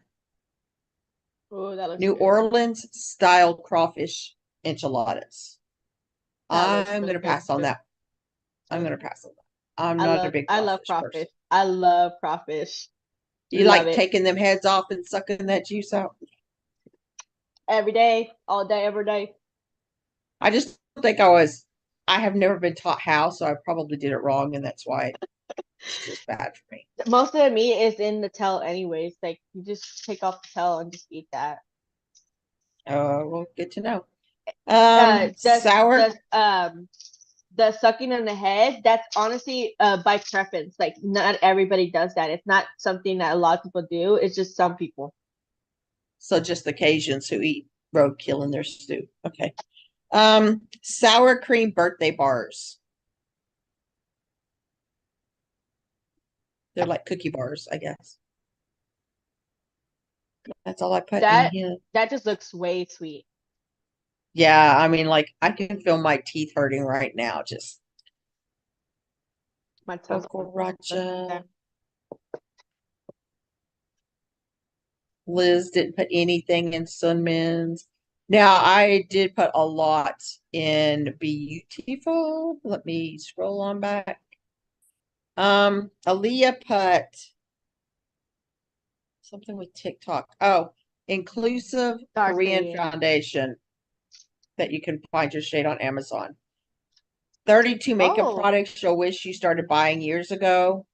Oh, that looks New good. Orleans style crawfish enchiladas. That looks I'm really going to good pass on too. that. I'm going to pass on that. I'm not a big I love crawfish crawfish. person. I love crawfish. You Love like it. taking them heads off and sucking that juice out? Every day, all day, every day. I just think I have never been taught how, so I probably did it wrong, and that's why it's just bad for me. Most of the meat is in the tail anyways. Like you just take off the tail and just eat that. Well, good to know. Just Sour. the sucking on the head, that's honestly by preference. Like not everybody does that. It's not something that a lot of people do. It's just some people. So just the Cajuns who eat roadkill in their stew. Okay. Sour cream birthday bars. They're like cookie bars, I guess. That's all I put in That here. that just looks way sweet. Yeah, I mean, like I can feel my teeth hurting right now. Just My tongue's Cucaracha. Liz didn't put anything in Sunman's. Now I did put a lot in Beautiful. Let me scroll on back. Aaliyah put something with TikTok. Oh, Inclusive Dark Korean Korean. Foundation that you can find your shade on Amazon. 32 makeup Oh, products you'll wish you started buying years ago.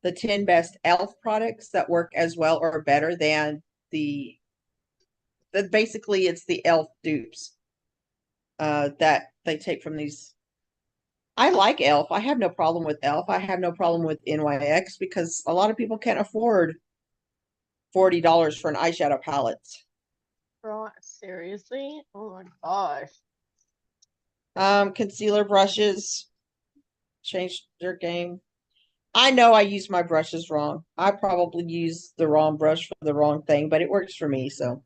The 10 best e.l.f. products that work as well or better than the that basically it's the e.l.f. dupes that they take from these. I like e.l.f. I have no problem with e.l.f. I have no problem with NYX because a lot of people can't afford $40 for an eyeshadow palette. bro, seriously? Oh my gosh. Concealer brushes changed their game. I know I use my brushes wrong. I probably use the wrong brush for the wrong thing, but it works for me, so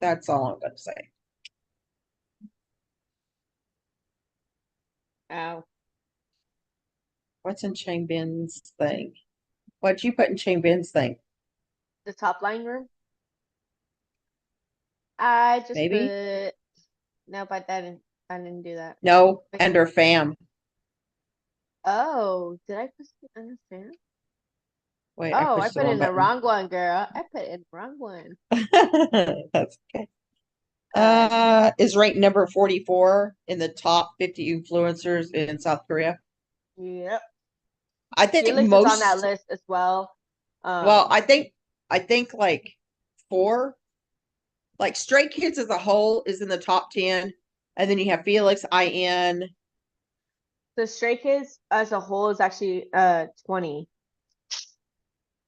that's all I'm gonna say. Ow. What's in Shane Ben's thing? What'd you put in Shane Ben's thing? The top line room. I just Maybe? put no, but I didn't do that. No, Wait. under fam. Oh, did I put it under fan? Wait, I Oh, I pushed the put wrong in the button. wrong one, girl. I put in the wrong one. That's okay. Uh, Is ranked number 44 in the top 50 influencers in South Korea. yep. I think Felix is on that most, list as well. well, I think like four, like Stray Kids as a whole is in the top 10, and then you have Felix, IN. The Stray Kids as a whole is actually 20.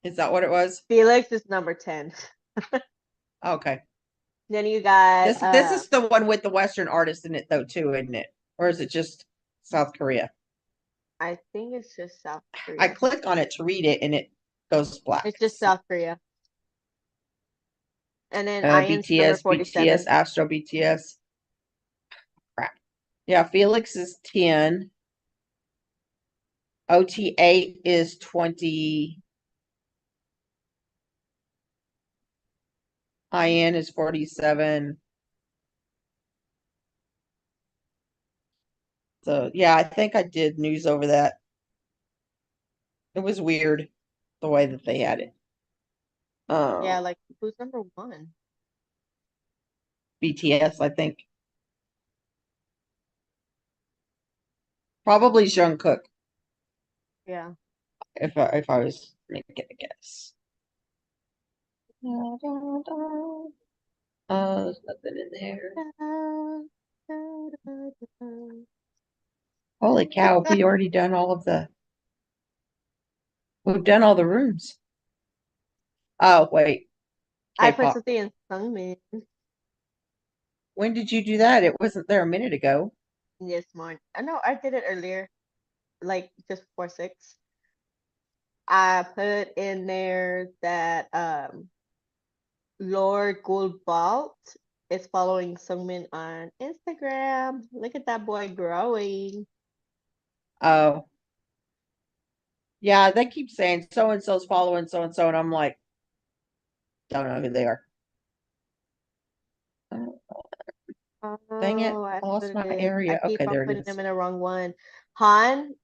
Is that what it was? Felix is number 10. Okay. Then you got This is the one with the Western artist in it though too, isn't it? Or is it just South Korea? I think it's just South I Korea. click on it to read it and it goes black. It's just South Korea. And then IN's number BTS, 47. Astro BTS. Crap. Yeah, Felix is 10. OT8 is 20. IN is 47. So yeah, I think I did news over that. It was weird the way that they had it. Yeah, like who's number 1? BTS, I think. Probably Jungkook, Yeah. if I was making a guess. There's nothing in there. Holy cow, we already done all of the we've done all the rooms. Oh, wait. I put K-pop. something in Sungmin When did you do that? It wasn't there a minute ago. this morning. I know I did it earlier, like just before 6. I put in there that Lord Goldbalt is following Sungmin on Instagram. Look at that boy growing. Oh. Yeah, they keep saying so and so's following so and so, and I'm like, don't know who they are. Oh, dang it. Oh, I I lost put my it in. I area. keep Okay, on there it putting is. them in the wrong one. Han,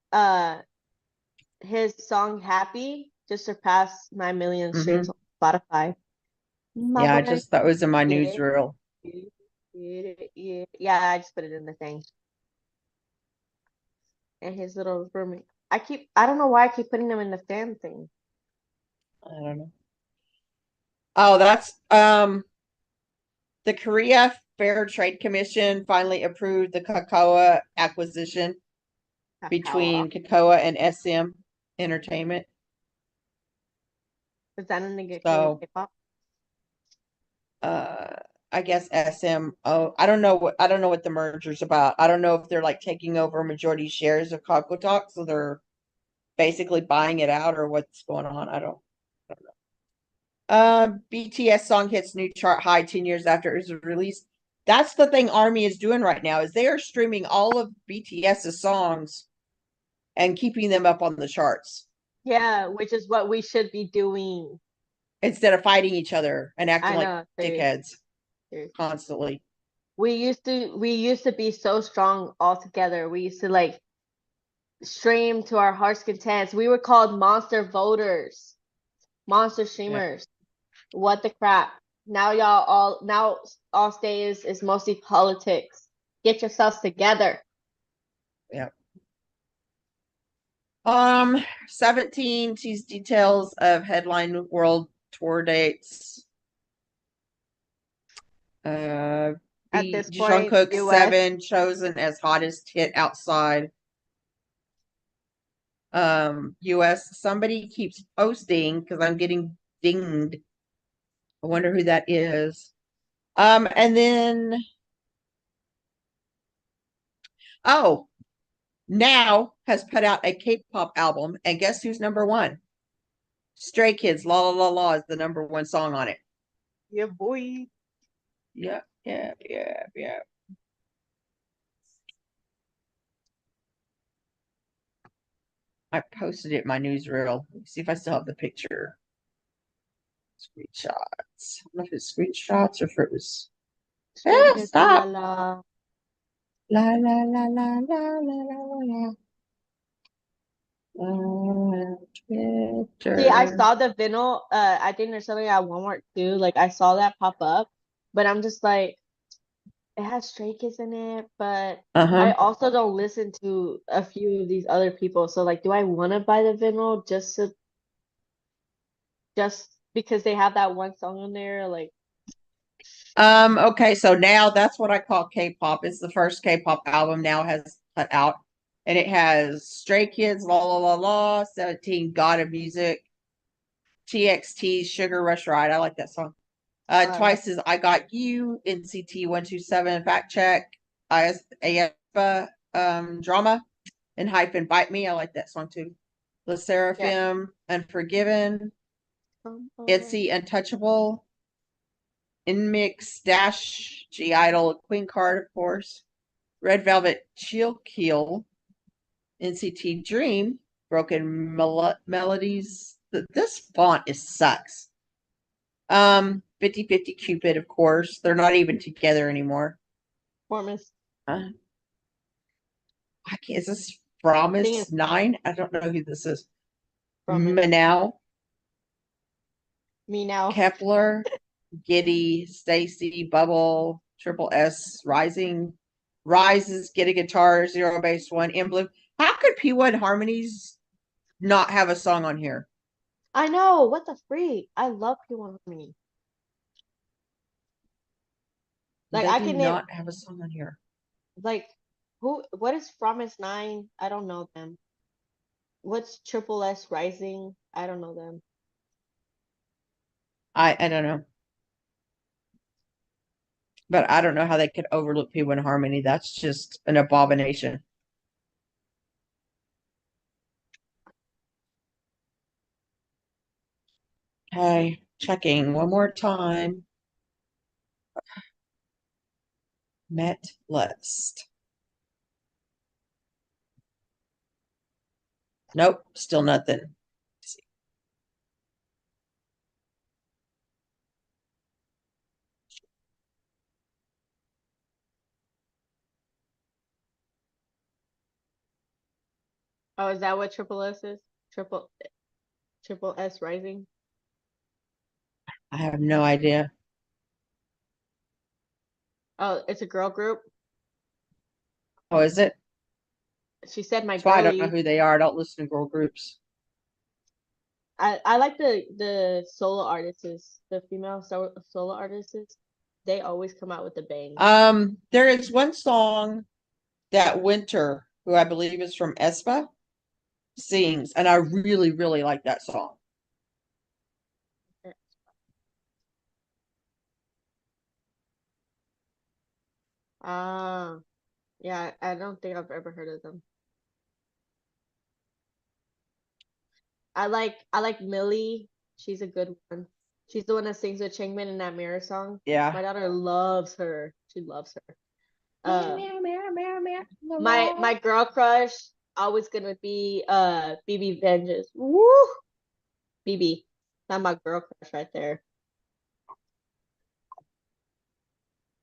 his song Happy just surpassed 9 million streams Mm-hmm. on Spotify. My Yeah, boy. that was in my Yeah. newsreel. Yeah, I just put it in the thing. And his little roommate. I don't know why I keep putting them in the fan thing. I don't know. Oh, that's the Korea Fair Trade Commission finally approved the Kakao acquisition Kakao. between Kakao and SM Entertainment. Is that in the So K-pop? uh I guess SM. Oh, I don't know what the merger's about. I don't know if they're like taking over majority shares of Kakao Talk, so they're basically buying it out or what's going on. I don't know. BTS song hits new chart high 10 years after it was released. That's the thing Army is doing right now is they are streaming all of BTS's songs and keeping them up on the charts Yeah, which is what we should be doing. instead of fighting each other and acting I like know, dickheads seriously. constantly. We used to be so strong all together. We used to like stream to our heart's content. We were called monster voters, monster Yeah. streamers. What the crap? Now all stay is mostly politics. Get yourselves together. Yeah. 17 tease details of headline world tour dates. At this point, Jungkook US. 7 chosen as hottest hit outside. US. Somebody keeps posting because I'm getting dinged. I wonder who that is. And then oh, now has put out a K-pop album, and guess who's number one? Stray Kids, La La La La is the number one song on it. Yeah, boy. Yeah. I posted it in my newsreel. Let me see if I still have the picture. Screenshots. I don't know if it's screenshots or if it was. Stray Kids, la Stop. la. La la la la la la la la. See, I Twitter. saw the vinyl. I think there's something at Walmart too. Like I saw that pop up, but I'm just like, it has Stray Kids in it, but I Uh-huh. also don't listen to a few of these other people. So like, do I want to buy the vinyl just because they have that one song on there? Like, Okay, so now that's what I call K-pop. It's the first K-pop album now has put out. And it has Stray Kids, La La La La, 17, God of Music, TXT, Sugar Rush Ride. I like that song. Twice as I Got You, NCT 127, Fact Check, AFA, Drama, and Hyphen Bite Me. I like that song too. The yeah. Seraphim, Unforgiven, Itsy, Untouchable, Inmix, Dash, G Idol, Queen Card, of course, Red Velvet, Chill Keel, NCT Dream, Broken Melodies. This font is sucks. 50/50 Cupid, of course. They're not even together anymore. Performance. I can't, is this I think Promise it's 9? I don't know who this is. Performance. Manal, Me now. Kepler, Giddy, Stacy, Bubble, Triple S, Rising, Rises, Get a Guitar, Zero Base One, In Blue. How could P1 Harmonies not have a song on here? I know. What the freak? I love P1 Harmony. Like They I do can name not have a song on here. like who? What is Promise 9? I don't know them. What's Triple S Rising? I don't know them. I don't know. But I don't know how they could overlook P1 Harmony. That's just an abomination. Okay, checking one more time. Met list. Nope, still nothing. Oh, is that what Triple S is? Triple S Rising? I have no idea. Oh, it's a girl group. Oh, is it? She said my That's why I don't know girly. who they are. I don't listen to girl groups. I like the solo artists, the female solo artists. They always come out with the bangs. There is one song that Winter, who I believe is from Espa, sings, and I really, really like that song. Ah, yeah, I don't think I've ever heard of them. I like Millie. She's a good one. She's the one that sings with Changmin in that Mirror song. Yeah. My daughter loves her. She loves her. Meow, Uh, meow, meow, meow, meow, la, my la. girl crush always gonna be BB Vengeance. Woo! BB. That's my girl crush right there.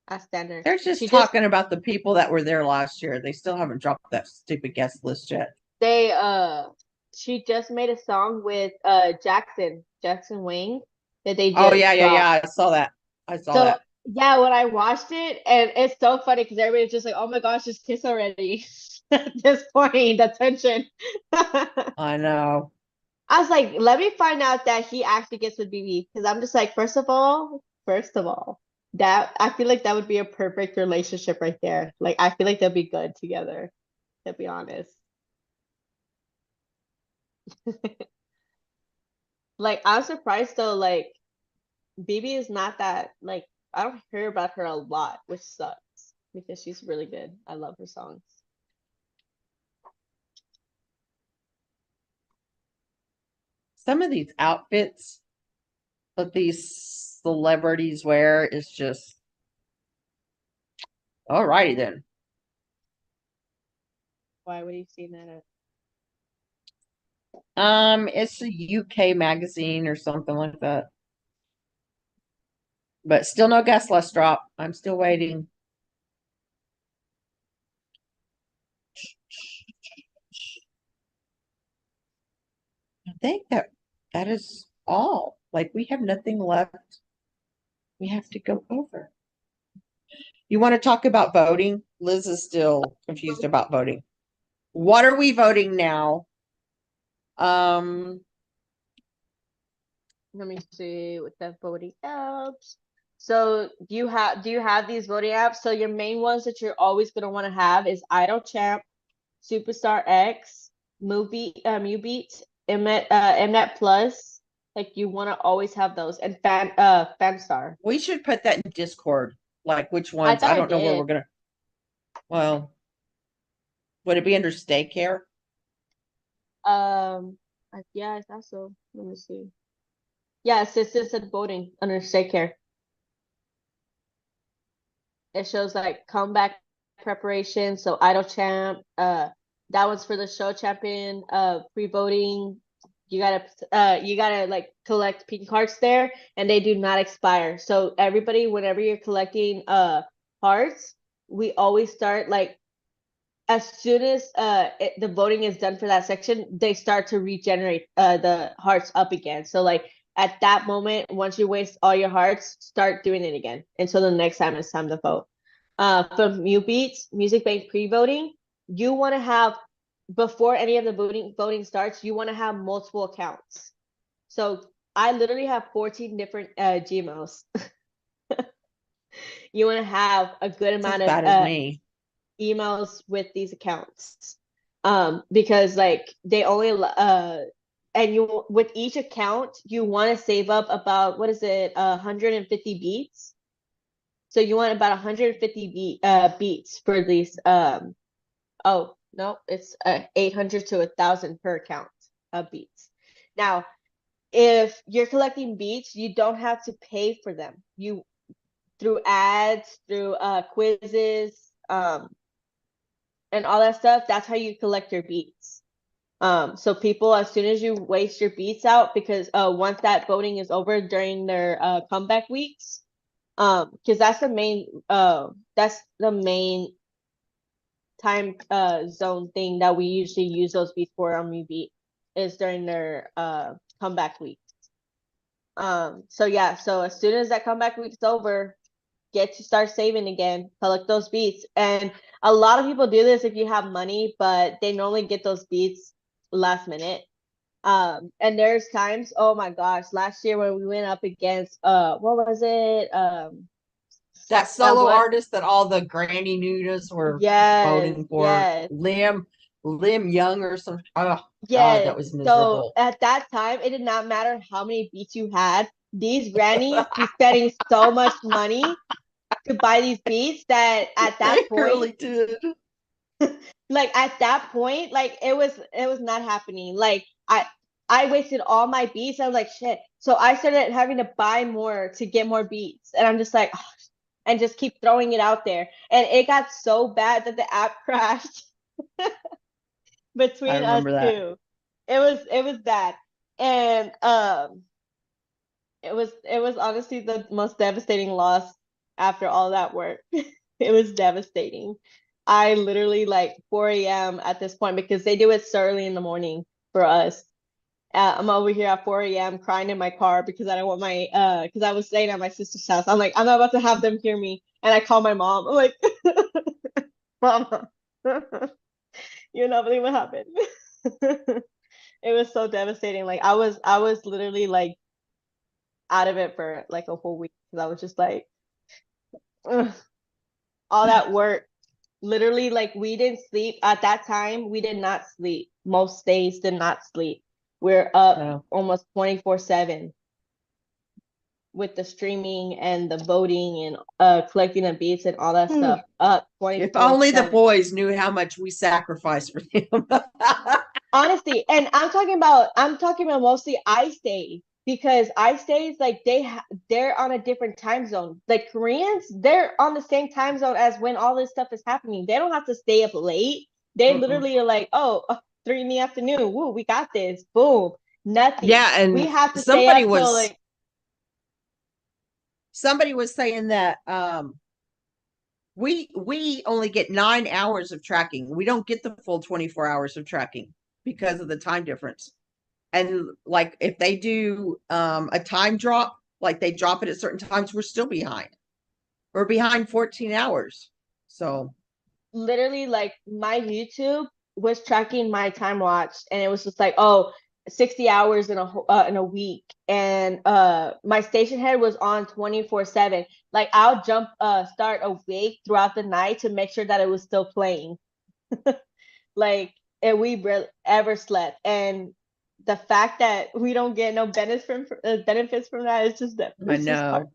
I stand her. They're just She just talking about the people that were there last year. They still haven't dropped that stupid guest list yet. they she just made a song with Jackson Wang that they Oh, just yeah. dropped. I saw that. I saw So that. yeah, when I watched it, and it's so funny because everybody's just like, "Oh my gosh, just kiss already!" At this point, the tension. I I know. was like, "Let me find out that he actually gets with BB," because I'm just like, first of all, that I feel like that would be a perfect relationship right there. Like, I feel like they'll be good together. To be honest, like I'm surprised though. Like, BB is not that like I don't hear about her a lot, which sucks because she's really good. I love her songs. some of these outfits that these celebrities wear is just all righty then. Why would you see that? It's a UK magazine or something like that. But still no gas list drop. I'm still waiting. I think that is all. Like we have nothing left. We have to go over. You want to talk about voting? Liz is still confused about voting. What are we voting now? Let me see with the voting apps. So do you have these voting apps? So your main ones that you're always gonna want to have is Idol Champ, Superstar X, Mubeat, Mnet Plus. Like you want to always have those, and Fanstar. We should put that in Discord. Like which I ones? thought I I don't know where did. we're gonna. Well, would it be under stay care? Yeah, I thought so. Let me see. Yeah, it said voting under Stay Care. It shows like comeback preparation. So Idol Champ, that one's for the show champion. Pre-voting, you gotta like collect pink cards there, and they do not expire. So everybody, whenever you're collecting hearts, we always start like as soon as the voting is done for that section, they start to regenerate the hearts up again. So like at that moment, once you waste all your hearts, start doing it again until the next time it's time to vote. From Mubeats, Music Bank pre-voting, you want to have before any of the voting starts, you want to have multiple accounts. So I literally have 14 different Gmails. You want to have a good It's as amount bad as of me. emails with these accounts. Because like they only and you with each account you want to save up about what is it 150 beats. So you want about 150 beats for these oh no, it's 800 to 1,000 per account of beats. Now if you're collecting beats, you don't have to pay for them. You through ads, through quizzes, and all that stuff, that's how you collect your beats. So people, as soon as you waste your beats out, because once that voting is over during their comeback weeks, because that's the main time zone thing that we usually use those beats for on Mubeat is during their comeback weeks. So yeah, so as soon as that comeback week's over, get to start saving again, collect those beats. And a lot of people do this if you have money, but they normally get those beats last minute. And there's times, oh my gosh, last year when we went up against what was it? That solo What? artist that all the Granny Nudas were Yes, voting for, yes. Lim Young or something. Oh God, Yes. that was So miserable. at that time, it did not matter how many beats you had. These grannies be spending so much money to buy these beats that at that They point, really did. like at that point, like it was not happening. Like I wasted all my beats. I was like, shit. So I started having to buy more to get more beats. And I'm just like, oh, and just keep throwing it out there. And it got so bad that the app crashed I between us remember that. two. It was bad. And it was honestly the most devastating loss after all that work. It was devastating. I literally like 4 a.m. at this point because they do it so early in the morning for us. I'm over here at 4 a.m. crying in my car because I don't want my because I was staying at my sister's house. I'm like, I'm not about to have them hear me. And I call my mom. I'm like, Mama, you're not believe what happened. It was so devastating. Like I was literally like out of it for like a whole week because I was just like, ugh, all that work. Literally, like we didn't sleep at that time. We did not sleep. Most days did not sleep. We're up No. almost 24/7 with the streaming and the voting and collecting the beats and all that stuff. Up If only the 24/7. boys knew how much we sacrificed for them. Honestly, and I'm talking about mostly iStay, because iStays, like they're on a different time zone. Like Koreans, they're on the same time zone as when all this stuff is happening. They don't have to stay up late. They Mm-mm. literally are like, oh, 3 in the afternoon. Woo, we got this. Boom. Nothing. Yeah, We and have to stay up till like somebody was saying that we only get 9 hours of tracking. We don't get the full 24 hours of tracking because of the time difference. And like if they do a time drop, like they drop it at certain times, we're still behind. We're behind 14 hours. So literally, like my YouTube was tracking my time watched, and it was just like, oh, 60 hours in a week, and my station head was on 24/7. Like I'll start awake throughout the night to make sure that it was still playing. Like, and we barely ever slept, and the fact that we don't get no benefits from that is just that I it's just hard. know.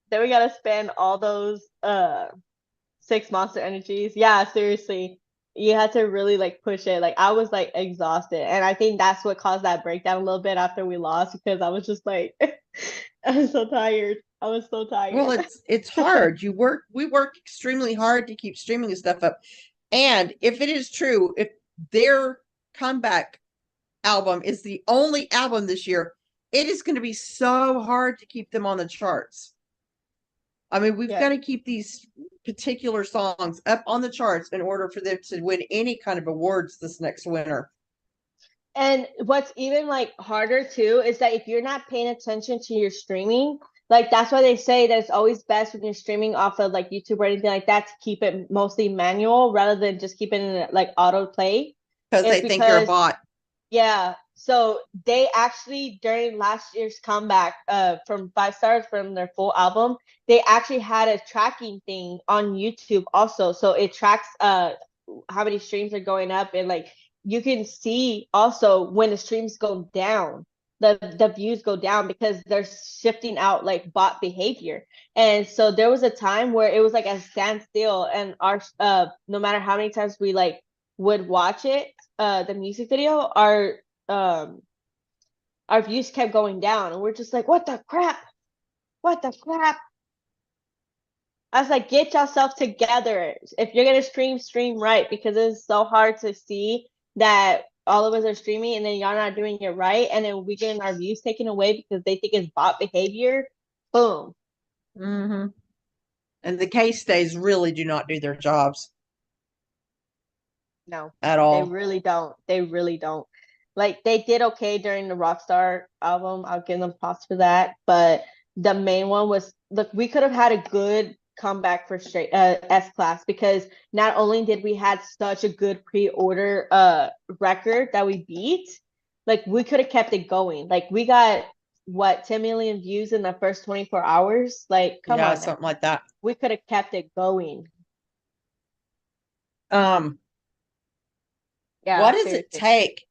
Then we gotta spend all those 6 monster energies. Yeah, seriously. You had to really like push it. Like I was like exhausted. And I think that's what caused that breakdown a little bit after we lost, because I was just like I was so tired. I was so Well, tired. it's hard. We work extremely hard to keep streaming this stuff up. And if it is true, if their comeback album is the only album this year, it is going to be so hard to keep them on the charts. I mean, we've got Yeah. to keep these particular songs up on the charts in order for them to win any kind of awards this next winter. And what's even like harder too is that if you're not paying attention to your streaming, like that's why they say that it's always best when you're streaming off of like YouTube or anything like that to keep it mostly manual rather than just keep it in like auto play. Because Is they think you're a because bot. yeah, so they actually during last year's comeback from Five Stars from their full album, they actually had a tracking thing on YouTube also. So it tracks how many streams are going up, and like you can see also when the streams go down, the views go down because they're shifting out like bot behavior. And so there was a time where it was like a standstill, and our no matter how many times we like would watch it, the music video, um our views kept going down, and we're just like, what the crap? What the crap? I was like, get yourself together. If you're gonna stream right, because it's so hard to see that all of us are streaming and then y'all not doing it right, and then we getting our views taken away because they think it's bot behavior. Boom. Mm-hmm. And the case stays really do not do their jobs No, at they all. really don't. They really don't. Like they did okay during the Rockstar album. I'll give them props for that. But the main one was, look, we could have had a good comeback for straight S Class, because not only did we had such a good pre-order record that we beat, like we could have kept it going. Like we got what 10 million views in the first 24 hours. Like come Yeah, on now. something like that. We could have kept it going. Um, Yeah, what does it seriously. take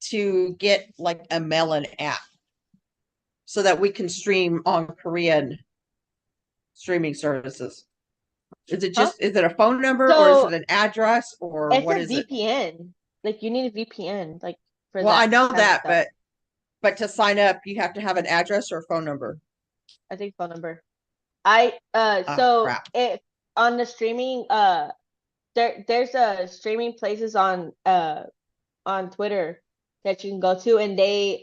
to get like a Melon app so that we can stream on Korean streaming services? Is it Huh? just is it a phone number or is So it an address or it's what a is it? VPN. Like you need a VPN like for Well, I that know kind of that, stuff. but to sign up, you have to have an address or a phone number. I think phone number. I Ah, so crap. if on the streaming there's streaming places on Twitter that you can go to, and they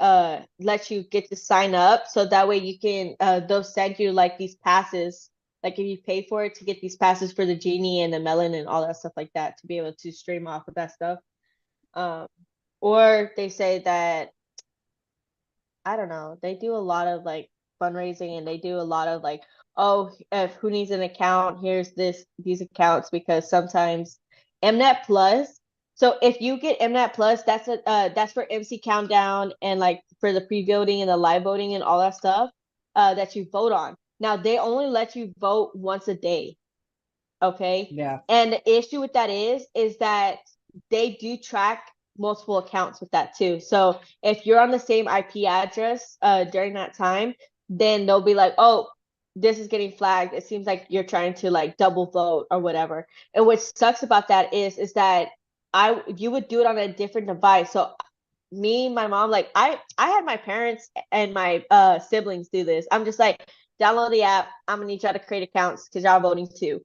let you get to sign up, so that way you can they'll send you like these passes, like if you pay for it, to get these passes for the Genie and the Melon and all that stuff like that, to be able to stream off of that stuff. Um, or they say that, I don't know, they do a lot of like fundraising, and they do a lot of like, oh, if who needs an account, here's these accounts, because sometimes Mnet Plus. So if you get Mnet Plus, that's for MC Countdown and like for the pre-voting and the live voting and all that stuff that you vote on. Now they only let you vote once a day. Okay. Yeah. And the issue with that is that they do track multiple accounts with that too. So if you're on the same IP address during that time, then they'll be like, oh, this is getting flagged. It seems like you're trying to like double vote or whatever. And what sucks about that is that you would do it on a different device. So me, my mom, like I had my parents and my siblings do this. I'm just like, download the app. I'm gonna need y'all to create accounts because y'all voting too.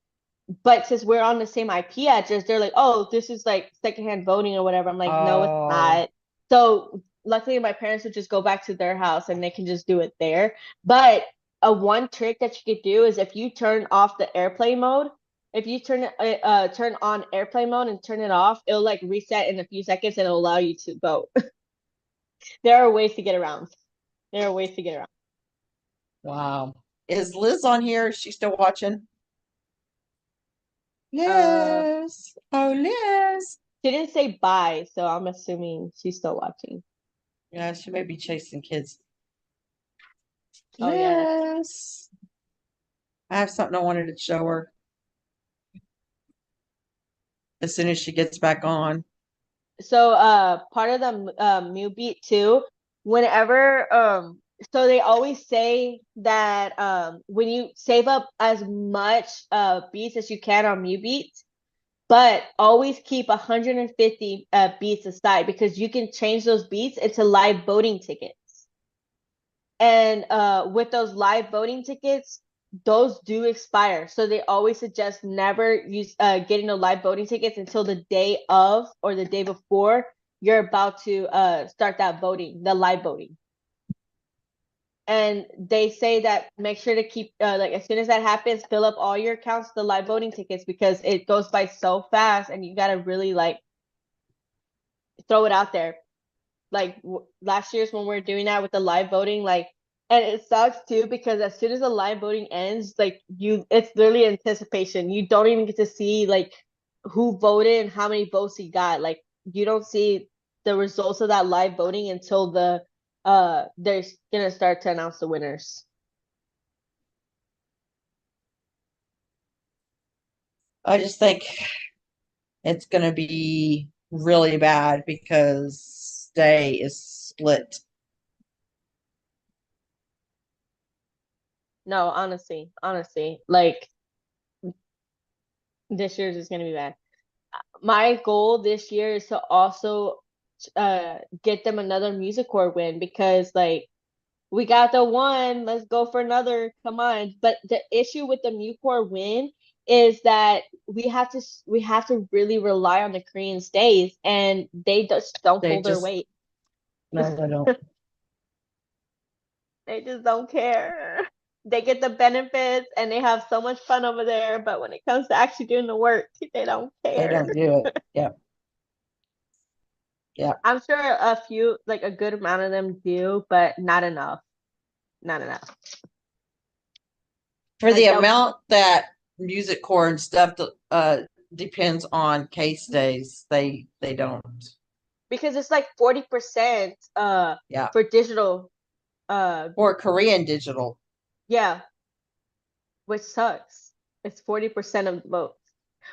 But since we're on the same IP address, they're like, oh, this is like secondhand voting or whatever. I'm like, no, it's Oh, not. So luckily my parents would just go back to their house and they can just do it there. But a one trick that you could do is if you turn off the airplane mode, if you turn on airplane mode and turn it off, it'll like reset in a few seconds and it'll allow you to vote. There are ways to get around. There are ways to get around. wow. Is Liz on here? Is she still watching? Uh, Liz. Oh, Liz. she didn't say bye, so I'm assuming she's still watching. Yeah, she may be chasing kids. Oh yeah. Liz. I have something I wanted to show her as soon as she gets back on. So part of the Mew Beat too, whenever so they always say that when you save up as much beats as you can on Mew Beats, but always keep 150 beats aside because you can change those beats into live voting tickets. And with those live voting tickets, those do expire. So they always suggest never use getting the live voting tickets until the day of or the day before you're about to start that voting, the live voting. And they say that make sure to keep like as soon as that happens, fill up all your accounts, the live voting tickets, because it goes by so fast and you gotta really like throw it out there. Like last year's when we are doing that with the live voting, like, and it sucks too because as soon as the live voting ends, like it's literally anticipation. You don't even get to see like who voted and how many votes he got. Like you don't see the results of that live voting until they're gonna start to announce the winners. I just think it's going to be really bad because Stay is split. No, honestly, like this year's is gonna be bad. My goal this year is to also get them another Music Core win because like we got the one, let's go for another. Come on. But the issue with the Music Core win is that we have to really rely on the Korean stays and they just don't They pull their just, weight. no, they don't. They just don't care. They get the benefits and they have so much fun over there, but when it comes to actually doing the work, they don't They care. don't do it. Yeah. Yeah. I'm sure a few, like a good amount of them do, but not enough. Not enough. For the Like that, amount that Music Core and stuff depends on case days, they don't. because it's like 40% Yeah. for digital. Or Korean digital. Yeah, which sucks. It's 40% of the votes.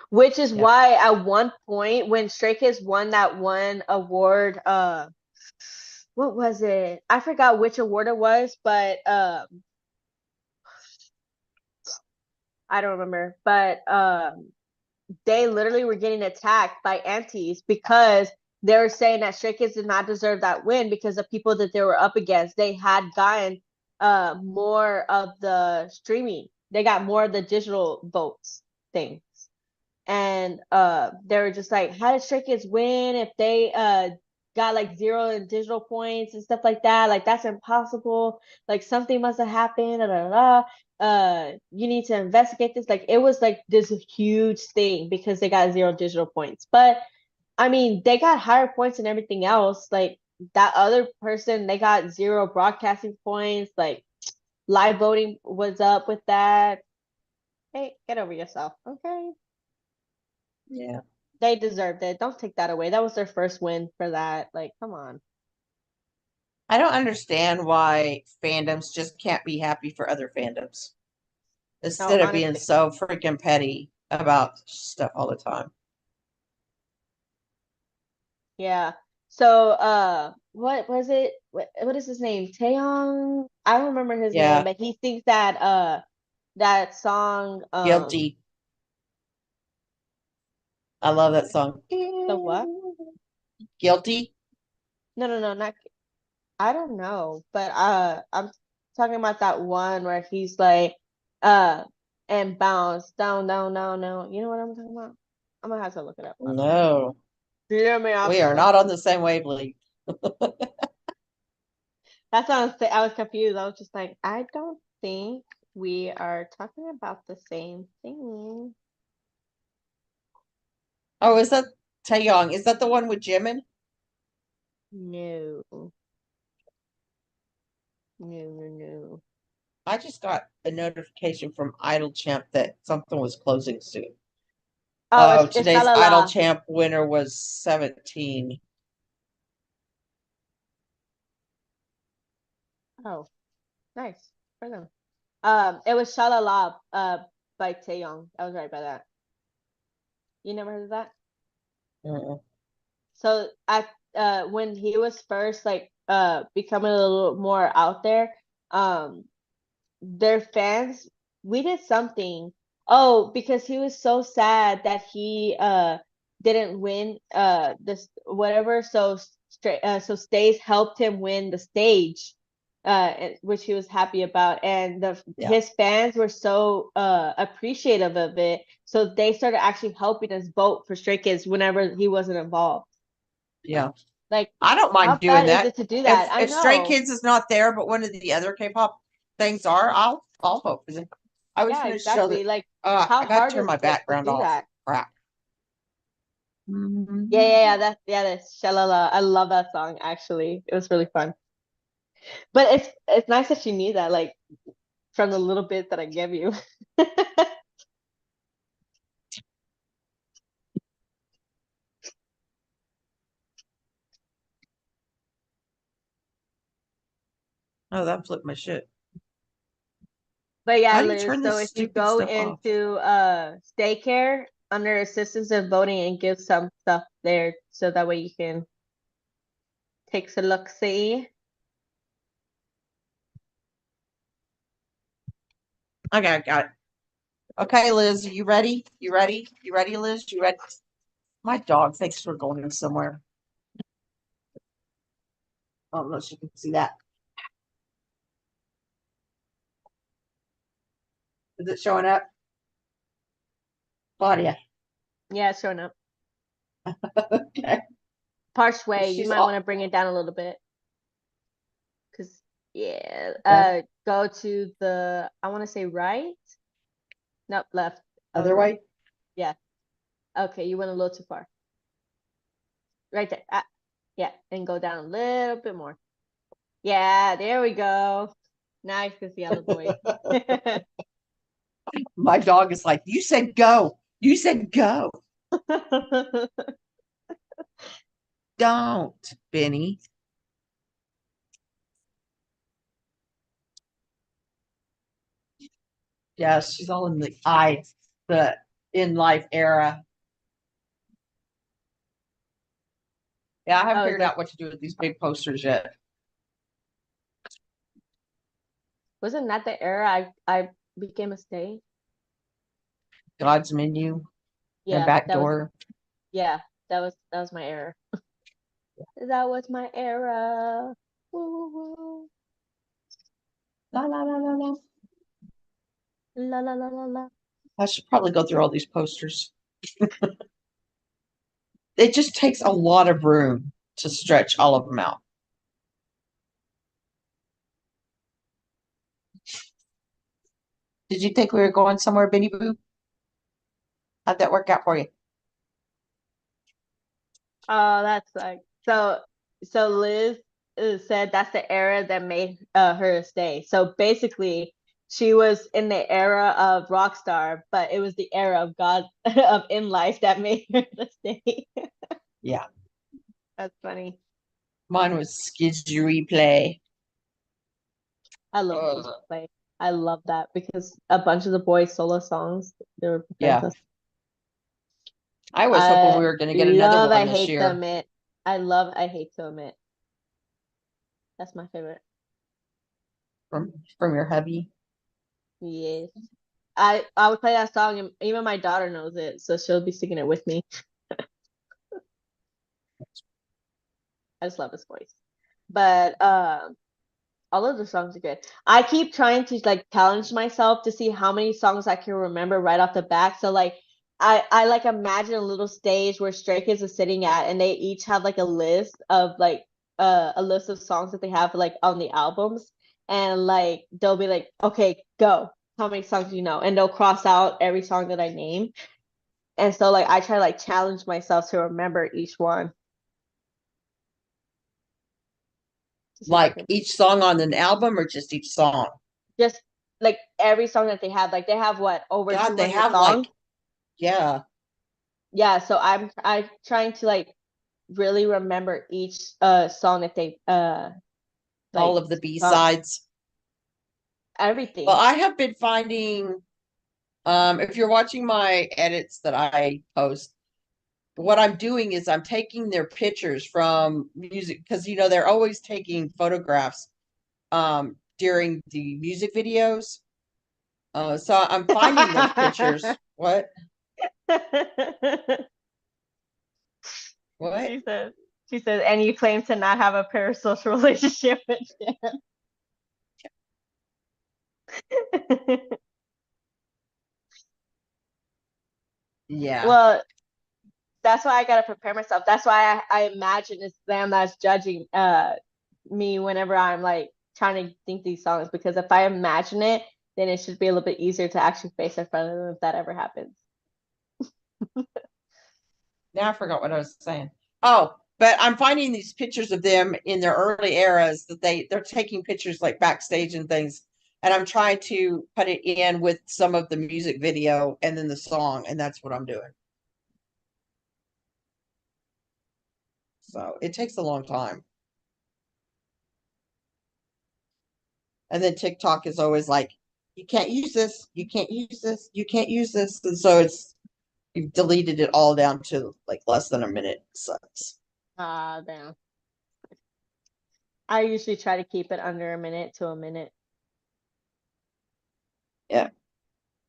Which is Yeah. why at one point when Stray Kids won that one award, what was it? I forgot which award it was, but I don't remember. But they literally were getting attacked by aunties because they were saying that Stray Kids did not deserve that win because the people that they were up against, they had gotten more of the streaming. They got more of the digital votes things. And they were just like, how did Stray Kids win if they got like zero in digital points and stuff like that? Like that's impossible. Like something must have happened. Da, da, da. You need to investigate this. Like it was like this huge thing because they got zero digital points. But I mean, they got higher points than everything else. Like that other person, they got zero broadcasting points. Like live voting was up with that. Hey, get over yourself, okay? Yeah. They deserved it. Don't take that away. That was their first win for that. Like, come on. I don't understand why fandoms just can't be happy for other fandoms No, instead of being honestly. so freaking petty about stuff all the time. Yeah. So, what was it? What is his name? Taeyong? I don't remember his name, Yeah. but he sings that song Guilty. I love that song. The what? Guilty? No, not. I don't know, but I'm talking about that one where he's like, uh, and bounce down, down, down, down. You know what I'm talking about? I'm gonna have to look it up. Hold on. No, Hear me out. we are not on the same wavelength. That's what I was confused. I was just like, I don't think we are talking about the same thing. Oh, is that Taeyong? Is that the one with Jimin? No, no, no. I just got a notification from Idol Champ that something was closing soon. Oh, Oh, it's today's Idol Shalala. Champ winner was 17. Oh, nice for them. It was Shalala, by Taeyong. I was right by that. You never heard of that? Mm-mm. So at when he was first like becoming a little more out there, um their fans, we did something. Oh, because he was so sad that he didn't win this whatever, so straight so Stays helped him win the stage, which he was happy about, and Yeah, his fans were so appreciative of it, so they started actually helping us vote for Stray Kids whenever he wasn't involved. yeah. Like, I don't how mind doing bad is that. it to do If that? I if Stray know. Kids is not there, but one of the other K-pop things are, I'll vote for them. I was Yeah, gonna show that. exactly. Like, I how gotta hard turn is my it to background do off. that? Crap. That's Shalala. I love that song actually. It was really fun. But it's nice that you knew that, like, from the little bit that I gave you. Oh, that flipped my shit. But yeah, How do you Liz, turn so this if you stupid go stuff off? into daycare under assistance of voting and give some stuff there so that way you can take a look see. Okay, I got it. Okay, Liz, you ready? You ready? You ready, Liz? You ready? My dog thinks we're going somewhere. I don't know if you can see that. Is it showing up? Claudia. Yeah, it's showing up. Okay. Parshway, you She's might want all to bring it down a little bit. Cause yeah, that go to the, I want to say right. Nope, left. I was other wrong. way. Yeah. Okay, you went a little too far. Right there. Ah, yeah, and go down a little bit more. Yeah, there we go. Now you can see all the boys. My dog is like, you said go. You said go. Don't, Benny. Yeah, she's all in the in life era. Yeah, I haven't Oh, is figured that out what to do with these big posters yet. wasn't that the era I became a stay? God's menu and Yeah, back that was door. yeah, that was my era. That was my era. Woo, woo. La la la la la. La la la la la. I should probably go through all these posters. It just takes a lot of room to stretch all of them out. Did you think we were going somewhere, Benny Boo? How'd that work out for you? Oh, that's like so Liz said that's the era that made her stay. So basically she was in the era of Rockstar, but it was the era of God of In Life that made her to stay. Yeah, That's funny. mine was Skids Replay. I love Kids Play. I love that because a bunch of the boys' solo songs, they were Yeah, fantastic. I was hoping I we were going to get another love, I one this hate to year admit. I love, I hate to admit. That's my favorite. from your hubby. Yes. I would play that song and even my daughter knows it, so she'll be singing it with me. I just love his voice. But all of the songs are good. I keep trying to like challenge myself to see how many songs I can remember right off the bat. So like I like imagine a little stage where Stray Kids is sitting at, and they each have like a list of like a list of songs that they have like on the albums, and like they'll be like, okay, go. How many songs do you know? And they'll cross out every song that I name. And so like I try to like challenge myself to remember each one. To see if I Like can each song on an album or just each song? just like every song that they have. Like they have what, over God, they 200 have songs? like, yeah, Yeah, so I'm trying to like really remember each song that they all like of the sung. B-sides. Well, Everything. I have been finding, if you're watching my edits that I post, what I'm doing is I'm taking their pictures from music because they're always taking photographs during the music videos. So I'm finding those pictures. What? What? She says, and you claim to not have a parasocial relationship with him. Yeah. Well, that's why I gotta prepare myself. That's why I imagine it's them that's judging me whenever I'm like trying to think these songs, because if I imagine it, then it should be a little bit easier to actually face in front of them if that ever happens. Now I forgot what I was saying. Oh, but I'm finding these pictures of them in their early eras that they're taking pictures like backstage and things, and I'm trying to put it in with some of the music video and then the song, and that's what I'm doing. So it takes a long time. And then TikTok is always like, you can't use this, you can't use this, you can't use this. And so you've deleted it all down to like less than a minute. It sucks. Ah, damn. I usually try to keep it under a minute to a minute. Yeah.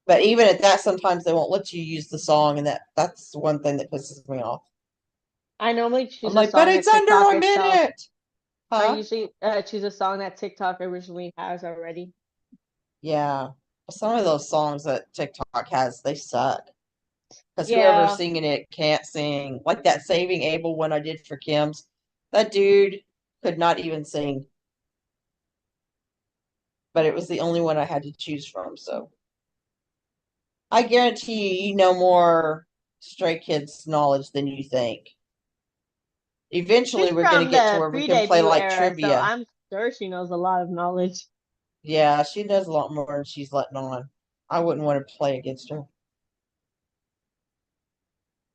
But even at that, sometimes they won't let you use the song, and that's one thing that pisses me off. I normally I'm choose a like, but song it's that under TikTok a itself. minute. I Huh? usually choose a song that TikTok originally has already. Yeah. Some of those songs that TikTok has, they suck. Because whoever's Yeah. singing it can't sing. Like that Saving Abel one I did for Kim's. That dude could not even sing. But it was the only one I had to choose from. So I guarantee you know more Stray Kids knowledge than you think. She's Eventually, we're going to from get to the where we can play pre-debut like era, so trivia. I'm sure she knows a lot of knowledge. Yeah, she does a lot more than she's letting on. I wouldn't want to play against her.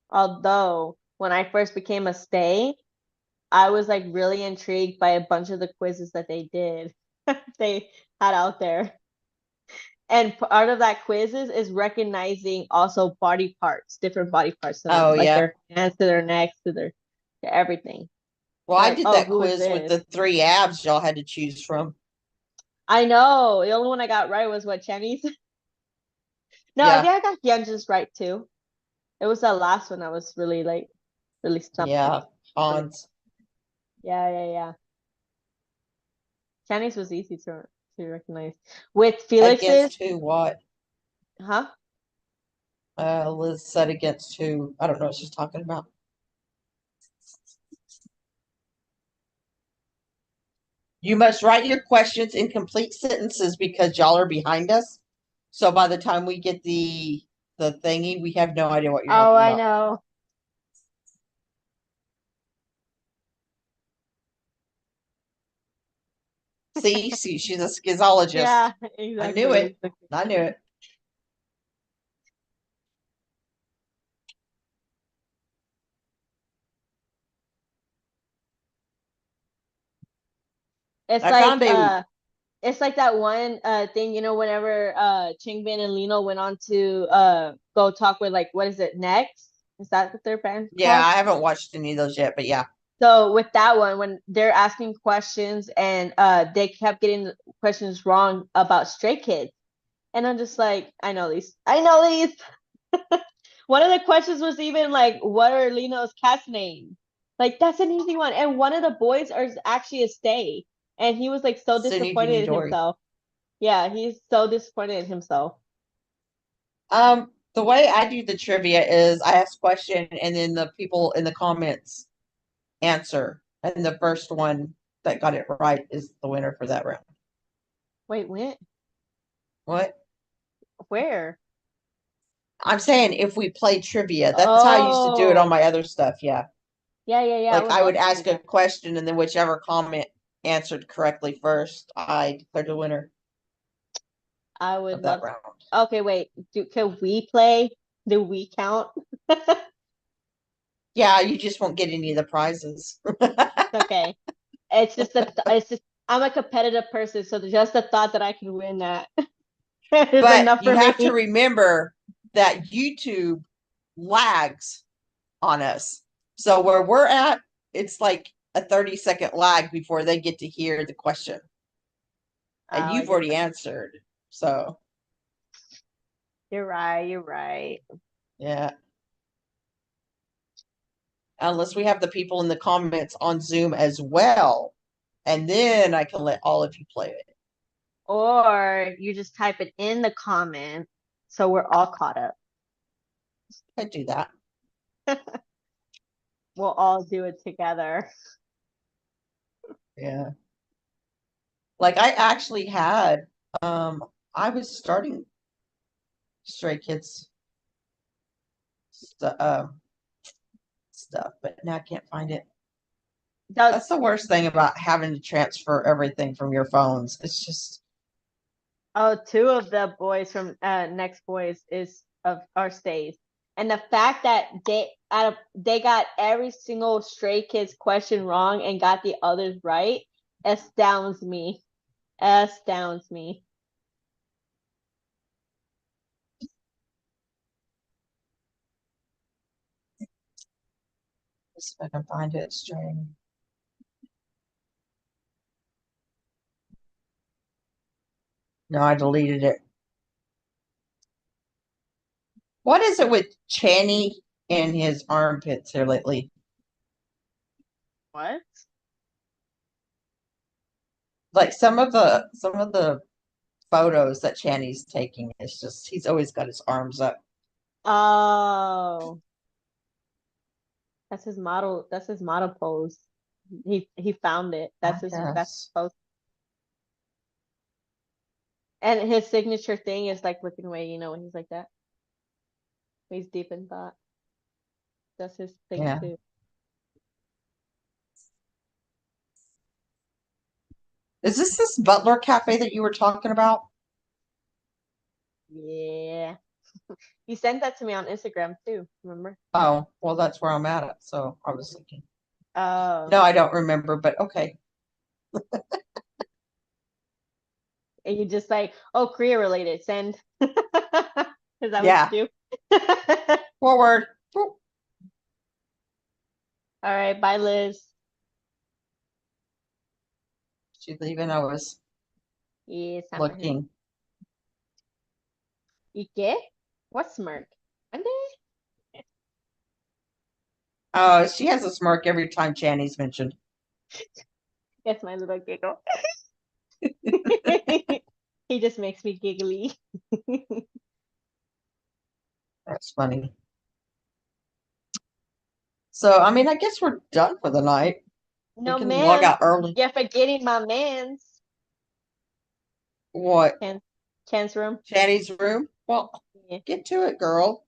Although when I first became a stay, I was like really intrigued by a bunch of the quizzes that they did. They had out there. And part of that quizzes is recognizing also body parts, different body parts to them, Oh, like yeah. their hands to their necks to everything. Well, I Like, did oh, that who is quiz with this? the 3 abs y'all had to choose from. I know. The only one I got right was what, Chinese? No, I Yeah, think I got Hyunjin's right too. It was the last one that was really like really stumping yeah, for me. Hans. Yeah, yeah, yeah. Chinese was easy to recognize. With Felix's, Against who? What? huh? Liz said against who? I don't know what she's talking about. You must write your questions in complete sentences because y'all are behind us. So by the time we get the thingy, we have no idea what you're Oh, talking I about. know. See, she's a schizologist. Yeah, I knew it. exactly. I knew it. It's I like found a it's like that one thing, whenever Changbin and Lino went on to go talk with, like, what is it, Next? Is that what their band's yeah, called? I haven't watched any of those yet, but yeah. So with that one, when they're asking questions and they kept getting the questions wrong about Stray Kids. And I'm just like, I know these. I know these. One of the questions was even like, what are Lino's cat's names? Like that's an easy one. And one of the boys is actually a stay. And he was like so Sunny disappointed in Dory. himself. Yeah, he's so disappointed in himself. The way I do the trivia is I ask question and then the people in the comments answer. And the first one that got it right is the winner for that round. Wait, when? What? Where? I'm saying if we play trivia, that's how I used to do it on Oh, my other stuff. Yeah. yeah. I Like would I love would to do ask a that. question and then whichever comment answered correctly first, I declared the winner I would of that love round. to. Okay, wait. Can we play? Do we count? Yeah, you just won't get any of the prizes. Okay. It's just I'm a competitive person, so just the thought that I can win that is But enough you for have to me. remember that YouTube lags on us. So where we're at, it's like a 30-second lag before they get to hear the question. Oh, And I you've guess already answered. So, you're right. You're right. yeah. Unless we have the people in the comments on Zoom as well. And then I can let all of you play it. Or you just type it in the comment so we're all caught up. I do that. We'll all do it together. Yeah. Like I actually had I was starting Stray Kids stuff, but now I can't find it. That's the worst thing about having to transfer everything from your phones. It's just Two of the boys from Next Boys is of our stays. And the fact that they got every single Stray Kids question wrong and got the others right astounds me. Astounds me. if I can find it. Stray. No, I deleted it. What is it with Channy and his armpits here lately? What? Like some of the photos that Channy's taking, it's just he's always got his arms up. Oh, that's his model pose. He found it. That's his best Yes. pose. And his signature thing is like looking away, when he's like that. He's deep in thought. That's his thing Yeah. too. Is this Butler Cafe that you were talking about? Yeah. You sent that to me on Instagram too, remember? Oh, well, that's where I'm at. So I was thinking. Oh. No, I don't remember, but okay. And you just like, oh, Korea related, send. Is that Yeah. what you do? Forward. All right, bye, Liz. She's leaving. I was Yes, I'm right here. looking. ¿Y qué? What smirk? Ande? Oh, she has a smirk every time Channy's mentioned. That's my little giggle. He just makes me giggly. That's funny. So, I mean, I guess we're done for the night. No, We can log man. out early. You're forgetting my man's. What? Ken's room. Channy's room? Well, Yeah. get to it, girl.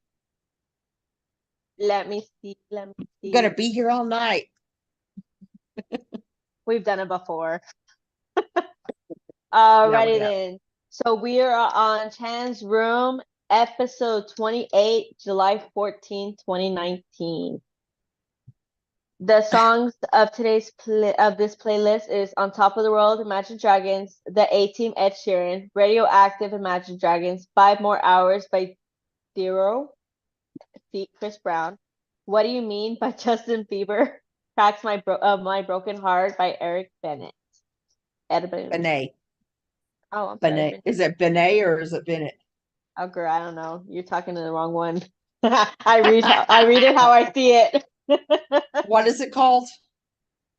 Let me see. Let me I'm see. gonna be here all night. We've done it before. Alrighty Yeah. then. So we are on Chan's Room, episode 28, July 14, 2019. The songs of this playlist is On Top of the World, Imagine Dragons, The A-Team, Ed Sheeran, Radioactive, Imagine Dragons, 5 More Hours by Zero, Chris Brown, What Do You Mean by Justin Bieber, Cracks My Broken Heart by Eric Bennett. Benet. Oh, I'm sorry. Benet. Is it Benet or is it Bennett? Oh, girl, I don't know. You're talking to the wrong one. I read it how I see it. What is it called?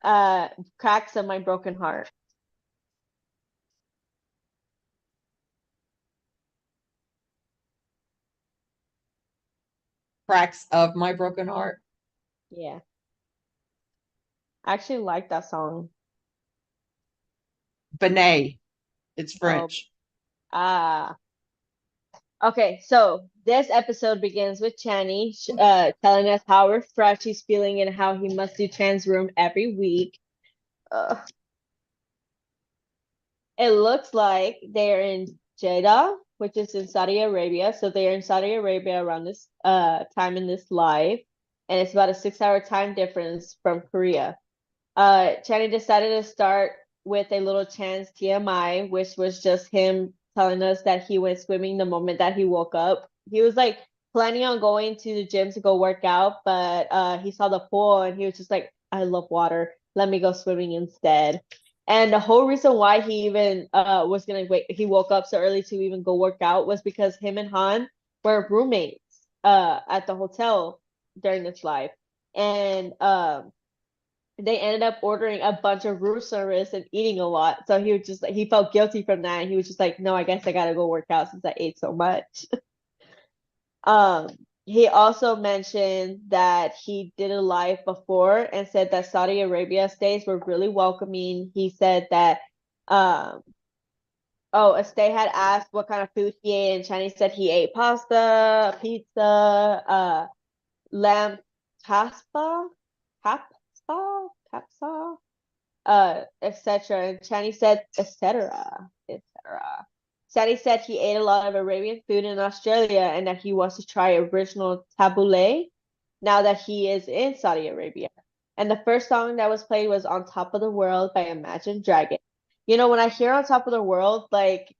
Cracks of My Broken Heart. Cracks of My Broken Heart. Yeah. I actually like that song. Benet. It's Oh, French. ah. Okay, so this episode begins with Channy telling us how refreshed he's feeling and how he must do trans room every week. Uh, it looks like they're in Jeddah, which is in Saudi Arabia. So they're in Saudi Arabia around this time in this live, and it's about a 6 hour time difference from Korea. Channing decided to start with a little chance TMI, which was just him telling us that he went swimming the moment that he woke up. He was like planning on going to the gym to go work out, but he saw the pool and he was just like, I love water. Let me go swimming instead. And the whole reason why he even was gonna wait, he woke up so early to even go work out was because him and Han were roommates at the hotel during this live. And they ended up ordering a bunch of room service and eating a lot. So he was just like he felt guilty from that. And he was just like, no, I guess I gotta go work out since I ate so much. um, he also mentioned that he did a live before and said that Saudi Arabia stays were really welcoming. He said that um oh, a stay had asked what kind of food he ate, and Chinese said he ate pasta, pizza, lamb taspa, capsa, capsa, etc. And Chani said, etc., etc. Chani said he ate a lot of Arabian food in Australia and that he wants to try original tabbouleh now that he is in Saudi Arabia. And the first song that was played was On Top of the World by Imagine Dragon. You know, when I hear On Top of the World, like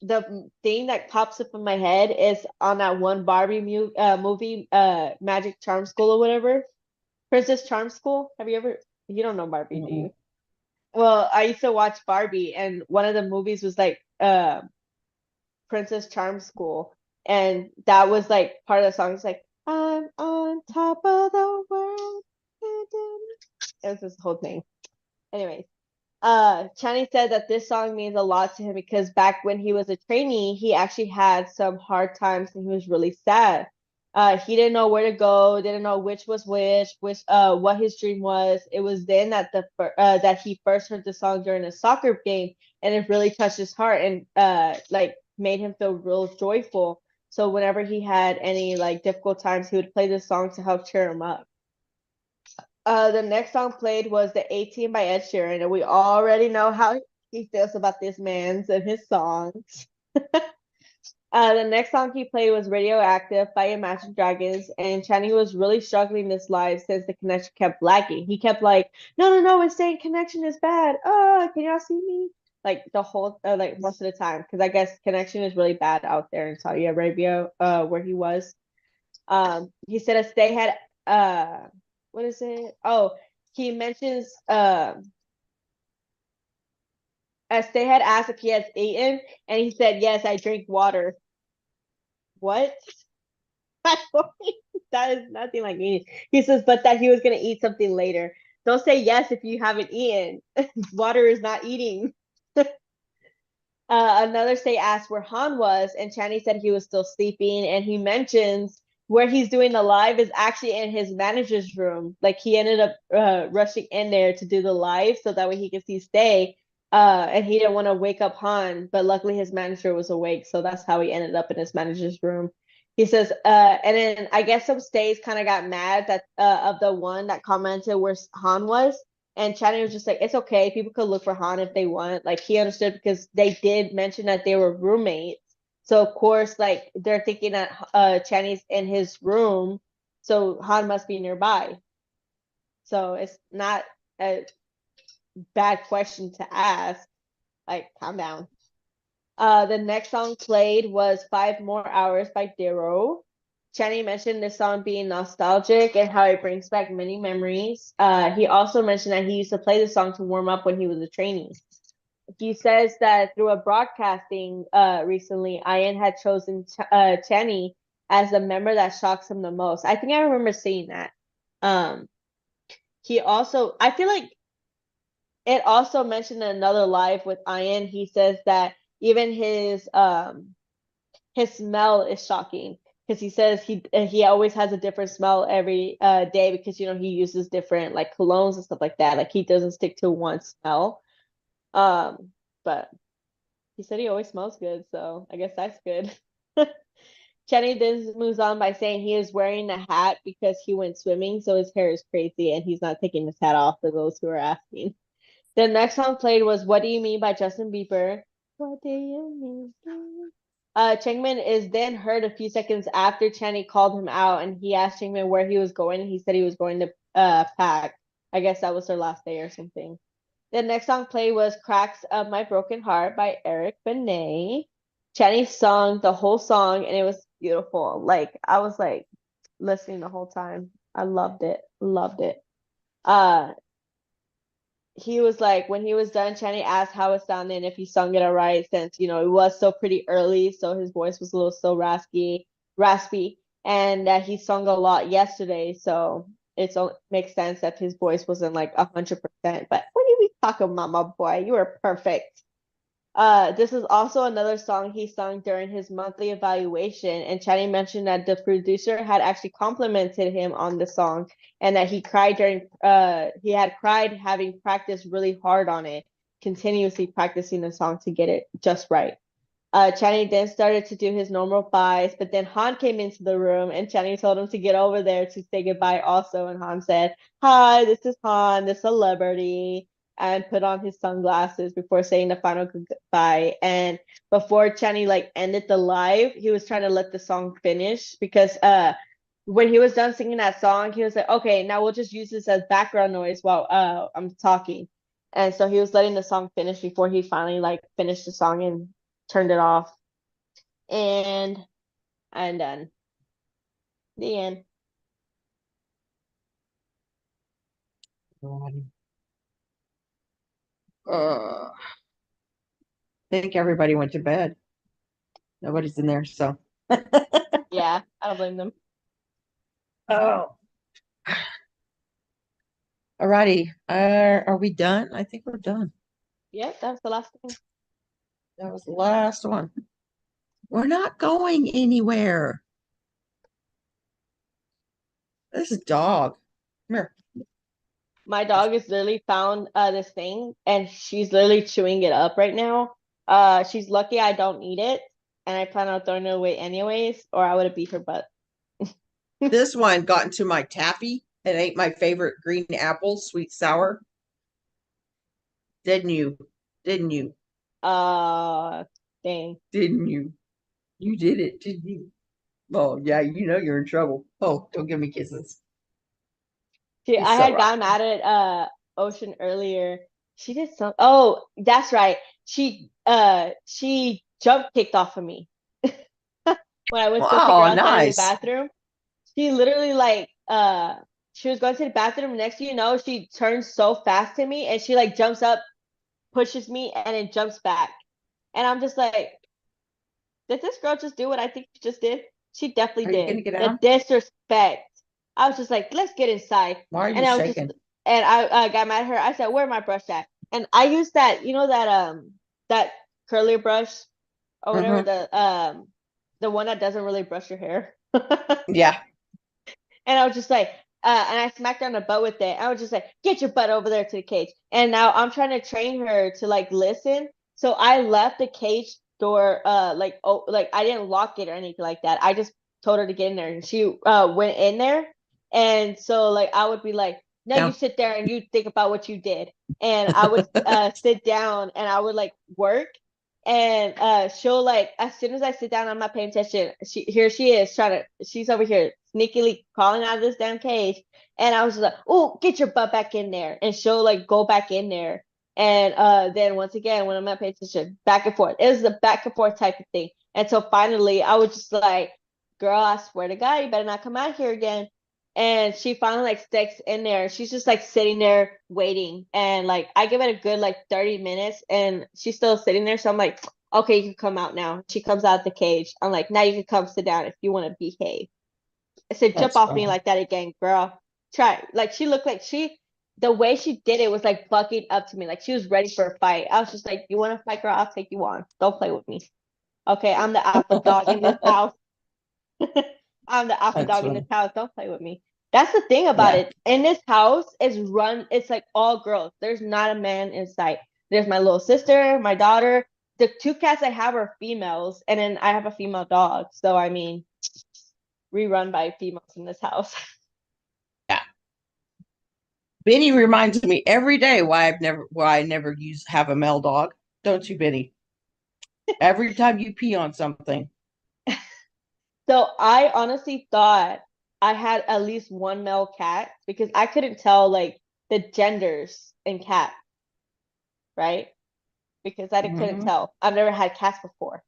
the thing that pops up in my head is on that one Barbie movie, Magic Charm School or whatever. Princess Charm School. Have you ever? You don't know Barbie, do Mhm. you? Well, I used to watch Barbie, and one of the movies was like Princess Charm School, and that was like part of the song. It's like I'm on top of the world. It was this whole thing. Anyways, Channing said that this song means a lot to him because back when he was a trainee, he actually had some hard times and he was really sad. He didn't know where to go, didn't know which was which what his dream was. It was then that that he first heard the song during a soccer game, and it really touched his heart and like made him feel real joyful. So whenever he had any like difficult times, he would play this song to help cheer him up. The next song played was the 18 by Ed Sheeran, and we already know how he feels about this man's and his songs. The next song he played was Radioactive by Imagine Dragons, and Channing was really struggling this live since the connection kept lagging. He kept like, no, no, no, it's saying connection is bad. Oh, can y'all see me? Like the whole, like most of the time, because I guess connection is really bad out there in Saudi Arabia, where he was. He said a stay had, what is it? Oh, he mentions, a stay had asked if he has eaten, and he said, yes, I drink water. What? That is nothing like eating. He says, but that he was gonna eat something later. Don't say yes if you haven't eaten. Water is not eating. Another stay asked where Han was, and Channy said he was still sleeping. And he mentions where he's doing the live is actually in his manager's room. Like he ended up rushing in there to do the live so that way he could see Stay. And he didn't want to wake up Han, but luckily his manager was awake, so that's how he ended up in his manager's room. He says, and then I guess some stays kind of got mad that of the one that commented where Han was, and Channing was just like, it's okay. People could look for Han if they want. Like he understood because they did mention that they were roommates. So of course, like they're thinking that Channing's in his room, so Han must be nearby. So it's not a bad question to ask. Like, calm down. The next song played was Five More Hours by Dero. Channing mentioned this song being nostalgic and how it brings back many memories. He also mentioned that he used to play the song to warm up when he was a trainee. He says that through a broadcasting recently, Ian had chosen Channy as the member that shocks him the most. I think I remember seeing that. Um, he also, I feel like it also mentioned in another live with Ian. He says that even his smell is shocking because he says he always has a different smell every day because he uses different like colognes and stuff like that. Like he doesn't stick to one smell. But he said he always smells good, so I guess that's good. Kenny then moves on by saying he is wearing a hat because he went swimming, so his hair is crazy and he's not taking his hat off for those who are asking. The next song played was What Do You Mean by Justin Bieber. What do you mean? Changmin is then heard a few seconds after Channy called him out and he asked Changmin where he was going and he said he was going to pack. I guess that was their last day or something. The next song played was Cracks of My Broken Heart by Eric Benet. Channy sung the whole song and it was beautiful. Like I was like listening the whole time. I loved it. Loved it. Uh he was like when he was done, Channy asked how it sounded and if he sung it all right since it was still pretty early, so his voice was a little still raspy, and that he sung a lot yesterday, so makes sense that his voice wasn't like 100%. But what are we talking about, my boy? You were perfect. This is also another song he sung during his monthly evaluation, and Channing mentioned that the producer had actually complimented him on the song and that he had cried having practiced really hard on it, continuously practicing the song to get it just right. Channing then started to do his normal byes, but then Han came into the room and Channing told him to get over there to say goodbye also. And Han said, "Hi, this is Han, the celebrity," and put on his sunglasses before saying the final goodbye. And before Channing like ended the live, he was trying to let the song finish because when he was done singing that song, he was like, "Okay, now we'll just use this as background noise while I'm talking." And so he was letting the song finish before he finally like finished the song and turned it off. And I'm done. The end. I think everybody went to bed. Nobody's in there, so. Yeah, I don't blame them. Oh, alrighty. Are we done? I think we're done. Yep, that was the last thing. That was the last one. We're not going anywhere. This is dog. Come here. My dog has literally found this thing and she's literally chewing it up right now. She's lucky I don't eat it and I plan on throwing it away anyways, or I would have beat her butt. This one got into my taffy and ate my favorite green apple, sweet sour. Didn't you? Didn't you? Uh Dang. Didn't you? You did it, didn't you? Oh, yeah, you're in trouble. Oh, don't give me kisses. See, He's I so had rough. gotten mad at Ocean earlier. She did some Oh, that's right. She jump kicked off of me when I went to go take her Oh, outside of the nice. bathroom. She literally like she was going to the bathroom. Next thing you know, she turns so fast to me and she like jumps up, pushes me, and then jumps back. And I'm just like, did this girl just do what I think she just did? She definitely Are you gonna did. get The down? disrespect. I was just like, let's get inside. Why are you And I was just shaking? and I got mad at her. I said, where my brush at? And I used that, that curly brush or whatever, Mm-hmm. the one that doesn't really brush your hair. Yeah. And I was just like, and I smacked her on the butt with it. I was just like, get your butt over there to the cage. And now I'm trying to train her to like listen. So I left the cage door, like I didn't lock it or anything like that. I just told her to get in there, and she went in there. And so like I would be like, now you Down. sit there and you think about what you did. And I would sit down and I would like work. And she'll like as soon as I sit down, I'm not paying attention. She is she's over here sneakily crawling out of this damn cage. And I was just like, oh, get your butt back in there. And she'll like go back in there. And then once again, when I'm not paying attention, back and forth. It was a back and forth type of thing. And so finally I was just like, girl, I swear to God, you better not come out here again. And she finally like sticks in there. She's just like sitting there waiting. And like I give it a good like 30 minutes and she's still sitting there. So I'm like, okay, you can come out now. She comes out the cage. I'm like, now you can come sit down if you want to behave. I said, jump That's off me fine. like that again, girl. try. Like she looked like the way she did it was like bucking up to me, like she was ready for a fight. I was just like, "You want to fight, girl? I'll take you on. Don't play with me. Okay, I'm the alpha dog in this house. I'm the alpha That's dog in this funny. house. Don't play with me." That's the thing about Yeah. it. In this house, it's like all girls. There's not a man in sight. There's my little sister, my daughter. The two cats I have are females, and then I have a female dog. So I mean, we run by females in this house. Yeah. Benny reminds me every day why I never have a male dog. Don't you, Benny? Every time you pee on something. So I honestly thought I had at least one male cat because I couldn't tell like the genders in cat, right? Because I couldn't Mhm. tell. I've never had cats before.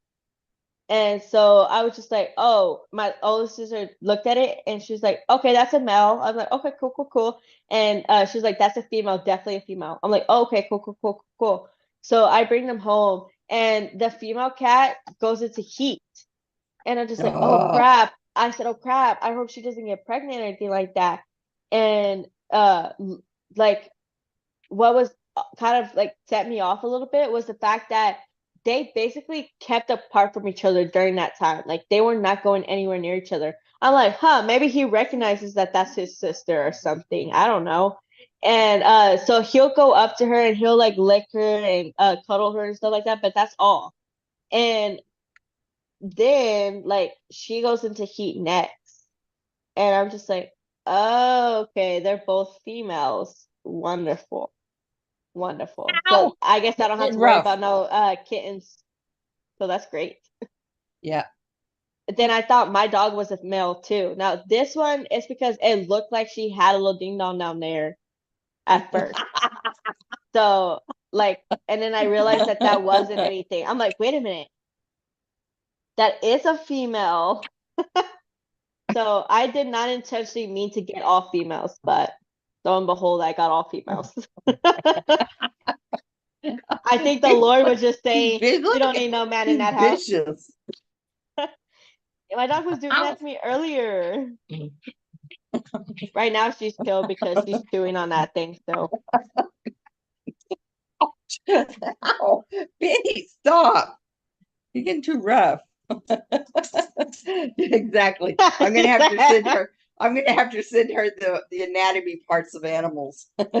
And so I was just like, oh, my older sister looked at it and she's like, okay, that's a male. I was like, okay, cool, cool, cool. And she's like, that's a female, definitely a female. I'm like, oh, okay, cool, cool, cool, cool. So I bring them home and the female cat goes into heat. And I'm just like, oh Oh, crap. I said, oh crap. I hope she doesn't get pregnant or anything like that. And like what was kind of like set me off a little bit was the fact that they basically kept apart from each other during that time. Like they were not going anywhere near each other. I'm like, huh, maybe he recognizes that that's his sister or something. I don't know. And so he'll go up to her and he'll like lick her and cuddle her and stuff like that, but that's all. And then like she goes into heat next. And I'm just like, oh, okay, they're both females. Wonderful. Wonderful. So ow! I guess I don't have Getting to worry rough. about no kittens. So that's great. Yeah. Then I thought my dog was a male too. Now this one is because it looked like she had a little ding dong down there at first. So like, and then I realized that that wasn't anything. I'm like, wait a minute, that is a female. So I did not intentionally mean to get all females, but lo and behold, I got all females. I think the Lord was just saying, you Look don't at need no man in he's that house. vicious. My dog was doing Ow. that to me earlier. Right now she's killed because she's chewing on that thing. So Ow. Benny, stop. You're getting too rough. Exactly. I'm gonna have to send her. I'm gonna have to send her the anatomy parts of animals, just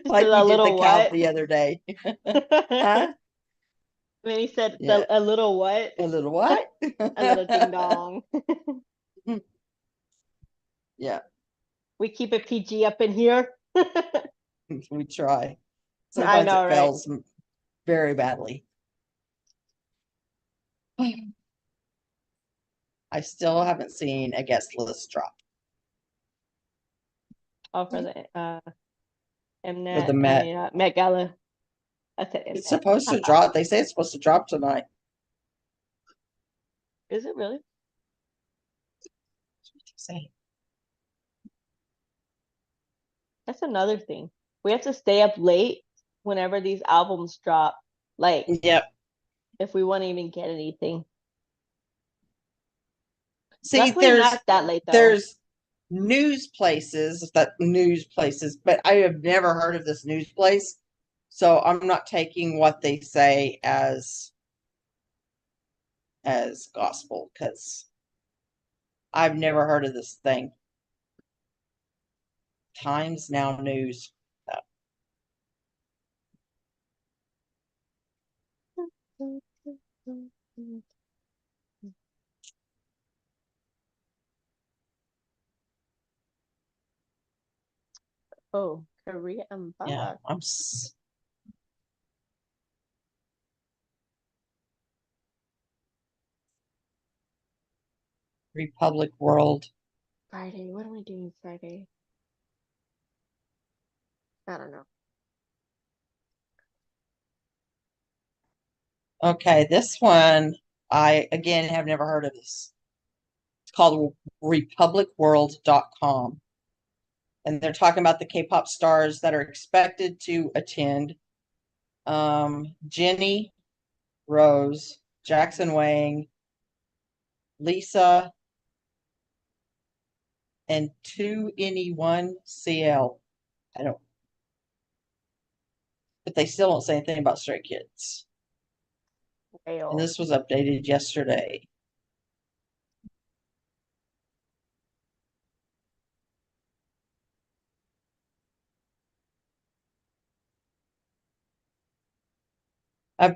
like a you did the little cow what? the other day. When Huh? he said Yeah. a little what? A little what? A little ding dong. Yeah, We keep it PG up in here. we try. I Sometimes know, it right? fails very badly. I still haven't seen a guest list drop Oh, for the for the Mnet, I Met. mean Met Gala. I said It's Mnet. supposed to drop. They say it's supposed to drop tonight. Is it really? Say. That's another thing. We have to stay up late whenever these albums drop. Like Yep. if we want to even get anything. See, Luckily, not that late though. there's news places, but I have never heard of this news place. So I'm not taking what they say as gospel because I've never heard of this thing. Times Now News. Oh, Korea Yeah, Unboxed. Republic World. Friday. What am I doing Friday? I don't know. Okay, this one I again have never heard of this. It's called republicworld.com. And they're talking about the K-pop stars that are expected to attend. Jenny, Rose, Jackson Wang, Lisa, and 2NE1CL. I don't, but they still don't say anything about Stray Kids. And this was updated yesterday.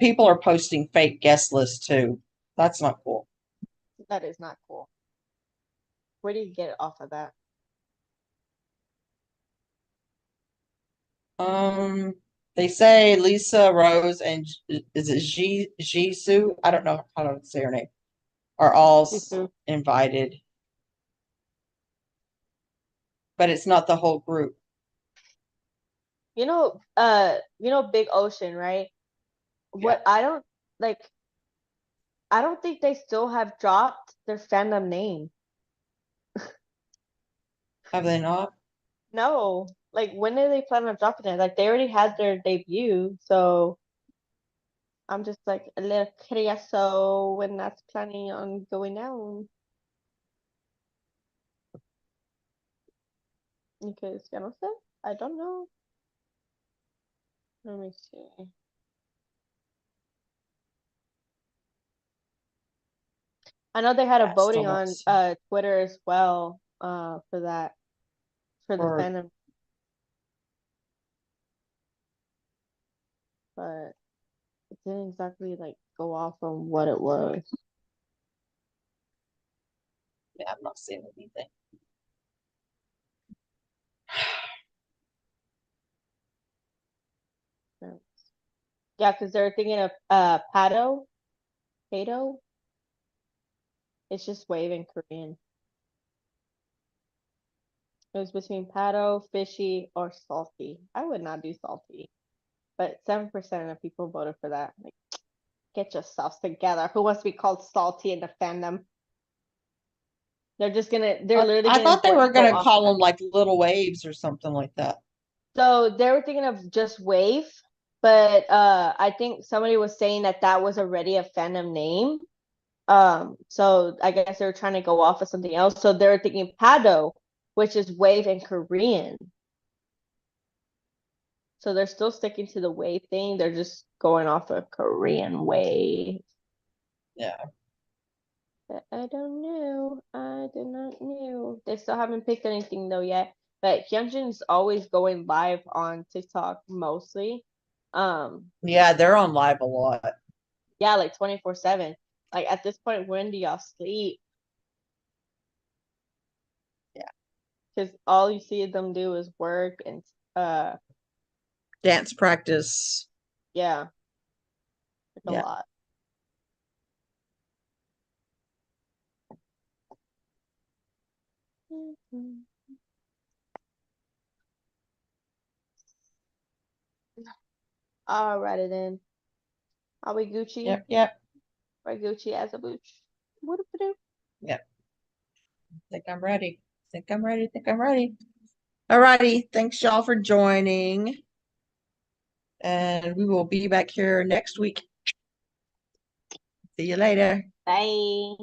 People are posting fake guest lists too. That's not cool. That is not cool. Where do you get it off of that? They say Lisa Rose and is it Jisoo? I don't know how to say her name. Are all invited, but it's not the whole group. You know, Big Ocean, right? What I don't think they still have dropped their fandom name. Have they not? No. Like, when do they plan on dropping it? Like, they already had their debut, so I'm just like a little curious when that's planning on going down. Because, you know, I don't know. Let me see. I know they had a voting on Twitter as well, for that, for the fandom. But it didn't exactly like go off on what it was. Yeah, I'm not seeing anything. Yeah, because they're thinking of Pato. It's just wave in Korean. It was between Pato, Fishy, or Salty. I would not do Salty. But 7% of people voted for that. Like, get yourselves together. Who wants to be called Salty in the fandom? They're literally I thought they were going to call them like Little Waves or something like that. So they were thinking of just Wave, but I think somebody was saying that was already a fandom name. So I guess they were trying to go off of something else. So they were thinking Pado, which is wave in Korean. So they're still sticking to the wave thing. They're just going off of Korean wave. Yeah. But I don't know. I do not know. They still haven't picked anything though yet. But Hyunjin's always going live on TikTok mostly. Yeah, they're on live a lot. Yeah, like 24/7. Like, at this point, when do y'all sleep? Yeah. Because all you see them do is work and dance practice. Yeah. Like a lot. Alrighty then. Are we Gucci? Yep. We're Gucci as a booch. What do we do? Yep. Think I'm ready. Think I'm ready. Alrighty. Thanks y'all for joining. And we will be back here next week. See you later. Bye.